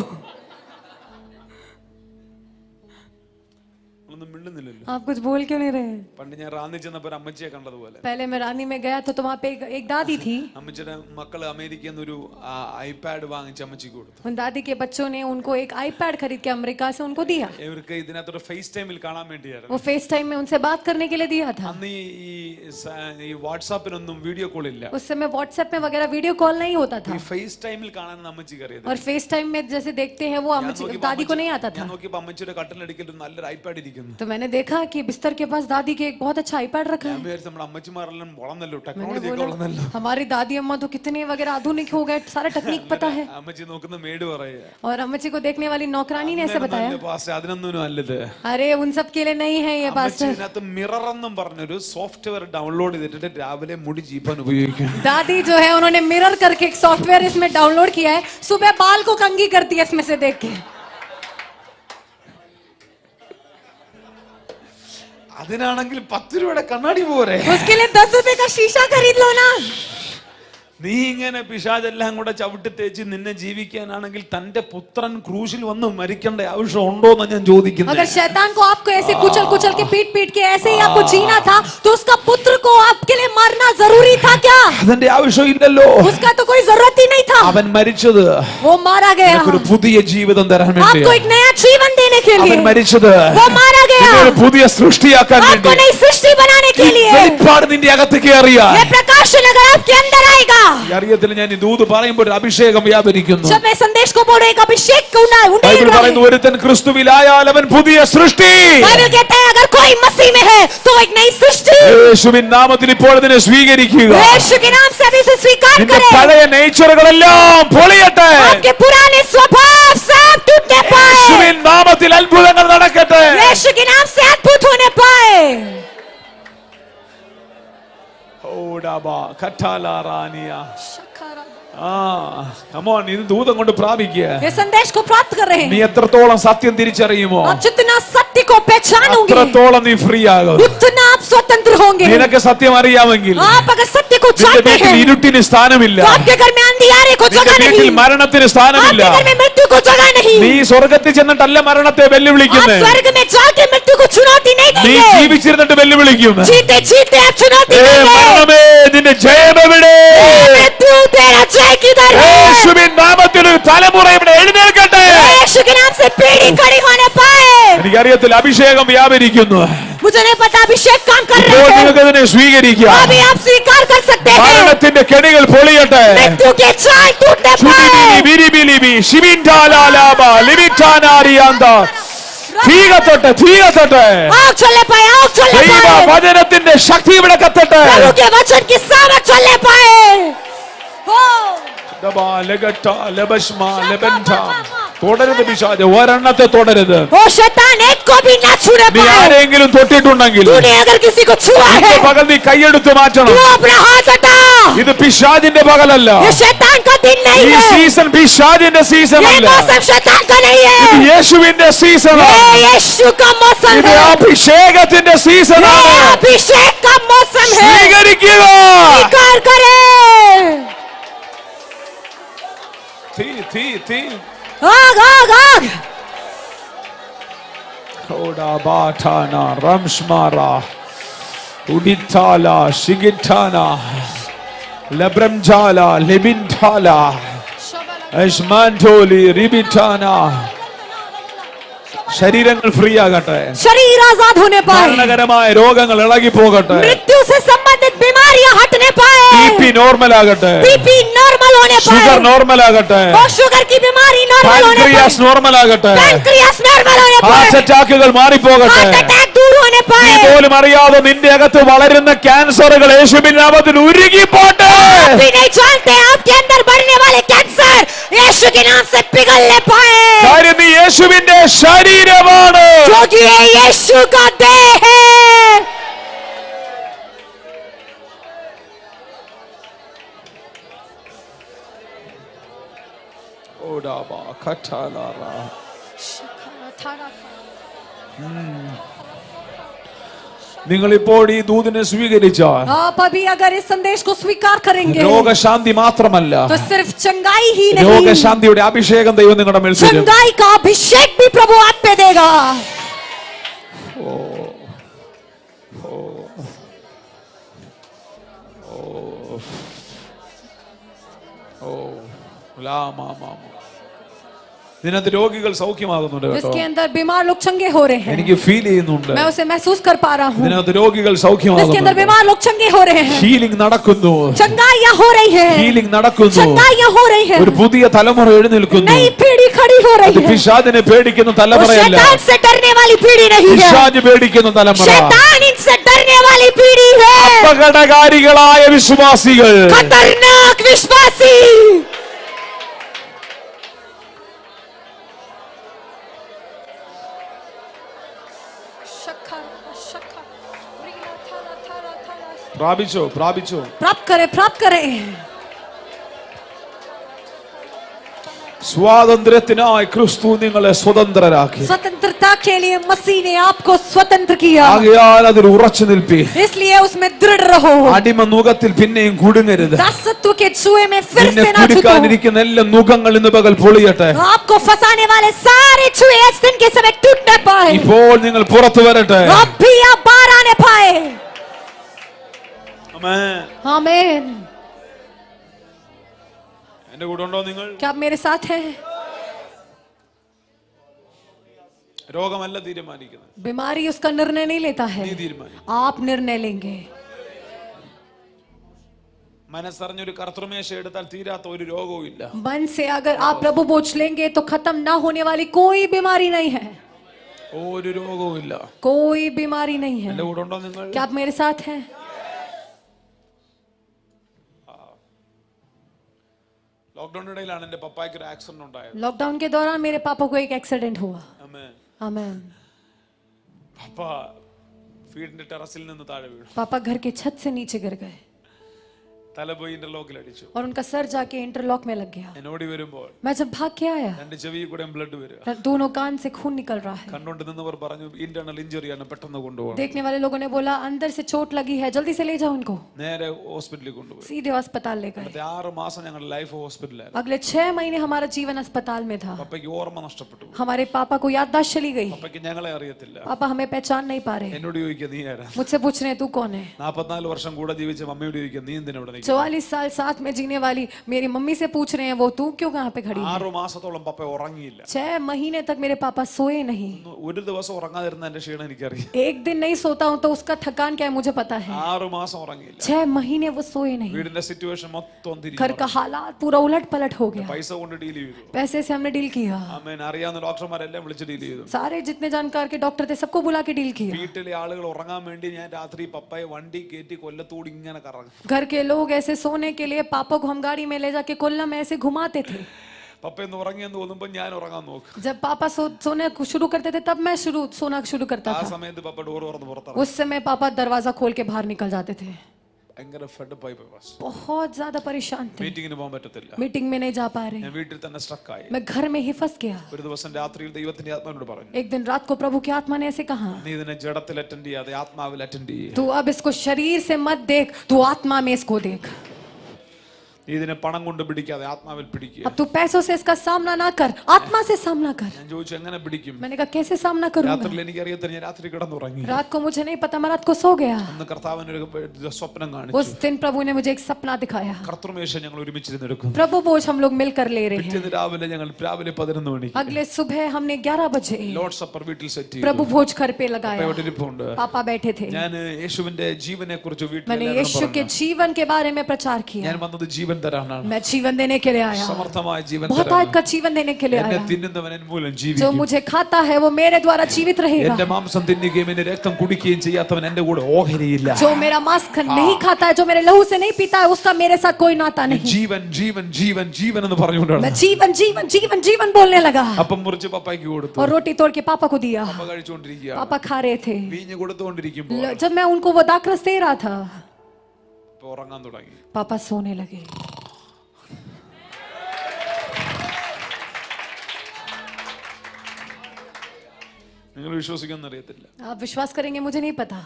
ഒന്നും മിണ്ടുന്നില്ലല്ലോ. आप कुछ बोल क्यों नहीं रहे? പണ്ട് ഞാൻ റാന്നി ചെന്നപ്പോൾ അമ്മച്ചിയെ കണ്ടതുപോലെ. पहले मैं रानी में गया तो वहाँ पे एक दादी थी। അമ്മച്ചിയുടെ മക്കള് അമേരിക്കയിൽ നിന്ന് ഒരു ഐപാഡ് വാങ്ങിച്ച് അമ്മച്ചിക്ക് കൊടുത്തു. उन दादी के बच्चों ने उनको एक आईपैड खरीद के अमेरिका से उनको दिया। ഇവർക്ക് ഇതിനകത്തൊരു ഫേസ് ടൈമിൽ കാണാൻ വേണ്ടിയായിരുന്നു. वो फेस टाइम में उनसे बात करने के लिए दिया था। അന്ന് ഈ വാട്സാപ്പിനൊന്നും വീഡിയോ കോൾ ഇല്ല. उस समय व्हाट्सएप में वगैरह वीडियो कॉल नहीं होता था, ഈ ഫേസ് ടൈമിൽ കാണാൻ അമ്മച്ചിക്ക് അറിയാം. और फेस टाइम में जैसे देखते हैं वो दादी को नहीं आता था। ഞാൻ നോക്കിയപ്പോൾ അമ്മച്ചിയുടെ കട്ടിലടിക്കൽ ഒരു നല്ലൊരു ഐപാഡ് ഇരിക്കുന്നു. तो मैंने देखा कि बिस्तर के पास दादी के एक बहुत अच्छा आईपैड रखा है। ഞാൻ വിചാരിച്ചു നമ്മുടെ അമ്മച്ചിമാരെല്ലാം വളർന്നല്ലോ, मैंने ടെക്നോളജി ഒക്കെ बोला വളർന്നല്ലോ. हमारी दादी अम्मा तो कितने वगैरह आधुनिक हो गए, सारे टेक्निक पता है। അമ്മച്ചി നോക്കുന്ന മേട് പറയാ, और अम्मची को देखने वाली नौकरानी ने ऐसे बताया, അതിനൊന്നും അല്ലത്. अरे उन सब के लिए नहीं है ये അമ്മച്ചി पास्टर। ഇതിനകത്ത് മിറർ എന്നും പറഞ്ഞൊരു സോഫ്റ്റ്വെയർ ഡൗൺലോഡ് ചെയ്തിട്ട് രാവിലെ മുടി ജീപ്പാൻ ഉപയോഗിക്കും. दादी जो है उन्होंने मिरर करके एक सॉफ्टवेयर इसमें डाउनलोड किया है, सुबह बाल को कंघी करती है इसमें से देख के। അതിനാണെങ്കിൽ 10 രൂപയുടെ കണ്ണാടി പോരെ. उसके लिए 10 रुपए का शीशा खरीद लो ना. നീ ഇങ്ങനെ പിശാചെല്ലാം കൂടെ ചവിട്ടി തേച്ച് നിന്നെ ജീവിക്കാനാണെങ്കിൽ തന്റെ പുത്രൻ ക്രൂശിൽ വന്ന് മരിക്കേണ്ട ആവശ്യം ഉണ്ടോ എന്ന് ഞാൻ ചോദിക്കുന്നു. अगर शैतान को आपको ऐसे कुचल कुचल के पीट के ऐसे ही आपको जीना था तो उसका पुत्र को आपके लिए मरना जरूरी था क्या? അതിന്റെ ആവശ്യം ഇല്ലല്ലോ. उसका तो कोई जरूरत ही नहीं था. അവൻ മരിച്ചത് वो मारा गया ഒരു പുതിയ ജീവിതം തരാൻ വേണ്ടി. आपको एक नया जीवन देने के लिए. അവൻ മരിച്ചത് वो मारा गया ഒരു പുതിയ സൃഷ്ടിയാക്കാൻ വേണ്ടി. आपको नई सृष्टि बनाने के लिए. വെളിപ്പാട് നിന്റെ അകത്തേക്ക് അറിയാ. ये प्रकाशन अगर आपके अंदर आएगा. അറിയത്തില്ല ഞാൻ ഈ ദൂത് പറയുമ്പോൾ ഒരു അഭിഷേകം വ്യാപരിക്കുന്നു. जब मैं संदेश को बोल एक अभिषेक ബൈബിൾ പറയുന്നു ഒരുത്തൻ ക്രിസ്തുവിലായാൽ അവൻ പുതിയ സൃഷ്ടി. बाइबल कहता है अगर कोई मसीह में है तो एक नई सृष्टि. യേശുവിൻ നാമത്തിൽ ഇപ്പോൾ ഇതിനെ സ്വീകരിക്കുക. यीशु के नाम से अभी इसे स्वीकार നിന്റെ करें. പഴയ നേച്ചറുകളെല്ലാം പൊളിയട്ടെ. आपके पुराने स्वभाव सब टूटने पाए. യേശുവിൻ നാമത്തിൽ അത്ഭുതങ്ങൾ നടക്കട്ടെ. यीशु के नाम से अद्भुत होने पाए. ഓടാബാ കട്ടാലാറാനിയ. come on, ഇത് ദൂതം കൊണ്ട് പ്രാപിക്കുക. ये संदेश को प्राप्त कर रहे നീ हैं. എത്രത്തോളം സത്യം തിരിച്ചറിയുമോ आप जितना सत्य को पहचानोगे അത്രത്തോളം നീ ഫ്രീ ആകും. उतना आप स्वतंत्र होंगे. നിനക്ക് സത്യം അറിയാമെങ്കിൽ आप अगर सत्य को നിന്റെ जानते വീട്ടിൽ हैं ഇരുട്ടിന് സ്ഥാനമില്ല. तो आपके घर में अंधियारे को നിന്റെ जगह വീട്ടിൽ नहीं. മരണത്തിന് സ്ഥാനമില്ല. आपके घर में मृत्यु को जगह नहीं. നീ സ്വർഗത്തിൽ ചെന്നിട്ടല്ല മരണത്തെ आप വെല്ലുവിളിക്കുന്നത്. स्वर्ग में जाके मृत्यु को चुनौती नहीं നീ देंगे. ജീവിച്ചിരുന്നിട്ട് വെല്ലുവിളിക്കും. जीते जीते आप चुनौती ഏ देंगे. മരണമേ നിന്റെ ജയമെവിടെ? मृत्यु तेरा जय किधर है? യേശുവിൻ നാമത്തിൽ ഒരു തലമുറ ഇവിടെ എഴുന്നേൽക്കട്ടെ. यीशु के नाम से पीढ़ी खड़ी होने पाए. എനിക്കറിയത്തില്ല അഭിഷേകം വ്യാപരിക്കുന്നു. मुझे नहीं पता अभिषेक काम कर ഇപ്പോൾ रहे हैं. നിങ്ങൾക്ക് ഇതിനെ സ്വീകരിക്കാം. अभी आप स्वीकार कर सकते हैं. മരണത്തിന്റെ കെണികൾ പൊളിയട്ടെ. मृत्यु के चाल टूटने ചുടിബിലി पाए. ബിരിബിലിബി ശിവിൻഡാലാലാബ ലിമിറ്റാനാരിയാന്ത. തീ കത്തട്ടെ, തീ കത്തട്ടെ. आग चलने पाए, आग चलने ദൈവ पाए. വചനത്തിന്റെ ശക്തി ഇവിടെ കത്തട്ടെ. प्रभु के वचन की सामर्थ चलने पाए. हो ദബാ ലഗട്ട ലബശ്മ ലബൻഠ. തുടരുത് പിശാച്, ഒരെണ്ണത്തെ തുടരുത്. ओ शैतान एक को भी ना छूने നീ पाए. ആരെങ്കിലും തൊട്ടിട്ടുണ്ടെങ്കിൽ तूने अगर किसी को छुआ है ഇന്ന് പകൽ നീ കൈയെടുത്ത് മാറ്റണം. तू अपना हाथ हटा. ഇത് പിശാചിന്റെ പകലല്ല. ये शैतान का दिन नहीं ഈ है. സീസൺ പിശാചിന്റെ സീസൺ ये അല്ല. मौसम शैतान का नहीं ഇത് है. യേശുവിന്റെ സീസൺ ये ആണ്. यीशु का मौसम ഇത് है. അഭിഷേകത്തിന്റെ സീസൺ ये ആണ്. अभिषेक का मौसम है. സ്വീകരിക്കുക. स्वीकार करें. തീ തീ തീ. आग आग आग. ഓടാ ബാഠാന റംഷ്മാര ഉഡിത്താല ശിഗിഠാന ലബ്രംജാല ലിബിൻഠാല അഷ്മാൻഠോലി റിബിഠാന. ശരീരങ്ങൾ ഫ്രീ ആകട്ടെ. शरीर आजाद होने पाए. മരണകരമായ രോഗങ്ങൾ ഇളകി പോകട്ടെ. मृत्यु से संबंधित बीमारियां हटने पाए. ബിപി നോർമൽ ആകട്ടെ. बीपी नॉर्मल होने ഷുഗർ पाए. നോർമൽ ആകട്ടെ. और शुगर की बीमारी नॉर्मल होने पाए. പാൻക്രിയാസ് നോർമൽ ആകട്ടെ. पैनक्रियास नॉर्मल होने ഹാർട്ട് पाए. അറ്റാക്കുകൾ മാറിപ്പോകട്ടെ. हार्ट अटैक दूर होने നീ पाए. പോലും അറിയാതെ നിന്റെ അകത്ത് വളരുന്ന ക്യാൻസറുകൾ യേശുവിൻ നാമത്തിൽ ഉരുകി പോട്ടെ. आप भी नहीं जानते आपके अंदर बढ़ने वाले कैंसर यीशु के नाम से पिघलने पाए. കാര്യം നീ യേശുവിന്റെ ശരീരമാണ്. क्योंकि ये यीशु का देह है. ഓടാബാ കട്ടാലാറ. നിങ്ങൾ ഇപ്പോൾ ഈ ദൂതിനെ സ്വീകരിച്ചാൽ आप अभी अगर इस संदेश को स्वीकार करेंगे രോഗശാന്തി മാത്രമല്ല, तो सिर्फ चंगाई ही नहीं, രോഗശാന്തിയുടെ അഭിഷേകം ദൈവം നിങ്ങളുടെ മേൽ തരും. चंगाई का अभिषेक भी प्रभु आप पे देगा. ഇതിനകത്ത് രോഗികൾ സൗഖ്യമാകുന്നുണ്ട് കേട്ടോ. इसके अंदर बीमार लोग चंगे हो रहे हैं. എനിക്ക് ഫീൽ ചെയ്യുന്നുണ്ട്. मैं उसे महसूस कर पा रहा हूँ. ഇതിനകത്ത് രോഗികൾ इसके अंदर സൗഖ്യമാകുന്നുണ്ട്. बीमार लोग चंगे हो रहे हैं. ഹീലിംഗ് നടക്കുന്നു. चंगाइयाँ हो रही है. ഹീലിംഗ് നടക്കുന്നു. चंगाइयाँ हो रही है. ഒരു പുതിയ തലമുറ എഴുന്നേൽക്കുന്നു. नई पीढ़ी खड़ी हो അത് रही है. പിശാചിനെ പേടിക്കുന്ന वो തലമുറയല്ല. शैतान से डरने वाली पीढ़ी नहीं है. പിശാച് പേടിക്കുന്ന തലമുറ. शैतान इनसे डरने वाली पीढ़ी है. അപകടകാരികളായ വിശ്വാസികൾ. खतरनाक विश्वासी. പ്രാപിച്ചോ പ്രാപിച്ചോ. प्राप्त करें प्राप्त करें. സ്വാതന്ത്ര്യത്തിനായി ക്രിസ്തു നിങ്ങളെ സ്വതന്ത്രരാക്കി. स्वतंत्रता के लिए मसीह ने आपको स्वतंत्र किया, ആകയാൽ അതിൽ ഉറച്ചു നിൽപ്പി. इसलिए उसमें दृढ़ रहो। അടിമ നുകത്തിൽ പിന്നെയും കുടുങ്ങരുത്. दासत्व के जुए में फिर നിന്നെ से ना छूटो। കുടുക്കാനിരിക്കുന്ന എല്ലാ നുകങ്ങൾ ഇന്ന് പകൽ പൊളിയട്ടെ. आपको फंसाने वाले सारे जुए इस दिन के समय टूट न पाए। ഇപ്പോൾ നിങ്ങൾ പുറത്തു വരട്ടെ. अब भी आप बाहर आने पाए। ആമേൻ. आमीन। എന്റെ കൂടെ ഉണ്ടോ നിങ്ങൾ? क्या आप मेरे साथ हैं? രോഗമല്ല തീരുമാനിക്കുന്നത്, बीमारी उसका निर्णय नहीं लेता है, നീ തീരുമാനിക്കും. आप निर्णय लेंगे। മനസ്സറിഞ്ഞൊരു കർത്തൃമേശ എടുത്താൽ തീരാത്ത ഒരു രോഗവും ഇല്ല. मन से अगर आप प्रभु बोझ लेंगे तो खत्म ना होने वाली कोई बीमारी नहीं है, ഒരു രോഗവും ഇല്ല. कोई बीमारी नहीं है। എന്റെ കൂടെ ഉണ്ടോ നിങ്ങൾ? क्या आप मेरे साथ हैं? ലോക്ക്ഡൌണിന്റെ ഇടയിലാണ് എന്റെ പപ്പായ്ക്ക് ഒരു ആക്സിഡന്റ് ഉണ്ടായത്. लॉकडाउन के दौरान मेरे पापा को एक एक्सीडेंट हुआ। ആമേൻ. आमीन। പപ്പ വീടിന്റെ ടെറസിൽ നിന്ന് താഴെ വീണു. पापा घर के छत से नीचे गिर गए തല പോയി ഇന്റർലോക്കിൽ അടിച്ചു. और उनका सर जाके इंटरलॉक में लग गया। എന്നോടി വരുമ്പോൾ मैं जब भाग के आया, രണ്ട് ചെവിയിൽ കൂടെ ബ്ലഡ് വരിക. दोनों कान से खून निकल रहा है। കണ്ടോണ്ട് നിന്നവർ പറഞ്ഞു ഇന്റർണൽ ഇഞ്ചുറിയാണ്, പെട്ടെന്ന് കൊണ്ടുപോകണം. देखने वाले लोगों ने बोला अंदर से चोट लगी है, जल्दी से ले जाओ इनको। നേരെ ഹോസ്പിറ്റലിൽ കൊണ്ടുപോയി. सीधे अस्पताल ले गए। അടുത്ത 6 മാസം ഞങ്ങൾ ലൈഫ് ഹോസ്പിറ്റലായിരുന്നു. अगले 6 महीने हमारा जीवन अस्पताल में था। പപ്പയ്ക്ക് ഓർമ്മ നഷ്ടപ്പെട്ടു. हमारे पापा को याददाश्त चली गई। പപ്പയ്ക്ക് ഞങ്ങളെ അറിയത്തില്ല. पापा हमें पहचान नहीं पा रहे। എന്നോട് ചോദിക്കുക നീ ആരാ? मुझसे पूछ रहे हैं तू कौन है? 44 വർഷം കൂടെ ജീവിച്ച മമ്മിയോട് ചോദിക്കുക നീ എന്തിനാ ഇവിടെ നിൽക്കുന്നത്? 44 साल साथ में जीने वाली मेरी मम्मी से पूछ रहे हैं वो तू क्यों कहाँ पे खड़ी है? 6 മാസത്തോളം പപ്പ ഉറങ്ങിയില്ല. 6 महीने तक मेरे पापा सोए नहीं। ഒരു ദിവസം ഉറങ്ങാതിരുന്ന എന്റെ ക്ഷീണം എനിക്കറിയാം. एक दिन नहीं सोता हूँ तो उसका थकान क्या है मुझे पता है। 6 മാസം ഉറങ്ങിയില്ല. 6 महीने वो सोए नहीं। വീടിന്റെ സിറ്റുവേഷൻ മൊത്തം घर का हालात पूरा उलट पलट हो गया। പൈസ കൊണ്ട് ഡീൽ ചെയ്തു. पैसे से हमने डील किया। ആമേൻ. അറിയാവുന്ന ഡോക്ടർമാരെല്ലാം വിളിച്ച് ഡീൽ ചെയ്തു. सारे जितने जानकार के डॉक्टर थे सबको बुला के डील किया। വീട്ടിലെ ആളുകൾ ഉറങ്ങാൻ വേണ്ടി ഞാൻ രാത്രി പപ്പയെ വണ്ടി കയറ്റി കൊല്ലത്തൂടി ഇങ്ങനെ കറങ്ങും. घर के लोग ऐसे सोने के लिए पापा को हम गाड़ी में ले जाके कोल्ला में ऐसे घुमाते थे। പപ്പയെന്ന് ഉറങ്ങിയെന്ന് തോന്നുമ്പോൾ ഞാൻ ഉറങ്ങാൻ നോക്കും. जब पापा सोने शुरू करते थे तब मैं सोना शुरू करता ആ था। സമയത്ത് പപ്പ ഡോർ തുറന്ന് പുറത്തിറങ്ങും. उस समय पापा दरवाजा खोल के बाहर निकल जाते थे। ഭയങ്കര ഫെഡപ്പായി പോയി. बहुत ज्यादा परेशान थे, മീറ്റിങ്ങിന് പോകാൻ പറ്റത്തില്ല. मीटिंग में नहीं जा पा रहे। ഞാൻ വീട്ടിൽ തന്നെ സ്ട്രക്ക് ആയി. मैं घर में ही फंस गया। ഒരു ദിവസം രാത്രിയിൽ ദൈവത്തിന്റെ ആത്മാവിനോട് പറഞ്ഞു, एक दिन रात को प्रभु की आत्मा ने ऐसे कहा, നീ ഇതിനെ ജഡത്തിൽ അറ്റൻഡ് ചെയ്യാതെ ആത്മാവിൽ അറ്റൻഡ് ചെയ്യ്. तू अब इसको शरीर से मत देख, तू आत्मा में इसको देख। നീ ഇതിനെ പണം കൊണ്ട് പിടിക്കാതെ ആത്മാവിൽ പിടിക്കുക. अब तू पैसों से इसका सामना ना कर, आत्मा से सामना कर। ഞാൻ ചോദിച്ചു എങ്ങനെ പിടിക്കും? मैंने कहा कैसे सामना करूंगा? രാത്രിയിൽ എനിക്ക് അറിയത്തില്ല. ഞാൻ രാത്രി കിടന്നുറങ്ങി. रात को मुझे नहीं पता, मैं रात को सो गया। അന്ന് കർത്താവിനൊരു സ്വപ്നം उस കാണിച്ചു. दिन प्रभु ने मुझे एक सपना दिखाया। കർത്തൃമേശ ഞങ്ങൾ ഒരുമിച്ചിരുന്നെടുക്കും. प्रभु बोझ हम लोग मिलकर ले रहे हैं। പിറ്റേന്ന് രാവിലെ ഞങ്ങൾ രാവിലെ 11 മണിക്ക് अगले सुबह हमने 11 बजे ലോർഡ് സപ്പർ വീട്ടിൽ സെറ്റ് ചെയ്തു. प्रभु भोज घर पे लगाया। അവിടെ ഇരിപ്പുണ്ട്. पापा बैठे थे। ഞാൻ യേശുവിന്റെ ജീവനെ കുറിച്ച് വീട്ടിൽ मैंने यीशु के जीवन के बारे में प्रचार किया। ഞാൻ വന്നത് ജീവൻ തരാനാണ്. मैं जीवन देने के लिए आया, സമർത്ഥമായ ജീവൻ बहुत തരാനാണ്. आज का जीवन देने के लिए എന്നെ आया। തിന്നുന്നവൻ എൻ മൂലം जो ജീവിക്കും. मुझे खाता है वो मेरे द्वारा जीवित रहेगा। എന്റെ മാംസം തിന്നുകയും എന്റെ രക്തം കുടിക്കുകയും ചെയ്യാത്തവൻ എന്റെ കൂടെ ഓഹരിയില്ല. जो मेरा मांस नहीं खाता है, जो मेरे लहू से नहीं पीता है, उसका मेरे साथ कोई नाता नहीं। ജീവൻ ജീവൻ ജീവൻ ജീവൻ എന്ന് പറഞ്ഞുകൊണ്ടാണ് मैं जीवन जीवन जीवन जीवन बोलने लगा അപ്പം മുറിച്ച് പപ്പായ്ക്ക് കൊടുത്തു. और रोटी तोड़ के पापा को दिया। പപ്പ കഴിച്ചുകൊണ്ടിരിക്കുക. पापा खा रहे थे। വീഞ്ഞ് കൊടുത്തുകൊണ്ടിരിക്കുമ്പോൾ जब मैं उनको वो दाखरस दे रहा था, ഇപ്പൊ ഉറങ്ങാൻ തുടങ്ങി. पापा सोने लगे। നിങ്ങൾ വിശ്വസിക്കാൻ അറിയത്തില്ല. आप विश्वास करेंगे मुझे नहीं पता।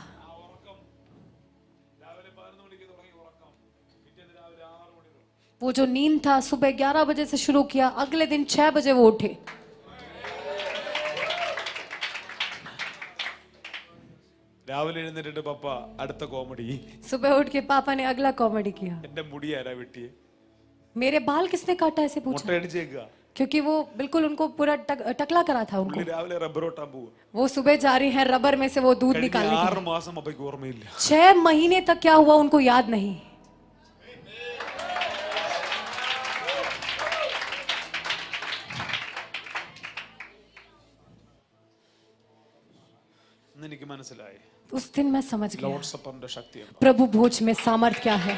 वो जो नींद था सुबह 11 बजे से शुरू किया, अगले दिन 6 बजे वो उठे। രാവിലെ എഴുന്നേറ്റിട്ട് പപ്പ അടുത്ത കോമഡി. सुबह उठ के पापा ने अगला कॉमेडी किया। എന്റെ മുടി ആരാ വെട്ടിയെ? मेरे बाल किसने काटा ऐसे पूछा, മുട്ടയടിച്ചേക്കുക. क्योंकि वो बिल्कुल उनको पूरा टकला करा था उनको। പുള്ളി രാവിലെ റബ്ബർ ഒട്ടാൻ പോവുക. वो सुबह जा रही है रबर में से वो दूध കഴിഞ്ഞ निकालने के 6 മാസം പപ്പയ്ക്ക് ഓർമ്മയില്ല. 6 महीने तक क्या हुआ उनको याद नहीं। ഇന്ന് എനിക്ക് മനസ്സിലായി उस दिन मैं समझ गया ലോർഡ് സപ്പറിന്റെ ശക്തി എന്താ. प्रभु भोज में सामर्थ क्या है।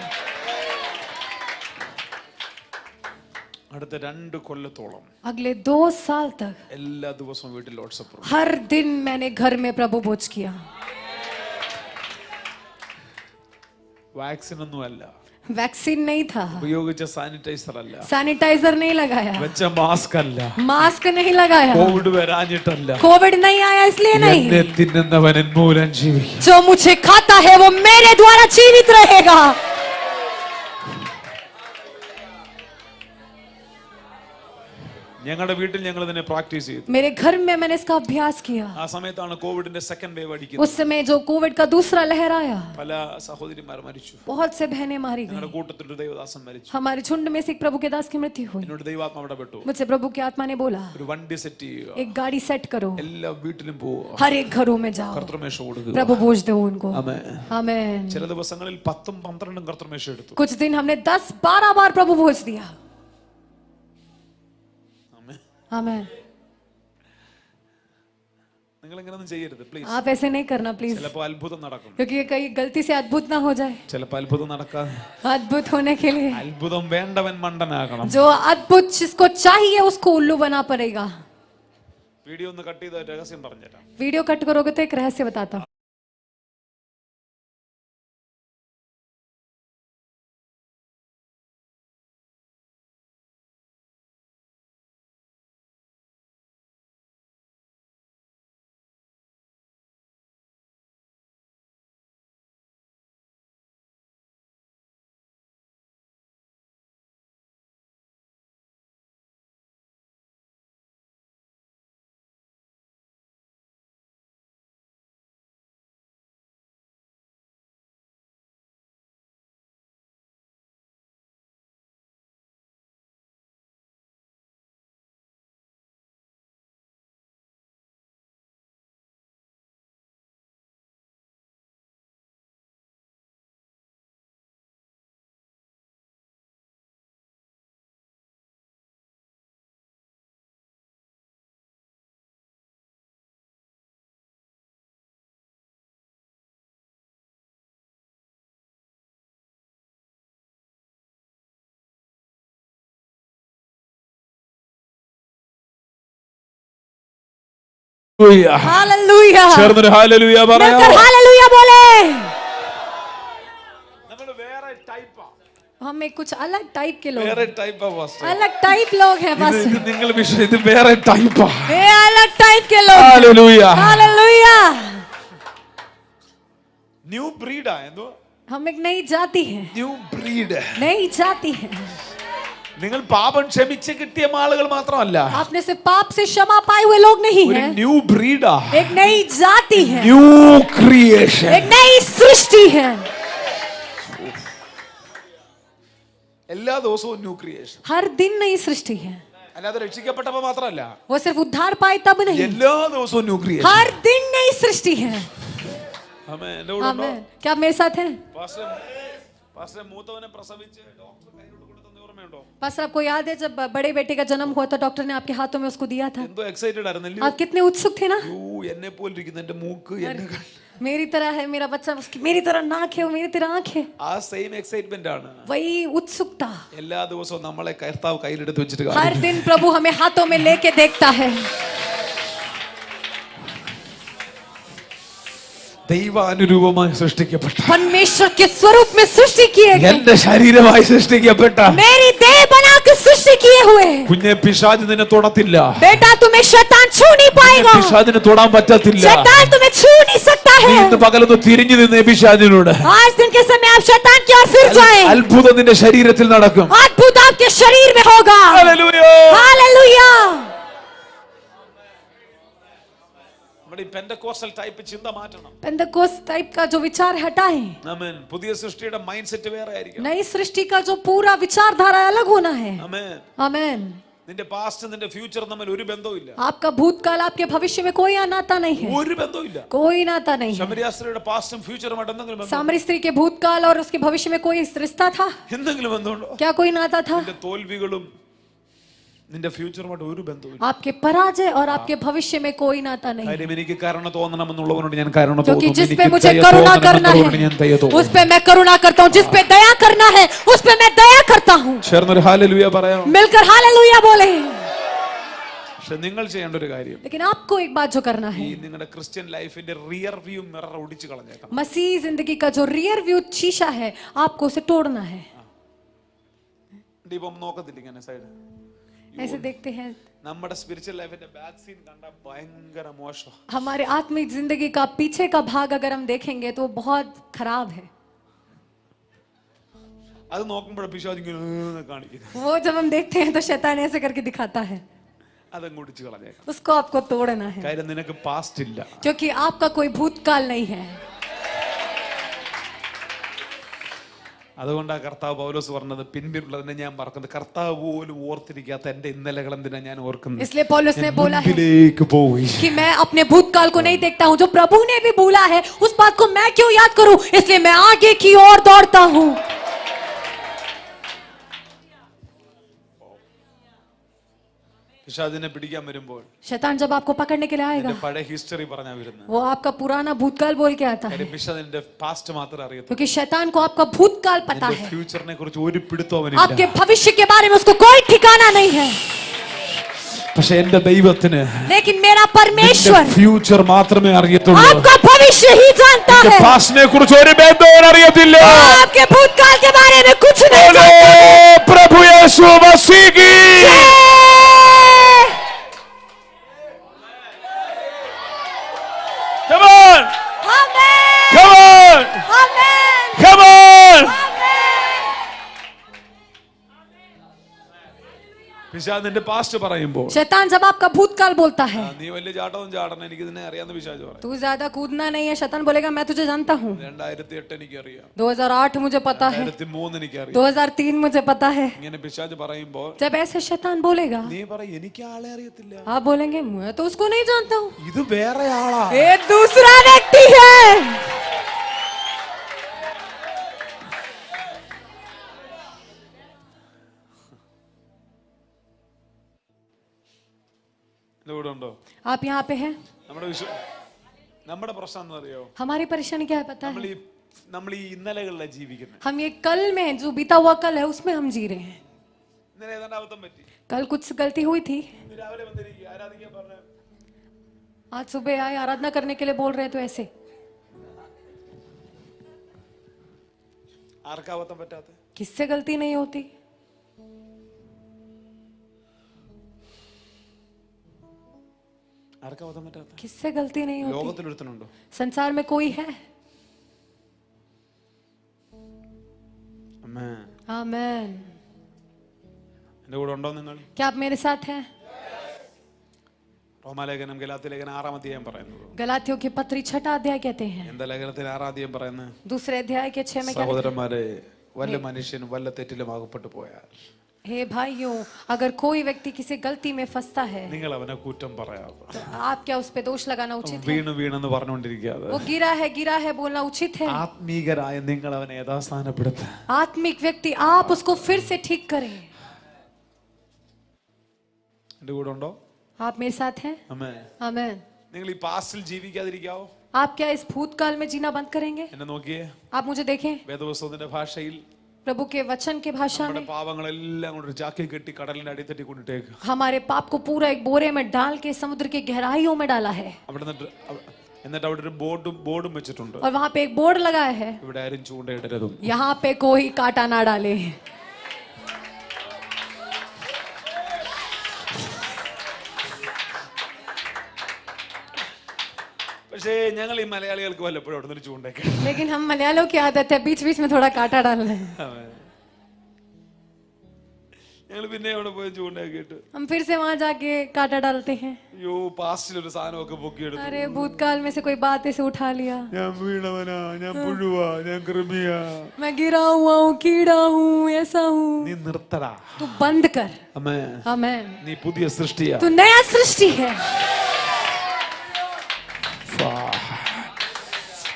അടുത്ത 2 കൊല്ലത്തോളം अगले 2 साल तक എല്ലാ ദിവസവും വീട്ടിൽ ലോർഡ് സപ്പർ. हर दिन मैंने घर में प्रभु भोज किया। വാക്സിൻ ഒന്നും അല്ല, वैक्सीन नहीं था, ഉപയോഗിച്ച സാനിറ്റൈസർ അല്ല, सैनिटाइजर नहीं लगाया, വെച്ച മാസ്ക് അല്ല, मास्क नहीं लगाया, കോവിഡ് വരാഞ്ഞിട്ടല്ല, कोविड नहीं आया इसलिए എന്നെ नहीं। തിന്നുന്നവൻ എൻ മൂലം ജീവിക്കും. जो मुझे खाता है वो मेरे द्वारा जीवित रहेगा। ഞങ്ങളുടെ വീട്ടിൽ ഞങ്ങൾ ഇതിനെ പ്രാക്ടീസ് ചെയ്തു. मेरे घर में मैंने इसका अभ्यास किया। ആ സമയത്താണ് കോവിഡിന്റെ സെക്കൻഡ് വേവ് അടിക്കുന്നത്. उस समय जो कोविड का दूसरा लहर आया, പല സഹോദരിമാർ മരിച്ചു. बहुत से बहनें मारी ഞങ്ങളുടെ गई। കൂട്ടത്തിൽ ഒരു ദൈവദാസൻ മരിച്ചു. हमारे झुंड में से एक प्रभु के दास की मृत्यु हुई। എന്നോട് ദൈവാത്മാവ് ഇടപെട്ടു. मुझसे प्रभु की आत्मा ने बोला, ഒരു വണ്ടി സെറ്റ് ചെയ്യുക, एक गाड़ी सेट करो, എല്ലാ വീട്ടിലും പോവുക, हर एक घरों में जाओ, കർത്തൃമേശ കൊടുക്കുക. प्रभु बोझ दो उनको। ആമേൻ. आमेन। ചില ദിവസങ്ങളിൽ 10ഉം 12ഉം കർത്തൃമേശ എടുത്തു. कुछ दिन हमने 10-12 बार प्रभु भोज दिया। ആമേൻ. आमेन। നിങ്ങൾ ഇങ്ങനെയൊന്നും ചെയ്യരുത് പ്ലീസ്. आप ऐसे नहीं करना प्लीज, ചിലപ്പോൾ അത്ഭുതം നടക്കും, क्योंकि कहीं गलती से अद्भुत ना हो जाए। ചിലപ്പോൾ അത്ഭുതം നടക്കാതെ. अद्भुत होने के लिए അത്ഭുതം വേണ്ടവൻ മണ്ടനാകണം. जो अद्भुत जिसको चाहिए उसको उल्लू बना पड़ेगा। വീഡിയോ ഒന്ന് കട്ട് ചെയ്ത രഹസ്യം പറഞ്ഞുതരാം. वीडियो कट करोगे तो एक रहस्य बताता हूँ। हालेलुया। ചേർന്നൊരു ഹല്ലേലൂയ പറയാം. मिलकर हालेलुया बोले। നമ്മൾ വേറെ ടൈപ്പാ, हम एक कुछ अलग टाइप के लोग, വേറെ ടൈപ്പാ പാസ്റ്റർ. अलग टाइप लोग हैं बस। ഇത് നിങ്ങൾ വിഷയം, ഇത് വേറെ ടൈപ്പാ. ये अलग टाइप के लोग। ഹല്ലേലൂയ. हालेलुया। ന്യൂ ബ്രീഡാ. എന്തോ हम एक नई जाति हैं, ന്യൂ ബ്രീഡ്. नई जाति है। നിങ്ങൾ പാപം ക്ഷമിച്ച് കിട്ടിയ ആളുകൾ മാത്രമല്ല, आपने से पाप से क्षमा पाए हुए लोग नहीं ഒരു हैं, ന്യൂ ബ്രീഡാ, एक नई जाति है, ന്യൂ ക്രിയേഷൻ. एक नई सृष्टि है। എല്ലാ ദിവസവും ന്യൂ ക്രിയേഷൻ. हर दिन नई सृष्टि है। അല്ലാതെ രക്ഷിക്കപ്പെട്ടപ്പോ മാത്രമല്ല, वो सिर्फ उद्धार पाए तब नहीं, എല്ലാ ദിവസവും ന്യൂ ക്രിയേഷൻ. हर दिन नई सृष्टि है। ആമേൻ. എൻ്റെ കൂടെ ഉണ്ടോ? आमेन। क्या आप मेरे साथ हैं? പാസ്റ്റർ മൂത്തവനെ പ്രസവിച്ച് ഡോക്ടർ കയ്യിലോട്ട് കൊടുത്തത് ഓർമ്മയുണ്ടോ? पास्टर आपको याद है जब बड़े बेटे का जन्म हुआ तो डॉक्टर ने आपके हाथों में उसको दिया था? എന്തോ എക്സൈറ്റഡ് ആയിരുന്നല്ലേ? आप कितने उत्सुक थे ना? എന്നെ പോലെ ഇരിക്കുന്ന എന്റെ മൂക്ക്, എന്നെ കണ്ണ്. मेरी तरह है मेरा बच्चा, उसकी मेरी तरह नाक है, वो मेरी तरह आंख है। ആ സെയിം എക്സൈറ്റ്മെന്റ് ആണ്. वही उत्सुकता। എല്ലാ ദിവസവും നമ്മളെ കർത്താവ് കയ്യിലെടുത്ത് വെച്ചിട്ട് हर കാണിക്കും. दिन प्रभु हमें हाथों में लेके देखता है। ദൈവാനുരൂപമായി സൃഷ്ടിക്കപ്പെട്ട, परमेश्वर के स्वरूप में सृष्टि किए गए, എന്റെ ശരീരമായി സൃഷ്ടിക്കപ്പെട്ട मेरी देह बना के सृष्टि किए हुए, കുഞ്ഞെ പിശാച് നിന്നെ തൊടത്തില്ല. बेटा तुम्हें शैतान छू नहीं पाएगा, പിശാചിന് തൊടാൻ പറ്റത്തില്ല. शैतान तुम्हें छू नहीं सकता നീ है। ഇന്ന് പകലൊന്ന് തിരിഞ്ഞു നിന്നേ പിശാചിനോട്. आज दिन के समय आप शैतान की ओर फिर जाएं, അത്ഭുതം നിന്റെ ശരീരത്തിൽ നടക്കും. अद्भुत आपके शरीर में होगा। ഹല്ലേലൂയ. हालेलुया। നമ്മുടെ ഈ പെന്തക്കോസ്റ്റൽ ടൈപ്പ് ചിന്ത മാറ്റണം. पेंटेकोस्ट टाइप का जो विचार हटाएं, ആമേൻ. പുതിയ സൃഷ്ടിയുടെ മൈൻഡ് സെറ്റ് വേറെ ആയിരിക്കും. नई सृष्टि का जो पूरा विचारधारा अलग होना है। ആമേൻ. आमेन। നിന്റെ പാസ്റ്റ് നിന്റെ ഫ്യൂച്ചർ തമ്മിൽ ഒരു ബന്ധവുമില്ല. आपका भूतकाल आपके भविष्य में कोई नाता नहीं है, ഒരു ബന്ധവുമില്ല. कोई नाता नहीं है। ശമരിയാസ്ത്രീയുടെ പാസ്റ്റും ഫ്യൂച്ചറുമായിട്ട് എന്തെങ്കിലും ബന്ധം? सामरी स्त्री के भूतकाल और उसके भविष्य में कोई रिश्ता था? എന്തെങ്കിലും ബന്ധമുണ്ടോ? क्या कोई नाता था? നിന്റെ തോൽവികളും നിന്റെ ഫ്യൂച്ചറുമായിട്ട് ഒരു ബന്ധവുമില്ല. आपके पराजय और आपके भविष्य में कोई नाता नहीं है। കാര്യം എനിക്ക് കരുണ തോന്നണമെന്നുള്ളവനോട് ഞാൻ കരുണ क्योंकि തോന്നുന്നു. जिस पे എനിക്ക് मुझे ദയ करुणा करना തോന്നണമെന്നുള്ളവനോട് ഞാൻ ദയ है തോന്നുന്നു. उस पे मैं करुणा करता हूँ, जिस पे दया करना है उस पे मैं दया करता हूँ। ചേർന്നൊരു ഹല്ലേലൂയ പറയാം. मिलकर हालेलुया बोले। പക്ഷെ നിങ്ങൾ ചെയ്യേണ്ട ഒരു കാര്യം, लेकिन आपको एक बात जो करना ഈ है, നിങ്ങളുടെ ക്രിസ്ത്യൻ ലൈഫിന്റെ റിയർ വ്യൂ മിറർ ഒടിച്ചു കളഞ്ഞേക്കണം. मसीह जिंदगी का जो रियर व्यू शीशा है आपको उसे तोड़ना है। ഇപ്പം നോക്കത്തില്ല ഇങ്ങനെ സൈഡ്. ऐसे देखते हैं. നമ്മുടെ സ്പിരിച്വൽ ലൈഫിന്റെ ബാക്ക് സീൻ കണ്ട ഭയങ്കര മോശം. हमारे आत्मिक जिंदगी का पीछे का भाग अगर हम देखेंगे तो बहुत खराब है. അത് നോക്കുമ്പോൾ പിശാച് ഇങ്ങനെ കാണിക്കുന്നു. वो जब हम देखते हैं तो शैतान ऐसे करके दिखाता है. അതങ്ങ് ഒടിച്ചു കളഞ്ഞേക്കാം. उसको आपको तोड़ना है. കാര്യം നിനക്ക് പാസ്റ്റ് ഇല്ല. क्योंकि आपका कोई भूतकाल नहीं है. അതുകൊണ്ടാണ് കർത്താവ് പൗലോസ് പറഞ്ഞത്, പിൻപിലുള്ളതിനെ ഞാൻ മറക്കുന്നത്, കർത്താവ് പോലും ഓർത്തിരിക്കാത്ത എന്റെ ഇന്നലകൾ എന്തിനാ ഞാൻ ഓർക്കുന്നത്. इसलिए पौलुस ने बोला है പോയി कि मैं अपने भूतकाल को नहीं देखता हूँ, जो प्रभु ने भी भूला है उस बात को मैं क्यों याद करूं, इसलिए मैं आगे की ओर दौड़ता हूँ. പിശാചിനെ പിടിക്കാൻ വരുമ്പോൾ शैतान जब आपको पकड़ने के लिए आएगा പഴയ ഹിസ്റ്ററി പറഞ്ഞാ വരുന്നത്. वो आपका पुराना भूतकाल बोल के आता है. പിശാചിന്റെ പാസ്റ്റ് മാത്രം അറിയത്തുള്ളൂ. क्योंकि शैतान को आपका भूतकाल पता है, ഫ്യൂച്ചറിനെ കുറിച്ച് ഒരു പിടുത്തവും അവനില്ല. आपके भविष्य के बारे में उसको कोई ठिकाना नहीं है. പക്ഷെ എന്റെ ദൈവത്തിന് लेकिन मेरा परमेश्वर ഫ്യൂച്ചർ മാത്രമേ അറിയത്തുള്ളൂ. आपका भविष्य ही जानता है. പാസ്റ്റിനെ കുറിച്ച് ഒരു ബന്ധവും അറിയത്തില്ല. आपके भूतकाल के बारे में कुछ नहीं जानता. പ്രഭു യേശു മസീഹ് की Come on! Amen! Come on! Amen! Come on! പിശാചിന്റെ പാസ്റ്റ് പറയുമ്പോൾ शैतान जब आपका भूतकाल बोलता है, നീ വലിയ ചാട്ടവും ചാടണം, എനിക്ക് ഇതിനെ അറിയാവുന്ന പിശാച് പറയും. तू ज्यादा कूदना नहीं है. शैतान बोलेगा मैं तुझे जानता हूँ. 2008 എനിക്ക് അറിയാം, 2008 मुझे पता है, 2003 എനിക്ക് അറിയാം. 2003 मुझे पता है. ഇങ്ങനെ പിശാച് പറയുമ്പോൾ जब ऐसे शैतान बोलेगा, നീ പറയും എനിക്ക് ആളെ അറിയത്തില്ല, आप बोलेंगे मैं तो उसको नहीं जानता हूँ, ഇത് വേറെ ആളാ. ये दूसरा व्यक्ति है. ഇവിടെ ഉണ്ടോ? आप यहाँ पे हैं. നമ്മുടെ പ്രശ്നം എന്ന് അറിയോ, हमारी परेशानी क्या है पता है, നമ്മൾ ഈ ഇന്നലകളിലാണ് ജീവിക്കുന്നത്. हम ये कल में जो बीता हुआ कल है उसमें हम जी रहे हैं. ഇന്നലെ ഏതാണ്ട് അബദ്ധം പറ്റി, कल कुछ गलती हुई थी, ഇന്ന് രാവിലെ വന്നിരിക്കുക ആരാധിക്കാൻ പറഞ്ഞു, आज सुबह आए आराधना करने के लिए बोल रहे हैं तो ऐसे. ആർക്കാ അബദ്ധം പറ്റാത്ത? किससे गलती नहीं होती. ആർക്കാ അബദ്ധം പറ്റാത്ത? किससे गलती नहीं होती. ലോകത്തിൽ ഒരുത്തനുണ്ടോ? संसार में कोई है. ആമേൻ. आमेन. എന്റെ കൂടെ ഉണ്ടോ നിങ്ങൾ? क्या आप मेरे साथ हैं? റോമാലേഖനം ഗലാത്യലേഖനം 6-ാം അധ്യായം പറയുന്നത്, गलातियों की पत्री 6 अध्याय कहते हैं. എന്താ ലേഖനത്തിൽ 6-ാം അധ്യായം പറയുന്നത്? दूसरे अध्याय के 6 में क्या? സഹോദരന്മാരെ, വല്ല മനുഷ്യനും വല്ല തെറ്റിലും അകപ്പെട്ടു പോയാൽ, हे भाइयों, अगर कोई व्यक्ति किसी गलती में फंसता है നിങ്ങൾ അവനെ കുറ്റം പറയാതെ, तो आप क्या उस पे दोष लगाना उचित है? വീണെന്ന് പറഞ്ഞുകൊണ്ടിരിക്കാതെ, वो गिरा है बोलना उचित है. ആത്മീകരായ നിങ്ങൾ അവനെ യഥാസ്ഥാനപ്പെടുത്തുക. आत्मिक व्यक्ति आप उसको फिर से ठीक करें. എന്റെ കൂടെ ഉണ്ടോ? आप मेरे साथ हैं? ആമേൻ. आमेन. നിങ്ങൾ ഈ പാസ്റ്റിൽ ജീവിക്കാതിരിക്കാവോ? आप क्या इस भूतकाल में जीना बंद करेंगे? എന്നെ നോക്കിയേ, आप मुझे देखें. വേദപുസ്തകത്തിന്റെ ഭാഷയിൽ प्रभु के वचन के भाषा നമ്മുടെ में പാവങ്ങളെല്ലാം കൊണ്ട് ഒരു ചാക്കി കെട്ടി കടലിന്റെ അടിത്തട്ടി കൊണ്ടിട്ടേക്ക്. हमारे पाप को पूरा एक बोरे में डाल के समुद्र की गहराइयों में डाला है. എന്നിട്ട് അവിടെ ഒരു ബോർഡും വെച്ചിട്ടുണ്ട്, और वहां पे एक बोर्ड लगाया है, ഇവിടെ ആരും ചൂണ്ടയിടരുതും. यहाँ पे कोई कांटा ना डाले. പക്ഷേ ഞങ്ങൾ ഈ മലയാളികൾക്ക് വല്ലപ്പോഴും അവിടെ നിന്ന് ചൂണ്ടയൊക്കെ, लेकिन हम मलयालियों की आदत है बीच बीच में थोड़ा कांटा डालना है. ഞങ്ങൾ പിന്നെ അവിടെ പോയി ചൂണ്ടയൊക്കെ ഇട്ട്, हम फिर से वहां जाके कांटा डालते हैं. അയ്യോ പാസ്റ്റിൽ ഒരു സാധനമൊക്കെ പൊക്കിയെടുത്തു, अरे भूतकाल में से कोई बात ऐसे उठा लिया, ഞാൻ വീണവനാ, ഞാൻ പുഴുവാ, ഞാൻ കൃമിയാ. मैं गिरा हुआ हूँ, कीड़ा हूँ, ऐसा हूँ. നീ നിർത്തടാ. तू बंद कर. ആമേൻ. आमेन. നീ പുതിയ സൃഷ്ടിയാ. तू नया सृष्टि है.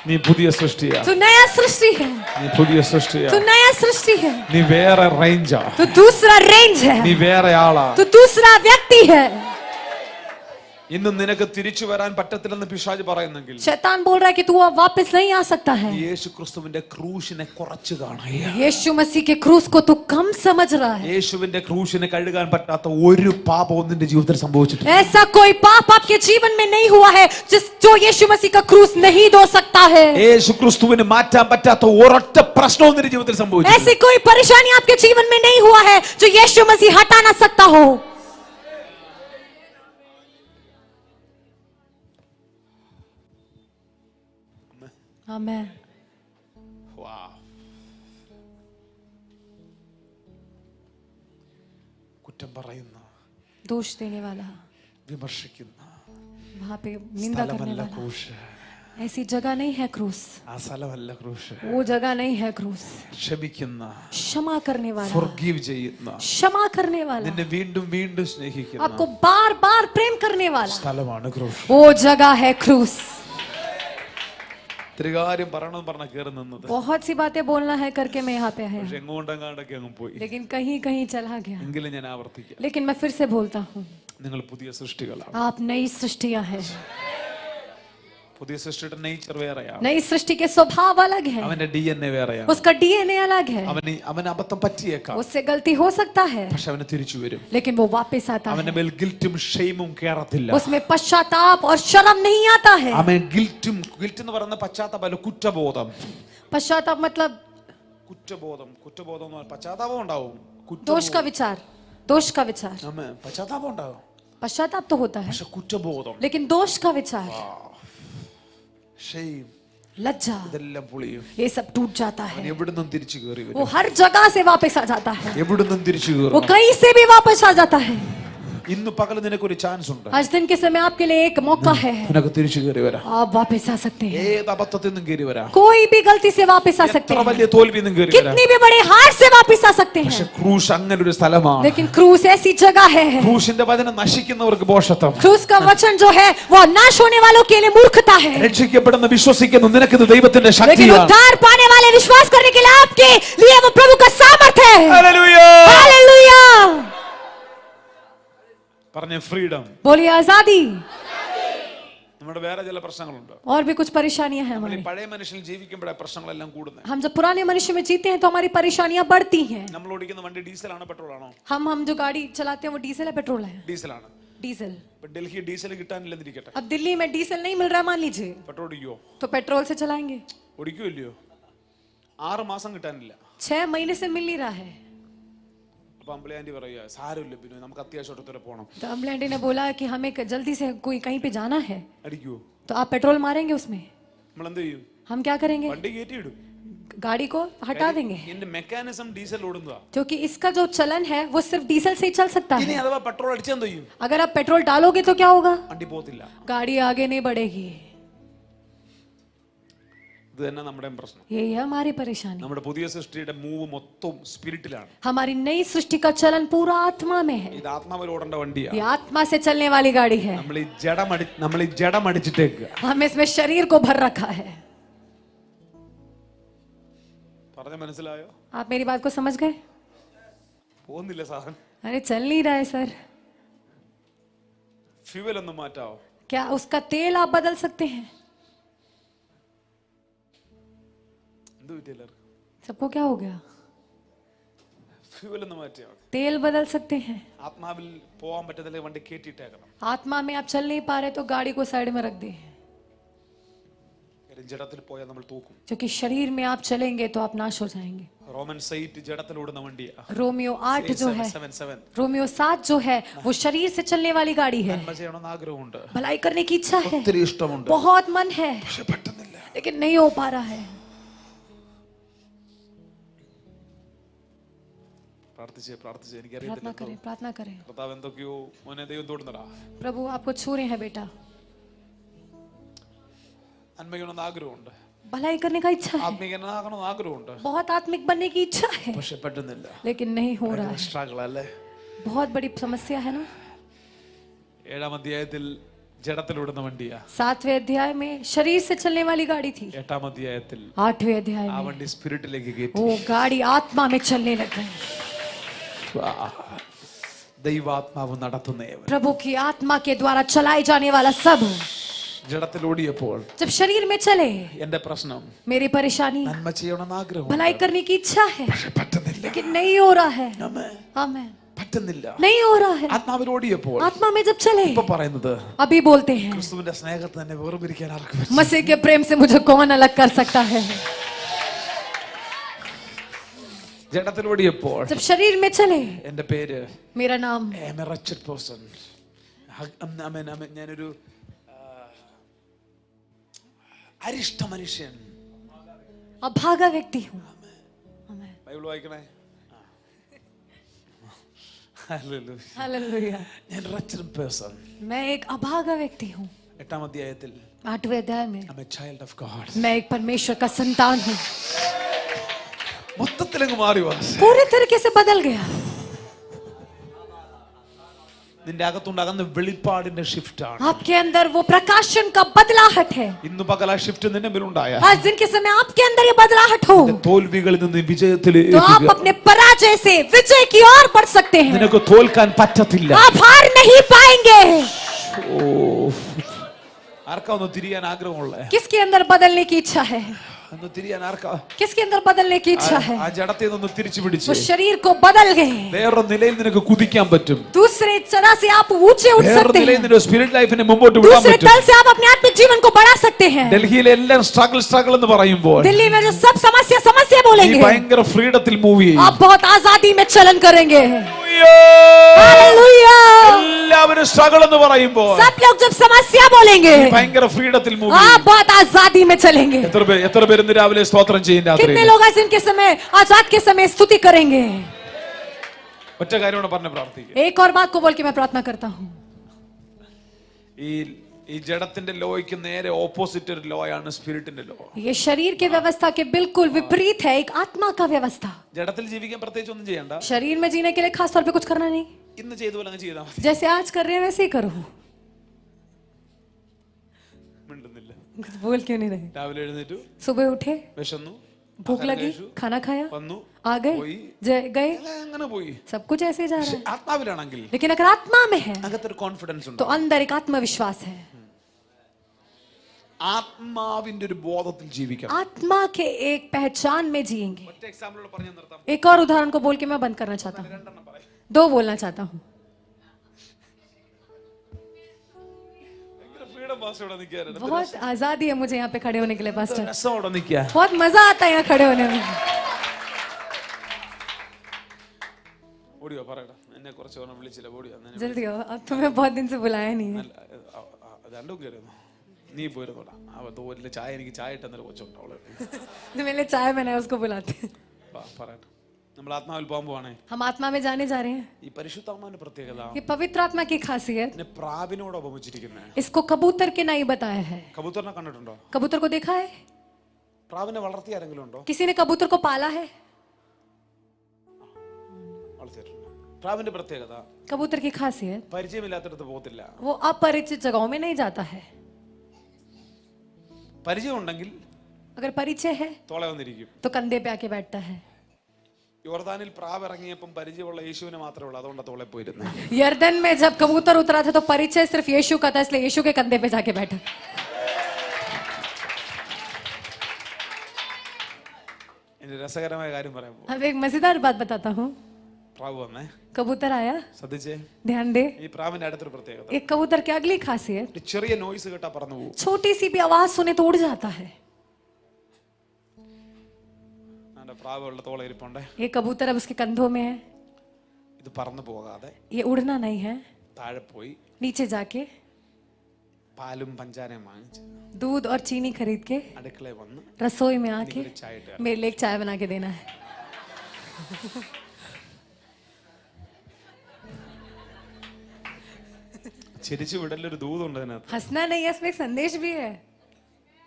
നീ പുതിയ സൃഷ്ടിയാ. तू नया सृष्टि है. നീ പുതിയ സൃഷ്ടിയാ. तू नया सृष्टि है. നീ വേറെ റേഞ്ചാ. तू दूसरा रेंज है. നീ വേറെ ആളാ. तू दूसरा व्यक्ति है. ഇന്ന് നിനക്ക് തിരിച്ചു വരാൻ പറ്റത്തില്ലെന്ന് പിശാച് പറയുന്നെങ്കിൽ शैतान बोल रहा है कि तू अब वापस नहीं आ सकता है, യേശു ക്രിസ്തുവിന്റെ ക്രൂശിനെ കുറച്ച് കാണുക. यीशु मसीह के क्रूस को तू कम समझ रहा है. യേശുവിന്റെ ക്രൂശിനെ കഴുകാൻ പറ്റാത്ത ഒരു പാപവും നിന്റെ ജീവിതത്തിൽ സംഭവിച്ചിട്ടില്ല. ऐसा कोई पाप आपके जीवन में नहीं हुआ है जो यीशु मसीह का क्रूस नहीं धो सकता है. യേശു ക്രിസ്തുവിനെ മാറ്റാൻ പറ്റാത്ത ഒരൊറ്റ പ്രശ്നവും നിന്റെ ജീവിതത്തിൽ സംഭവിച്ചിട്ടില്ല. ऐसी कोई परेशानी आपके जीवन में नहीं हुआ है जो यीशु मसीह हटा ना सकता हो. आमेन. കുറ്റം പറയുന്ന, दोष देने वाला, വിമർശിക്കുന്ന वहां पे निंदा करने സ്ഥലമല്ല वाला, ക്രൂശ്. ऐसी जगह नहीं है क्रूस. ആ സ്ഥലമല്ല ക്രൂശ്. वो जगह नहीं है क्रूस. ക്ഷമിക്കുന്ന, क्षमा करने वाला, forgive ചെയ്യുന്ന, क्षमा करने वाला, നിന്നെ വീണ്ടും വീണ്ടും സ്നേഹിക്കുന്ന आपको बार बार प्रेम करने वाला, സ്ഥലമാണ് ക്രൂശ്. वो जगह है क्रूस. ഇത്തിരി കാര്യം പറയണമെന്ന് പറഞ്ഞ കയറി നിന്നത്, बहुत सी बातें बोलना है करके मैं यहाँ पे आया, പക്ഷെ എങ്ങോട്ടെങ്ങാണ്ടൊക്കെ അങ്ങ് പോയി. लेकिन कहीं कहीं चला गया. എങ്കിലും ഞാൻ ആവർത്തിക്കാം, लेकिन मैं फिर से बोलता हूँ, നിങ്ങൾ പുതിയ സൃഷ്ടികളാണ്. आप नई सृष्टियां हैं. പുതിയ സൃഷ്ടിയുടെ നേച്ചർ വേറെയാണ്. नई सृष्टि के स्वभाव अलग है, അവന്റെ DNA വേറെയാണ്. उसका डीएनए अलग है. അവന് അബദ്ധം പറ്റിയേക്കാം, उससे गलती हो सकता है, പക്ഷെ അവന് തിരിച്ചു വരും. लेकिन वो वापस आता അവന്റെ है. മേൽ ഗിൽറ്റും ഷെയിമും കേറത്തില്ല. उसमें पश्चाताप और शर्म नहीं आता है. അവൻ ഗിൽറ്റ് എന്ന് പറയുന്ന പശ്ചാത്താപമല്ല, കുറ്റബോധം. पश्चाताप मतलब കുറ്റബോധം എന്ന് പറഞ്ഞാൽ പശ്ചാത്താപം ഉണ്ടാവും. दोष का विचार, दोष का विचार. പശ്ചാത്താപം ഉണ്ടാവും, पश्चाताप तो होता है, പക്ഷെ കുറ്റബോധം, लेकिन दोष का विचार, ഷെയിം, लज्जा, ഇതെല്ലാം പൊളിയും. ये सब टूट जाता है. എവിടുന്നും തിരിച്ചു കയറി वो വരും. हर जगह से वापस आ जाता है. എവിടുന്നും തിരിച്ചു वो കയറും. कहीं से भी वापस आ जाता है. ഇന്ന് പകൽ നിനക്കൊരു ചാൻസ് ഉണ്ട്. आज दिन के समय आपके लिए एक मौका है, നിനക്ക് തിരിച്ചു കയറി വരാം. आप वापस आ सकते हैं. ഏത് അബദ്ധത്തിൽ നിന്നും കയറി വരാം. कोई भी गलती से वापस आ सकते എത്ര हैं, വലിയ തോൽവിയിൽ നിന്നും കയറി വരാം. कितनी भी बड़े हार से वापस आ सकते പക്ഷെ हैं. ക്രൂശ് അങ്ങനെ ഒരു സ്ഥലമാണ്. लेकिन क्रूस ऐसी जगह है, ക്രൂശിന്റെ വചനം നശിക്കുന്നവർക്ക് ഭോഷത്വം, क्रूस का वचन जो है वो नाश होने वालों के लिए मूर्खता है. രക്ഷിക്കപ്പെടുന്ന വിശ്വസിക്കുന്ന നിനക്കിത് ദൈവത്തിന്റെ लेकिन ശക്തിയാണ്. उद्धार पाने वाले विश्वास करने के लिए आपके लिए वो प्रभु का सामर्थ्य है. ഹല്ലേലൂയ. हालेलुया. പറഞ്ഞ ഫ്രീഡം. बोलिए आजादी. നമ്മുടെ വേറെ ചില പ്രശ്നങ്ങളുണ്ട്. और भी कुछ परेशानियां हैं നമ്മൾ ഈ हमारी. പഴയ മനുഷ്യനിൽ ജീവിക്കുമ്പോഴേ പ്രശ്നങ്ങളെല്ലാം കൂടുന്നത്. हम जब पुराने मनुष्य में जीते हैं तो हमारी परेशानियां बढ़ती हैं. നമ്മൾ ഓടിക്കുന്ന വണ്ടി ഡീസലാണോ പെട്രോൾ ആണോ? हम जो गाड़ी चलाते हैं वो डीजल है पेट्रोल है? ഡീസലാണ്. डीजल. ഇപ്പൊ ഡൽഹി ഡീസൽ കിട്ടാനില്ലെന്നിരിക്കട്ടെ, अब दिल्ली में डीजल नहीं मिल रहा है मान लीजिए, പെട്രോൾ ഓടിക്കോ? तो पेट्रोल से चलाएंगे. ഓടിക്കുമല്ലയോ? 6 മാസം കിട്ടാനില്ല. 6 महीने से मिल नहीं रहा है. അപ്പൊ അമ്പളി ആന്റി പറയുക, സാരമില്ല പിന്നെ നമുക്ക് അത്യാവശ്യം പോകണം. तो अम्बले आंटी ने बोला कि हमें जल्दी से कोई कहीं पे जाना है, അടിക്കുവോ? तो आप पेट्रोल मारेंगे उसमें. നമ്മൾ എന്ത് ചെയ്യും? हम क्या करेंगे? വണ്ടി കയറ്റിയിടും. गाड़ी को हटा देंगे, ഇതിന്റെ മെക്കാനിസം ഡീസൽ ഓടുന്നതാ. क्योंकि इसका जो चलन है वो सिर्फ डीजल से ही चल सकता ഇനി है. അഥവാ പെട്രോൾ അടിച്ചാൽ എന്ത് ചെയ്യും? अगर आप पेट्रोल डालोगे तो क्या होगा? വണ്ടി പോകത്തില്ല. गाड़ी आगे नहीं बढ़ेगी. ഇത് തന്നെ നമ്മുടെ പ്രശ്നം. यही है हमारी परेशानी. നമ്മുടെ പുതിയ സൃഷ്ടിയുടെ മൂവ് മൊത്തം സ്പിരിറ്റിലാണ്. हमारी नई सृष्टि का चलन पूरा आत्मा में है. ഇത് ആത്മാവിൽ ഓടേണ്ട വണ്ടിയാണ്. ये आत्मा से चलने वाली गाड़ी है. നമ്മൾ ഈ ജഡം അടിച്ചിട്ടേക്ക്. हम इसमें शरीर को भर रखा है. പറഞ്ഞ മനസ്സിലായോ? आप मेरी बात को समझ गए? പോകുന്നില്ല സാധനം. अरे चल नहीं रहा है सर. ഫ്യൂവൽ ഒന്ന് മാറ്റാവോ? क्या उसका तेल आप बदल सकते हैं? എന്ത് പറ്റിയല്ലോ? सबको क्या हो गया? ഫ്യൂവൽ ഒന്ന് മാറ്റിയാ മതി. तेल बदल सकते हैं. ആത്മാവിൽ പോകാൻ പറ്റത്തില്ല, വണ്ടി കയറ്റിയിട്ടേക്കണം. आत्मा में आप चल नहीं पा रहे तो गाड़ी को साइड में रख दे. ജഡത്തിൽ പോയാൽ നമ്മൾ തൂക്കും. क्योंकि शरीर में आप चलेंगे तो आप नाश हो जाएंगे. റോമൻ 8 ജഡത്തിൽ ഓടുന്ന വണ്ടിയാ. रोमियो 8 जो है, 7 रोमियो 7 जो है वो शरीर से चलने वाली गाड़ी है. നന്മ ചെയ്യണമെന്ന് ആഗ്രഹമുണ്ട്, भलाई करने की इच्छा है, ഒത്തിരി ഇഷ്ടമുണ്ട്, बहुत मन है, പക്ഷെ പറ്റുന്നില്ല. लेकिन नहीं हो पा रहा है. പ്രാർത്ഥിച്ചേ प्रार्थना എനിക്കറിയത്തില്ല. करें, प्रार्थना करें. കർത്താവ് എന്തൊക്കെയോ മോനെ ദൈവം തൊടുന്നടാ. प्रभु आपको छू रहे हैं बेटा. നന്മ ചെയ്യണമെന്ന് ആഗ്രഹമുണ്ട്, भलाई करने का इच्छा है, ആത്മീയനാകണമെന്ന് ആഗ്രഹമുണ്ട്, बहुत आत्मिक बनने की इच्छा है, പക്ഷെ പറ്റുന്നില്ല. लेकिन नहीं हो रहा है. സ്ട്രഗിൾ അല്ലേ? बहुत बड़ी समस्या है ना. 7 അധ്യായത്തിൽ ജഡത്തിൽ ഓടുന്ന വണ്ടിയാ. 7वें अध्याय में शरीर से चलने वाली गाड़ी थी. 8 അധ്യായത്തിൽ 8वें अध्याय ആ में വണ്ടി സ്പിരിറ്റിലേക്ക് കയറ്റി. वो गाड़ी आत्मा में चलने लग गई. ദൈവാത്മാവ് നടത്തുന്നവൻ. प्रभु की आत्मा के द्वारा चलाए जाने वाला सब. ജഡത്തിലോടിയപ്പോൾ जब शरीर में चले, എന്റെ പ്രശ്നം मेरी परेशानी, നന്മ ചെയ്യണമെന്ന് ആഗ്രഹം, भलाई करने की इच्छा है, പക്ഷെ പറ്റുന്നില്ല. लेकिन नहीं हो रहा है. ആമേൻ. आमेन. പറ്റുന്നില്ല. नहीं हो रहा है. ആത്മാവിലോടിയപ്പോൾ आत्मा में जब चले, ഇപ്പൊ പറയുന്നത് अभी बोलते हैं, ക്രിസ്തുവിന്റെ സ്നേഹത്തെ തന്നെ വേർപിരിക്കാൻ ആർക്കും പറ്റും? मसीह के प्रेम से मुझे कौन अलग कर सकता है. ജഡത്തിലോടിയപ്പോൾ जब शरीर में चले, എന്റെ പേര് मेरा नाम, wretched person. ഞാനൊരു അരിഷ്ട മനുഷ്യൻ. अभागा व्यक्ति हूँ. आमेन. ബൈബിൾ വായിക്കണേ. ഹല്ലേലൂയ. हालेलुया. ഞാൻ wretched person. मैं एक अभागा व्यक्ति हूँ. 8ാം അധ്യായത്തിൽ 8वें अध्याय में I'm a child of God. मैं एक परमेश्वर का संतान हूँ. മൊത്തത്തിലങ്ങ് മാറി വാ. पूरे तरीके से बदल गया. നിന്റെ അകത്തുണ്ട് അകന്ന് വെളിപ്പാടിന്റെ ഷിഫ്റ്റ് ആണ്. आपके अंदर वो प्रकाशन का बदलाहट है. ഇന്ന് പകൽ ആ ഷിഫ്റ്റ് നിന്റെ മേലുണ്ടായ आज दिन के समय आपके अंदर ये बदलाहट हो, തോൽവികളിൽ നിന്ന് വിജയത്തിലേക്ക് तो आप अपने पराजय से विजय की ओर बढ़ सकते हैं. നിനക്ക് തോൽക്കാൻ പറ്റത്തില്ല. आप हार नहीं पाएंगे. ഓ, ആർക്കാ ഒന്ന് തിരിയാൻ ആഗ്രഹമുള്ളേ? किसके अंदर बदलने की इच्छा है? ഒന്ന് തിരിയാൻ ആർക്കാ? किसके अंदर बदलने की इच्छा है? ആ ജഡത്തെ നിന്ന് തിരിച്ചു പിടിച്ച് वो शरीर को बदल गए. വേറൊരു നിലയിൽ നിനക്ക് കുതിക്കാൻ പറ്റും. दूसरे तरह से आप ऊंचे उठ വേറൊരു सकते നിലയിൽ हैं. നിന്റെ സ്പിരിറ്റ് ലൈഫിനെ മുമ്പോട്ട് വിടാൻ दूसरे പറ്റും. तल से आप अपने आत्मिक जीवन को बढ़ा सकते हैं. ഡൽഹിയിലെ എല്ലാം സ്ട്രഗിൾ എന്ന് പറയുമ്പോൾ दिल्ली में जो सब समस्या നീ बोलेंगे, ഭയങ്കര ഫ്രീഡത്തിൽ മൂവ് ചെയ്യും. आप बहुत आजादी में चलन करेंगे. हालेलुया. എല്ലാവരും സ്ട്രഗിൾ എന്ന് പറയുമ്പോൾ सब लोग जब समस्या बोलेंगे, നീ ഭയങ്കര ഫ്രീഡത്തിൽ മൂവ് आप ചെയ്യും. बहुत आजादी में चलेंगे. എത്ര പേര് ഇന്ന് രാവിലെ സ്തോത്രം ചെയ്യും? രാത്രി कितने लोग आज इनके समय, आज रात के समय स्तुति करेंगे? ഒറ്റ കാര്യമാണ് പറഞ്ഞ് പ്രാർത്ഥിക്കുക. एक और बात को बोल के मैं प्रार्थना करता हूँ. ഈ ജഡത്തിന്റെ ലോയ്ക്ക് നേരെ ഓപ്പോസിറ്റ് ഒരു ലോ ആണ് സ്പിരിറ്റിന്റെ ലോ. ये शरीर के व्यवस्था के बिल्कुल विपरीत है एक आत्मा का व्यवस्था. ജഡത്തിൽ ജീവിക്കാൻ പ്രത്യേകിച്ച് ഒന്നും ചെയ്യണ്ട. शरीर में जीने के लिए खास तौर पे कुछ करना नहीं. ഇന്ന് ചെയ്ത പോലെ അങ്ങ് ചെയ്താൽ മതി. जैसे आज कर रहे हैं वैसे ही करो. മിണ്ടുന്നില്ല. कुछ बोल क्यों नहीं रहे? രാവിലെ എഴുന്നേറ്റു, सुबह उठे, വിശന്നു, भूख लगी, खाना खाया, വന്നു, आ गए, गए, അങ്ങനെ പോയി. सब कुछ ऐसे ही जा रहा है. ആത്മാവിലാണെങ്കിൽ लेकिन अगर आत्मा में है അകത്തൊരു കോൺഫിഡൻസ് ഉണ്ട്. तो अंदर एक आत्मविश्वास है. ആത്മാവിന്റെ ഒരു ബോധത്തിൽ ജീവിക്കണം. आत्मा के एक पहचान में जिएंगे. ഒറ്റ എക്സാമ്പിൾ പറഞ്ഞു നിർത്താം. एक और उदाहरण को बोल के मैं बंद करना चाहता हूँ. दो बोलना चाहता हूँ. बहुत आजादी है मुझे यहाँ पे खड़े होने के लिए पास्टर. രസമോടെ നിൽക്കുക. बहुत मजा आता है यहाँ खड़े होने में. ഓടിയോ പറയടാ. എന്നെ കുറച്ച് ഓണം വിളിച്ചില്ല. ഓടിയോ जल्दी आओ, अब तुम्हें बहुत दिन से बुलाया नहीं है. രണ്ടും കയറുന്നു. നീ പോയിരുന്നോടാ. തോലിലെ ചായ എനിക്ക് ചായ ഇട്ടെന്നൊരു കൊച്ചുണ്ട്. അവള് जो मेरे लिए चाय बनाया उसको बुलाते हैं. പറയട്ടെ. നമ്മൾ ആത്മാവിൽ പോകാൻ പോവാണേ. हम आत्मा में जाने जा रहे हैं. ഈ പരിശുദ്ധാത്മാവിന്റെ പ്രത്യേകത ये पवित्र आत्मा की खासियत, എന്നെ പ്രാവിനോട് ഉപമിച്ചിരിക്കുന്നത്. इसको कबूतर के नहीं बताया है. കബൂത്തറിനെ കണ്ടിട്ടുണ്ടോ? कबूतर को देखा है? പ്രാവിനെ വളർത്തിയ ആരെങ്കിലും ഉണ്ടോ? किसी ने कबूतर को पाला है? വളർത്തിയിട്ടുണ്ട്. പ്രാവിന്റെ പ്രത്യേകത कबूतर की खासियत, പരിചയമില്ലാത്തടത്ത് പോകത്തില്ല. वो अपरिचित जगहों में नहीं जाता है. പരിചയം ഉണ്ടെങ്കിൽ अगर परिचय है തോളെ വന്നിരിക്കും. तो कंधे पे आके बैठता है. യോർദാനിൽ പ്രാവ് ഇറങ്ങിയപ്പം പരിചയമുള്ള യേശുവിനെ മാത്രമേ ഉള്ളൂ. അതുകൊണ്ട് തോളെ പോയിരുന്നു. यर्दन में जब कबूतर उतरा था तो परिचय सिर्फ यीशु का था, इसलिए यीशु के कंधे पे जाके बैठा. ഇനി രസകരമായ കാര്യം പറയാൻ പോകും. अब एक मजेदार बात बताता हूँ. പ്രാവ് വന്നേ. कबूतर आया, ശ്രദ്ധിച്ചേ. ध्यान दे. ഈ പ്രാവിന്റെ അടുത്തൊരു പ്രത്യേകത. एक कबूतर की अगली खासियत, ഒരു ചെറിയ നോയ്സ് കേട്ടാ പറന്നു പോകും. छोटी सी भी आवाज सुने तो उड़ जाता है. പ്രാവുള്ള തോളെ ഇരിപ്പുണ്ടേ. ये कबूतर अब उसके कंधों में है. ഇത് പറന്നു പോകാതെ ये उड़ना नहीं है. താഴെ പോയി नीचे जाके പാലും പഞ്ചാരയും വാങ്ങിച്ച് दूध और चीनी खरीद के അടുക്കളയിൽ വന്ന് रसोई में आके എനിക്കൊരു ചായ ഇട്ട് തരാം. मेरे लिए एक चाय बना के देना है. ചിരിച്ചു വിടലൊരു ദൂതുണ്ട് അതിനകത്ത്. हंसना नहीं है, इसमें एक संदेश भी है.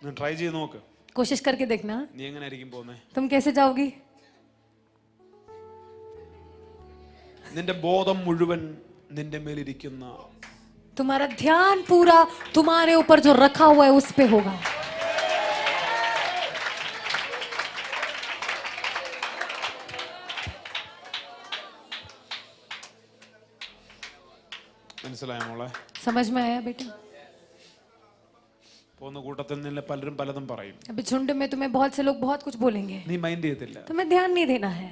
നീ ട്രൈ ചെയ്ത് നോക്ക്. कोशिश करके देखना. നീ എങ്ങനെ ആയിരിക്കും പോകുന്നേ? तुम कैसे जाओगी? നിന്റെ ബോധം മുഴുവൻ നിന്റെ മേലിരിക്കുന്ന तुम्हारा ध्यान पूरा तुम्हारे ऊपर जो रखा हुआ है उस पे होगा. മനസ്സിലായോ മോളെ? समझ में आया बेटा? പോകുന്ന കൂട്ടത്തിൽ നിന്ന് പലരും പലതും പറയും. अभी झुंड में तुम्हें बहुत से लोग बहुत कुछ बोलेंगे, നീ മൈൻഡ് ചെയ്തില്ല. तुम्हें ध्यान नहीं देना है.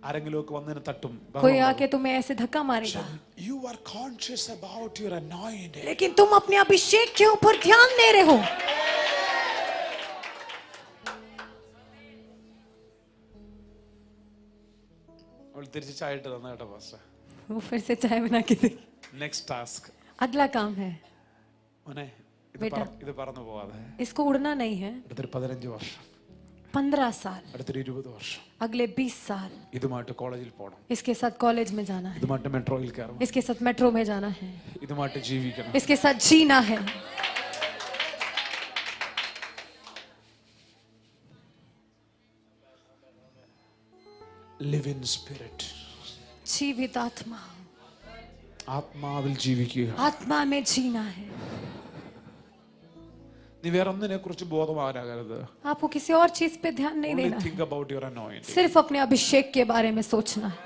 ആരെങ്കിലും ഒക്കെ വന്നിന് തട്ടും. कोई आके तुम्हें ऐसे धक्का मारेगा, You are conscious about your anointing. लेकिन तुम अपने अभिषेक के ऊपर ध्यान दे रहे हो. അവൾ തിരിച്ച് ചായട്ട് തന്ന കേട്ടോ പാസ്റ്റർ. वो फिर से चाय बना के दे. Next task. अगला काम है മോനെ बेटा, ഇത് പറന്നു പോവാതെ. इसको उड़ना नहीं है. അടുത്തൊരു 15 വർഷം, 15 साल, അടുത്തൊരു 20 വർഷം अगले 20 साल ഇതുമായിട്ട് കോളേജിൽ പോകണം, इसके साथ कॉलेज में जाना है, ഇതുമായിട്ട് മെട്രോയിൽ കയറണം, इसके साथ मेट्रो में जाना है, ഇതുമായിട്ട് ജീവിക്കണം. इसके साथ जीना है. Live in spirit. जीवित आत्मा, ആത്മാവിൽ ജീവിക്കുക. आत्मा में जीना है. നീ വേറെ ഒന്നിനെ കുറിച്ച് ബോധവാനാകരുത്. आपको किसी और चीज पे ध्यान नहीं Only देना है, think about your anointing. सिर्फ अपने अभिषेक के बारे में सोचना है.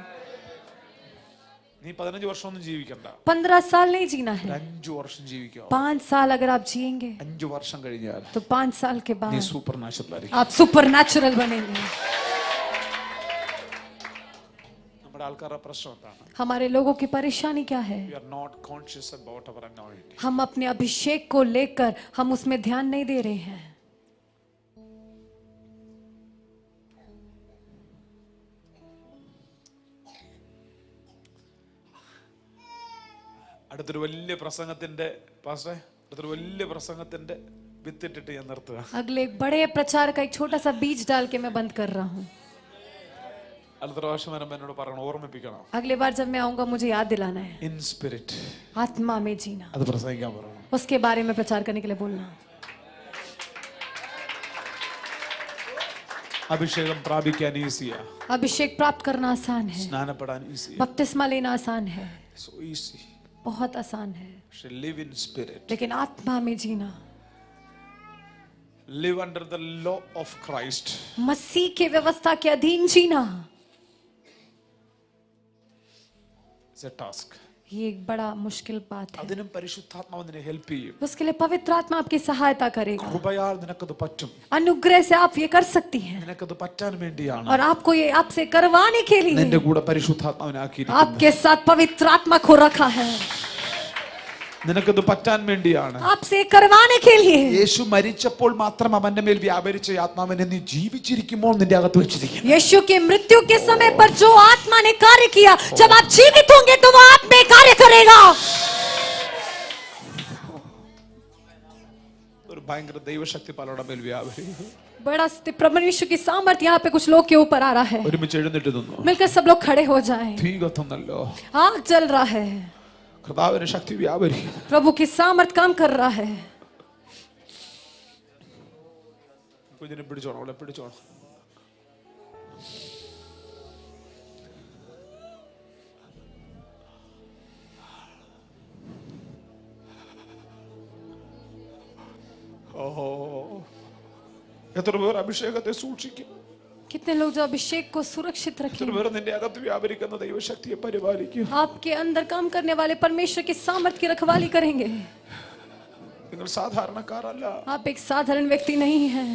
നീ 15 വർഷം ഒന്നും ജീവിക്കണ്ട, 15 साल नहीं जीना है, 5 വർഷം ജീവിക്കുക. 5 साल अगर आप जिएंगे 5 വർഷം കഴിഞ്ഞാൽ तो 5 साल के നീ बाद സൂപ്പർ നാച്ചുറൽ ആയിരിക്കും. आप सुपर नेचुरल बनेंगे. നമ്മുടെ ആൾക്കാരുടെ പ്രശ്നം എന്താണ്? हमारे लोगों की परेशानी क्या है? We are not conscious about our anointing. हम अपने अभिषेक को लेकर हम उसमें ध्यान नहीं दे रहे हैं. അടുത്തൊരു വലിയ പ്രസംഗത്തിന്റെ പാസ്റ്ററെ, അടുത്തൊരു വലിയ പ്രസംഗത്തിന്റെ വിത്തിട്ടിട്ട് ഞാൻ നിർത്തുക. अगले एक बड़े प्रचार का एक छोटा सा बीज डाल के मैं बंद कर रहा हूँ. അടുത്ത പ്രാവശ്യം വരുമ്പോൾ എന്നോട് പറയണം, ഓർമ്മിപ്പിക്കണം. अगली बार जब मैं आऊंगा मुझे याद दिलाना है. ഇൻ സ്പിരിറ്റ് आत्मा में जीना, അത് പ്രസംഗിക്കാൻ പറയണം. उसके बारे में प्रचार करने के लिए बोलना. അഭിഷേകം പ്രാപിക്കാൻ ഈസിയാ, अभिषेक प्राप्त करना आसान है, സ്നാനപ്പെടാൻ ഈസിയാ, बपतिस्मा लेना आसान है, സോ ഈസി. बहुत आसान है. പക്ഷെ ലിവ് ഇൻ സ്പിരിറ്റ്, लेकिन आत्मा में जीना, live under the law of Christ, मसीह के व्यवस्था के अधीन जीना, ഇറ്റ്സ് എ ടാസ്ക്. ये एक बड़ा मुश्किल बात है. അതിനും പരിശുദ്ധാത്മാവ് നിന്നെ ഹെൽപ്പ് ചെയ്യും. उसके लिए पवित्र आत्मा आपकी सहायता करेगा. കൃപയാൽ നിനക്കത് പറ്റും. अनुग्रह से आप ये कर सकती हैं, നിനക്കത് പറ്റാൻ വേണ്ടിയാണ് और आपको ये आपसे करवाने के लिए നിന്റെ കൂടെ പരിശുദ്ധാത്മാവിനെ ആക്കിയിരിക്കുന്നത്. आपके साथ पवित्र आत्मा को रखा है. നിനക്കത് പറ്റാൻ വേണ്ടിയാണ്. आपसे करवाने के लिए യേശു മരിച്ചപ്പോൾ മാത്രം അവന്റെ മേൽ വ്യാപരിച്ച ആത്മാവിനെ നീ ജീവിച്ചിരിക്കുമ്പോൾ നിന്റെ അകത്ത് വെച്ചിരിക്കുന്നു. यीशु के मृत्यु के समय पर जो आत्मा ने कार्य किया, जब आप जीवित होंगे तो वो आप में कार्य करेगा. ഒരു ഭയങ്കര ദൈവശക്തി പലരുടെ മേൽ വ്യാപരിക്കും. बड़ा परमेश्वर की सामर्थ्य यहाँ पे कुछ लोग के ऊपर आ रहा है. ഒരുമിച്ച് എഴുന്നേറ്റ് നിന്നു. मिलकर सब लोग खड़े हो जाएं. തീ കത്തുന്നല്ലോ, आग जल रहा है, കർത്താവിന്റെ ശക്തി വ്യാപരിക്കും. प्रभु की सामर्थ काम कर रहा है. കുഞ്ഞിനെ പിടിച്ചോണം, അവളെ പിടിച്ചോണം. ഓഹോ, എത്ര പേർ അഭിഷേകത്തെ സൂക്ഷിക്കും? कितने लोग जो अभिषेक को सुरक्षित എത്ര रखें, പേർ നിന്റെ അകത്ത് വ്യാപരിക്കുന്ന ദൈവശക്തിയെ പരിപാലിക്കും? आपके अंदर काम करने वाले परमेश्वर की सामर्थ की रखवाली करेंगे. നിങ്ങൾ സാധാരണക്കാരല്ല, आप एक साधारण व्यक्ति नहीं हैं.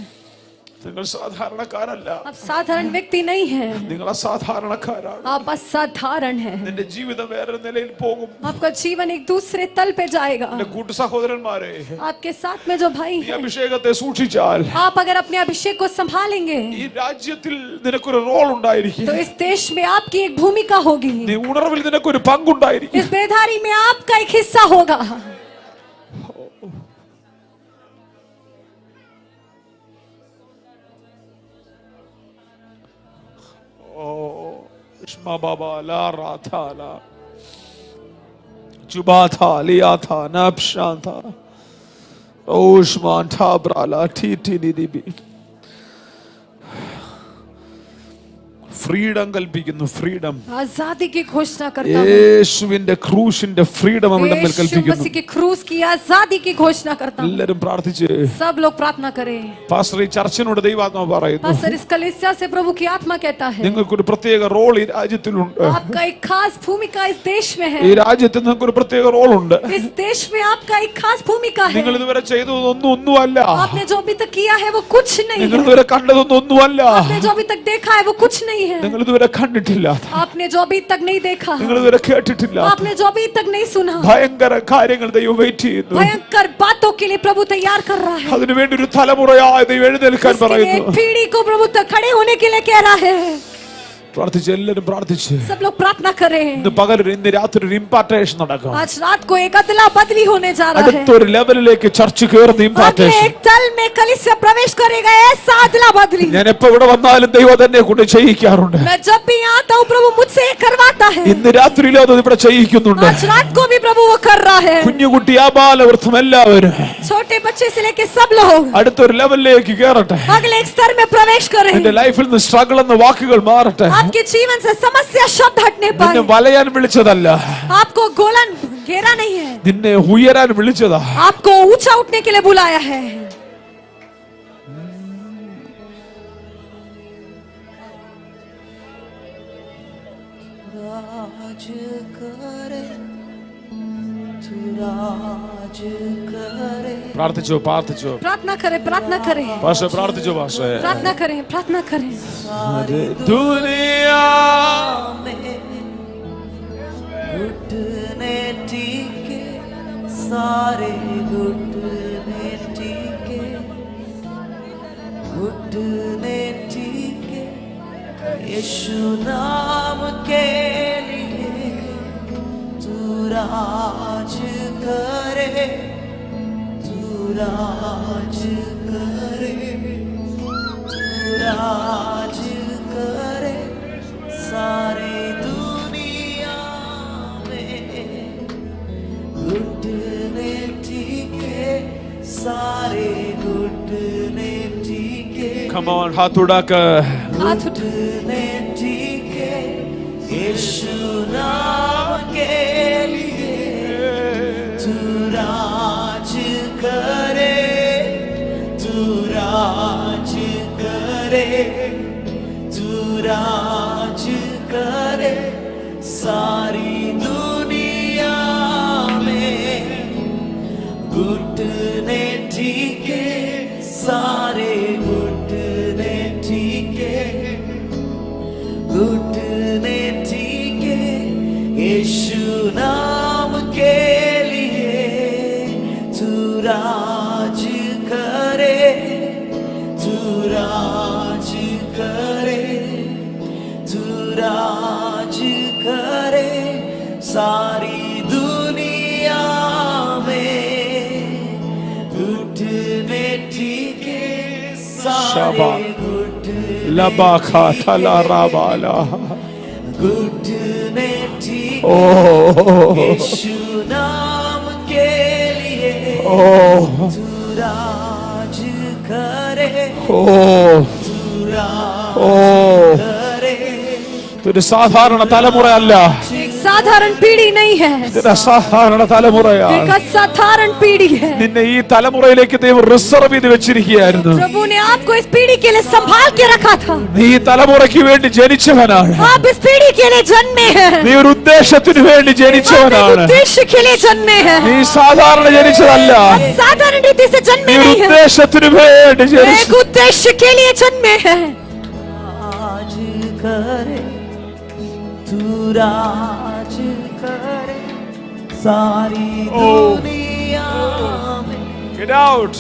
നിങ്ങൾ സാധാരണക്കാരല്ല, आप साधारण व्यक्ति नहीं हैं. നിങ്ങൾ അസാധാരണക്കാരാണ്. आप असाधारण हैं. നിന്റെ ജീവിതം വേറൊരു നിലയിൽ പോകും. आपका जीवन एक दूसरे तल पे जाएगा. എന്റെ കൂട്ടു സഹോദരന്മാരെ, आपके साथ में जो भाई ഈ हैं, അഭിഷേകത്തെ സൂക്ഷിച്ചാൽ आप अगर अपने अभिषेक को संभालेंगे ഈ രാജ്യത്തിൽ നിനക്കൊരു റോൾ ഉണ്ടായിരിക്കും. तो इस देश में आपकी एक भूमिका होगी. നീ ഉണർവിൽ നിനക്കൊരു പങ്കുണ്ടായിരിക്കും. इस बेदारी में आपका एक हिस्सा होगा. इश्मा बाबा ला राथा ला जुबा था लिया था नब्शान था ओशमान था ब्राला टी टी डी डी बी ഫ്രീഡം കൽപ്പിക്കുന്നു. ഫ്രീഡം. आजादी की घोषणा करता हूँ। യേശുവിന്റെ ക്രൂശിന്റെ ഫ്രീഡം അവരുടെ മേൽ यीशु കൽപ്പിക്കുന്നു. मसीह के क्रूस की आजादी की घोषणा करता हूँ। എല്ലാരും പ്രാർത്ഥിച്ച് सब लोग प्रार्थना करें। പാസ്റ്റർ ഈ ചർച്ചിനോട് ദൈവാത്മാവ് പറയുന്നു, पास्टर इस कलीसिया से प्रभु की आत्मा कहता है, നിങ്ങൾക്കൊരു പ്രത്യേക റോൾ ഈ രാജ്യത്തിലുണ്ട്. आपका एक खास भूमिका इस देश में है। ഈ രാജ്യത്ത് നിങ്ങൾക്കൊരു പ്രത്യേക റോൾ ഉണ്ട്. इस देश में आपका एक खास भूमिका है। നിങ്ങൾ ഇതുവരെ ചെയ്തതൊന്നും ഒന്നുമല്ല. आपने जो अभी तक किया है वो कुछ नहीं നിങ്ങൾ है। ഇതുവരെ കണ്ടതൊന്നും ഒന്നുമല്ല. आपने जो अभी तक देखा है वो कुछ नहीं है। നിങ്ങൾ ഇതുവരെ കണ്ടിട്ടില്ല. आपने जो अभी तक नहीं देखा, നിങ്ങൾ ഇതുവരെ കേട്ടിട്ടില്ല. आपने जो अभी तक नहीं सुना, ഭയങ്കര കാര്യങ്ങൾ ദൈവം വെയിറ്റ് ചെയ്യുന്നു. भयंकर बातों के लिए प्रभु तैयार कर रहा है। അതിനുവേണ്ടി ഒരു തലമുറയായ ദൈവം എഴുന്നേൽക്കാൻ उसके लिए പറയുന്നു. एक पीढ़ी को प्रभु तक खड़े होने के लिए कह रहा है। പ്രാർത്ഥിച്ച് എല്ലാവരും പ്രാർത്ഥിച്ച് सब लोग प्रार्थना करें। ഇന്ന് പകൽ ഇന്ന് രാത്രി ഒരു ഇംപാർട്ടേഷൻ നടക്കും. आज रात को एक अदला बदली होने जा रहा है। അടുത്തൊരു ലെവലിലേക്ക് ചർച്ച കയറുന്ന अगले ഇംപാർട്ടേഷൻ. एक तल में कलीसिया प्रवेश करेगा, ऐसा अदला बदली। ഞാൻ എപ്പോ ഇവിടെ വന്നാലും ദൈവം തന്നെ കൊണ്ട് ചെയ്യിക്കാറുണ്ട്. मैं जब भी यहाँ आता हूँ प्रभु मुझसे ये करवाता है। ഇന്ന് രാത്രിയിലും അത് ഇവിടെ ചെയ്യിക്കുന്നുണ്ട്. आज रात को भी प्रभु वो कर रहा है। കുഞ്ഞുകുട്ടി ആബാലവൃദ്ധം എല്ലാവരും छोटे बच्चे से लेके सब लोग അടുത്തൊരു ലെവലിലേക്ക് കയറട്ടെ. अगले एक स्तर में प्रवेश करें। എന്റെ ലൈഫിൽ നിന്ന് സ്ട്രഗിൾ എന്ന വാക്കുകൾ മാറട്ടെ. आपके जीवन से समस्या शब्द हटने നിന്നെ पाए। വലയാൻ വിളിച്ചതല്ല, आपको गोलन घेरा नहीं है, നിന്നെ ഉയരാൻ വിളിച്ചതാ. आपको ऊंचा उठने के लिए बुलाया है। राज करे तू राज करे പ്രാർത്ഥിച്ചോ പ്രാർത്ഥിച്ചോ प्रार्थना करें, प्रार्थना करें, ഭാഷ പ്രാർത്ഥിച്ചോ ഭാഷ. प्रार्थना करें, प्रार्थना करें। ദുനിയാ घुटने टीके सारे घुटने टीके घुटने टीके यीशु नाम के लिए तू राज करे तू राज करे तू राज करे सारे दुनिया में घुटने टीके सारे घुटने टीके Come on, हाथ उड़ाकर हाथ उठा, घुटने टीके यीशु नाम के लिए तू राज करे तू राज करे तू राज करे सारी दुनिया में घुटने टीके सारे घुटने टीके घुटने टीके यीशु नाम के लिए तू राज करे तू राज करे तू राज करे सारी दुनिया में घुटने टीके शाबा सारे घुटने लबा खाता ला राबाला. घुटने टीके Oh, यीशु नाम के लिए oh, तू राज करे oh, तू राज oh. करे ഇതൊരു സാധാരണ തലമുറയല്ല, एक साधारण पीढ़ी नहीं है, ഇതൊരു അസാധാരണ തലമുറയാണ്. एक असाधारण पीढ़ी है। നിന്നെ ഈ തലമുറയിലേക്ക് ദൈവം റിസർവ് ചെയ്ത് വെച്ചിരിക്കുകയായിരുന്നു. प्रभु ने आपको इस पीढ़ी के लिए संभाल के रखा था। നീ ഈ തലമുറയ്ക്ക് വേണ്ടി ജനിച്ചവനാണ്. आप इस पीढ़ी के लिए जन्मे हैं, നീ ഒരു ഉദ്ദേശത്തിന് വേണ്ടി आप एक ജനിച്ചവനാണ്. उद्देश्य के लिए जन्मे हैं। നീ സാധാരണ ജനിച്ചതല്ല, आप साधारण रीति से നീ जन्मे ഒരു नहीं हैं, ഉദ്ദേശത്തിന് വേണ്ടി एक ജനിച്ചു. उद्देश्य के लिए जन्मे हैं। राज करे तू राज करे सारी दुनिया में Get out.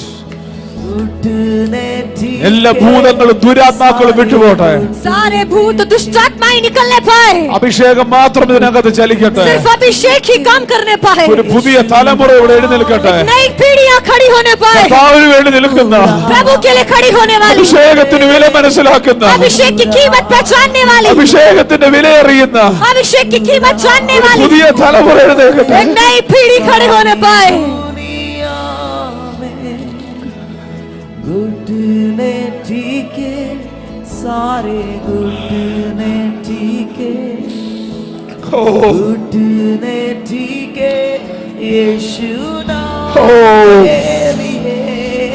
घुटने टीके എല്ലാ ഭൂതങ്ങളും ദുരാത്മാക്കളും വിട്ടുപോട്ടെ. सारे भूत दुष्टात्माएं निकलने पाए, അഭിഷേകം മാത്രം ഇതിനകത്ത് ചലിക്കട്ടെ. सिर्फ अभिषेक ही काम करने पाए, ഒരു പുതിയ തലമുറ ഇവിടെ എഴുന്നേൽക്കട്ടെ. नई पीढ़ियां खड़ी होने पाए, കർത്താവിന് വേണ്ടി നിൽക്കുന്ന, प्रभु के लिए खड़ी होने वाली, അഭിഷേകത്തിന് വില മനസ്സിലാക്കുന്ന, अभिषेक की कीमत पहचानने वाली, അഭിഷേകത്തിന്റെ വില അറിയുന്ന अभिषेक की कीमत जानने ഒരു वाली പുതിയ തലമുറ എഴുന്നേൽക്കട്ടെ. एक नई पीढ़ी खड़ी होने पाए। दुनिया में घुटने टीके सारे घुटने टीके ഓ घुटने टीके यीशु नाम ഓ के लिए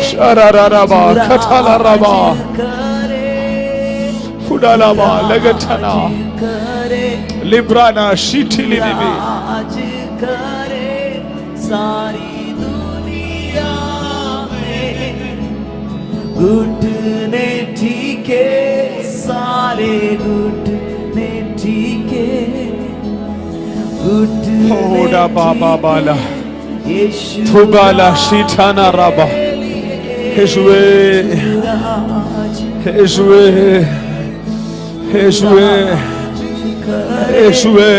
ശരരരബ ഖതലരബ करे ഫുഡലബ ലഗതന करे ലിബ്രാന ഷിറ്റിലിബി राज करे सारी दुनिया में घुटने टीके सारे घुटने टीके ഓടാ ബാബാ ബാല यीशु ഫുബാല ഷിഠാന റബ യേശുവേ യേശുവേ യേശുവേ യേശുവേ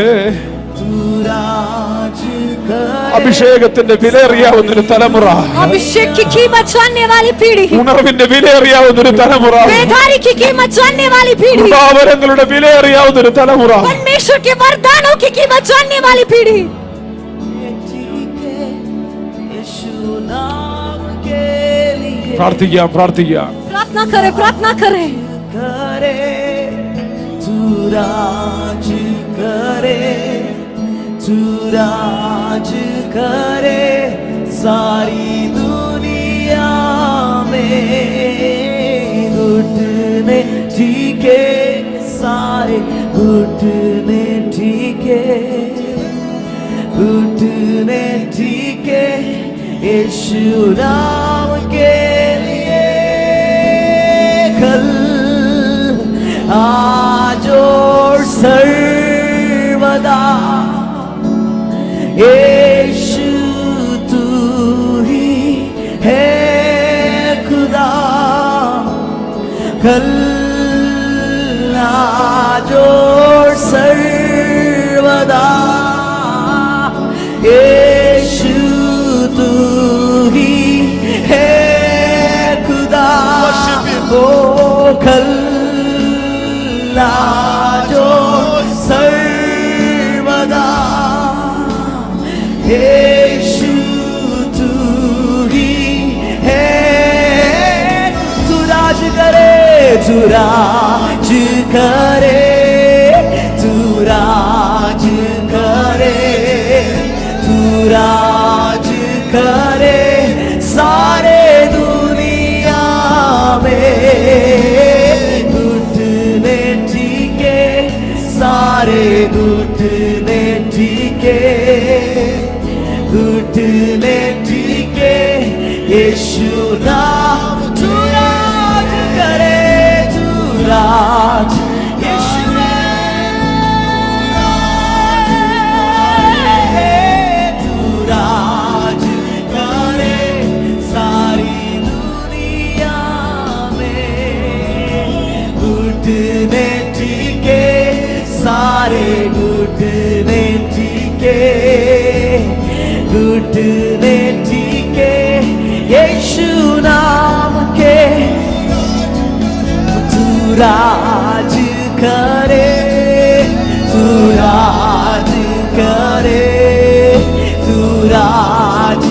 അഭിഷേകത്തിന്റെ വിലയേറിയാവുന്നൊരു തലമുറ अभिषेक की कीमत जानने वाली पीढ़ी, ഉണർവിന്റെ വിലയേറിയാവുന്നൊരു തലമുറ बेदारी की कीमत जानने वाली पीढ़ी, കൃപാവരങ്ങളുടെ വിലയേറിയാവുന്നൊരു തലമുറ परमेश्वर के वरदानों की कीमत जानने वाली पीढ़ी। यीशु नाम के लिए പ്രാർത്ഥിക്കാം പ്രാർത്ഥിക്കാം प्रार्थना करें, प्रार्थना करें। करे तू राज करे तू राज करे सारी दुनिया में घुटने टीके सारे घुटने टीके घुटने टीके यीशु नाम के लिए कल आज और सर्वदा यीशु तू ही है खुदा कल आज और सर्वदा यीशु तू ही है खुदा ओ कल आज और सर्वदा यीशु तू ही है तू राज करे तू राज करे तू राज करे तू राज करे सारे दुनिया में घुटने टीके सारे घुटने टीके घुटने टीके यीशु नाम तू राज करे तू राज यीशु तू राज करे सारी दुनिया में घुटने टीके सारे घुटने टीके घुटने टीके यीशु नाम के तू राज करे तू राज करे तू राज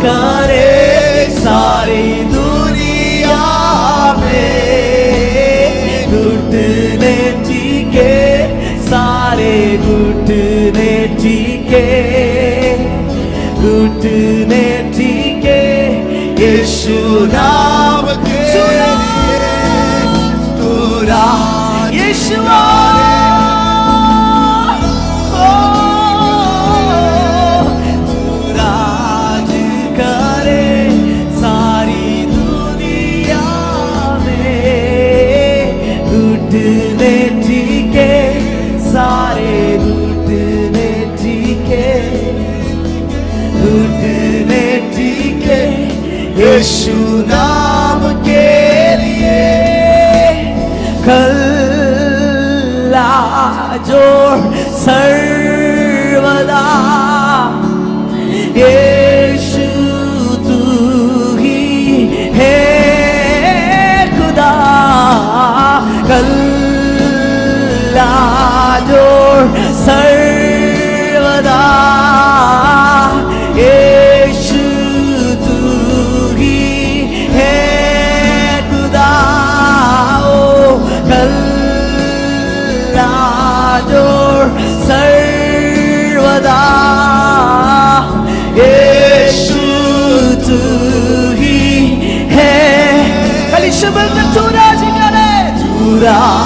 करे सारी दुनिया में घुटने टीके सारे घुटने टीके घुटने टीके यीशु नाम के तू राज यीशु तू राज करे सारी दुनिया में घुटने टीके सारे घुटने टीके घुटने टीके यीशु नाम के लिए कल आज और सर्वदा यीशु तू ही है खुदा कल आज और सर्वदा यीशु तू ही है खुदा ओ मिलकर तू राज करे, तू राज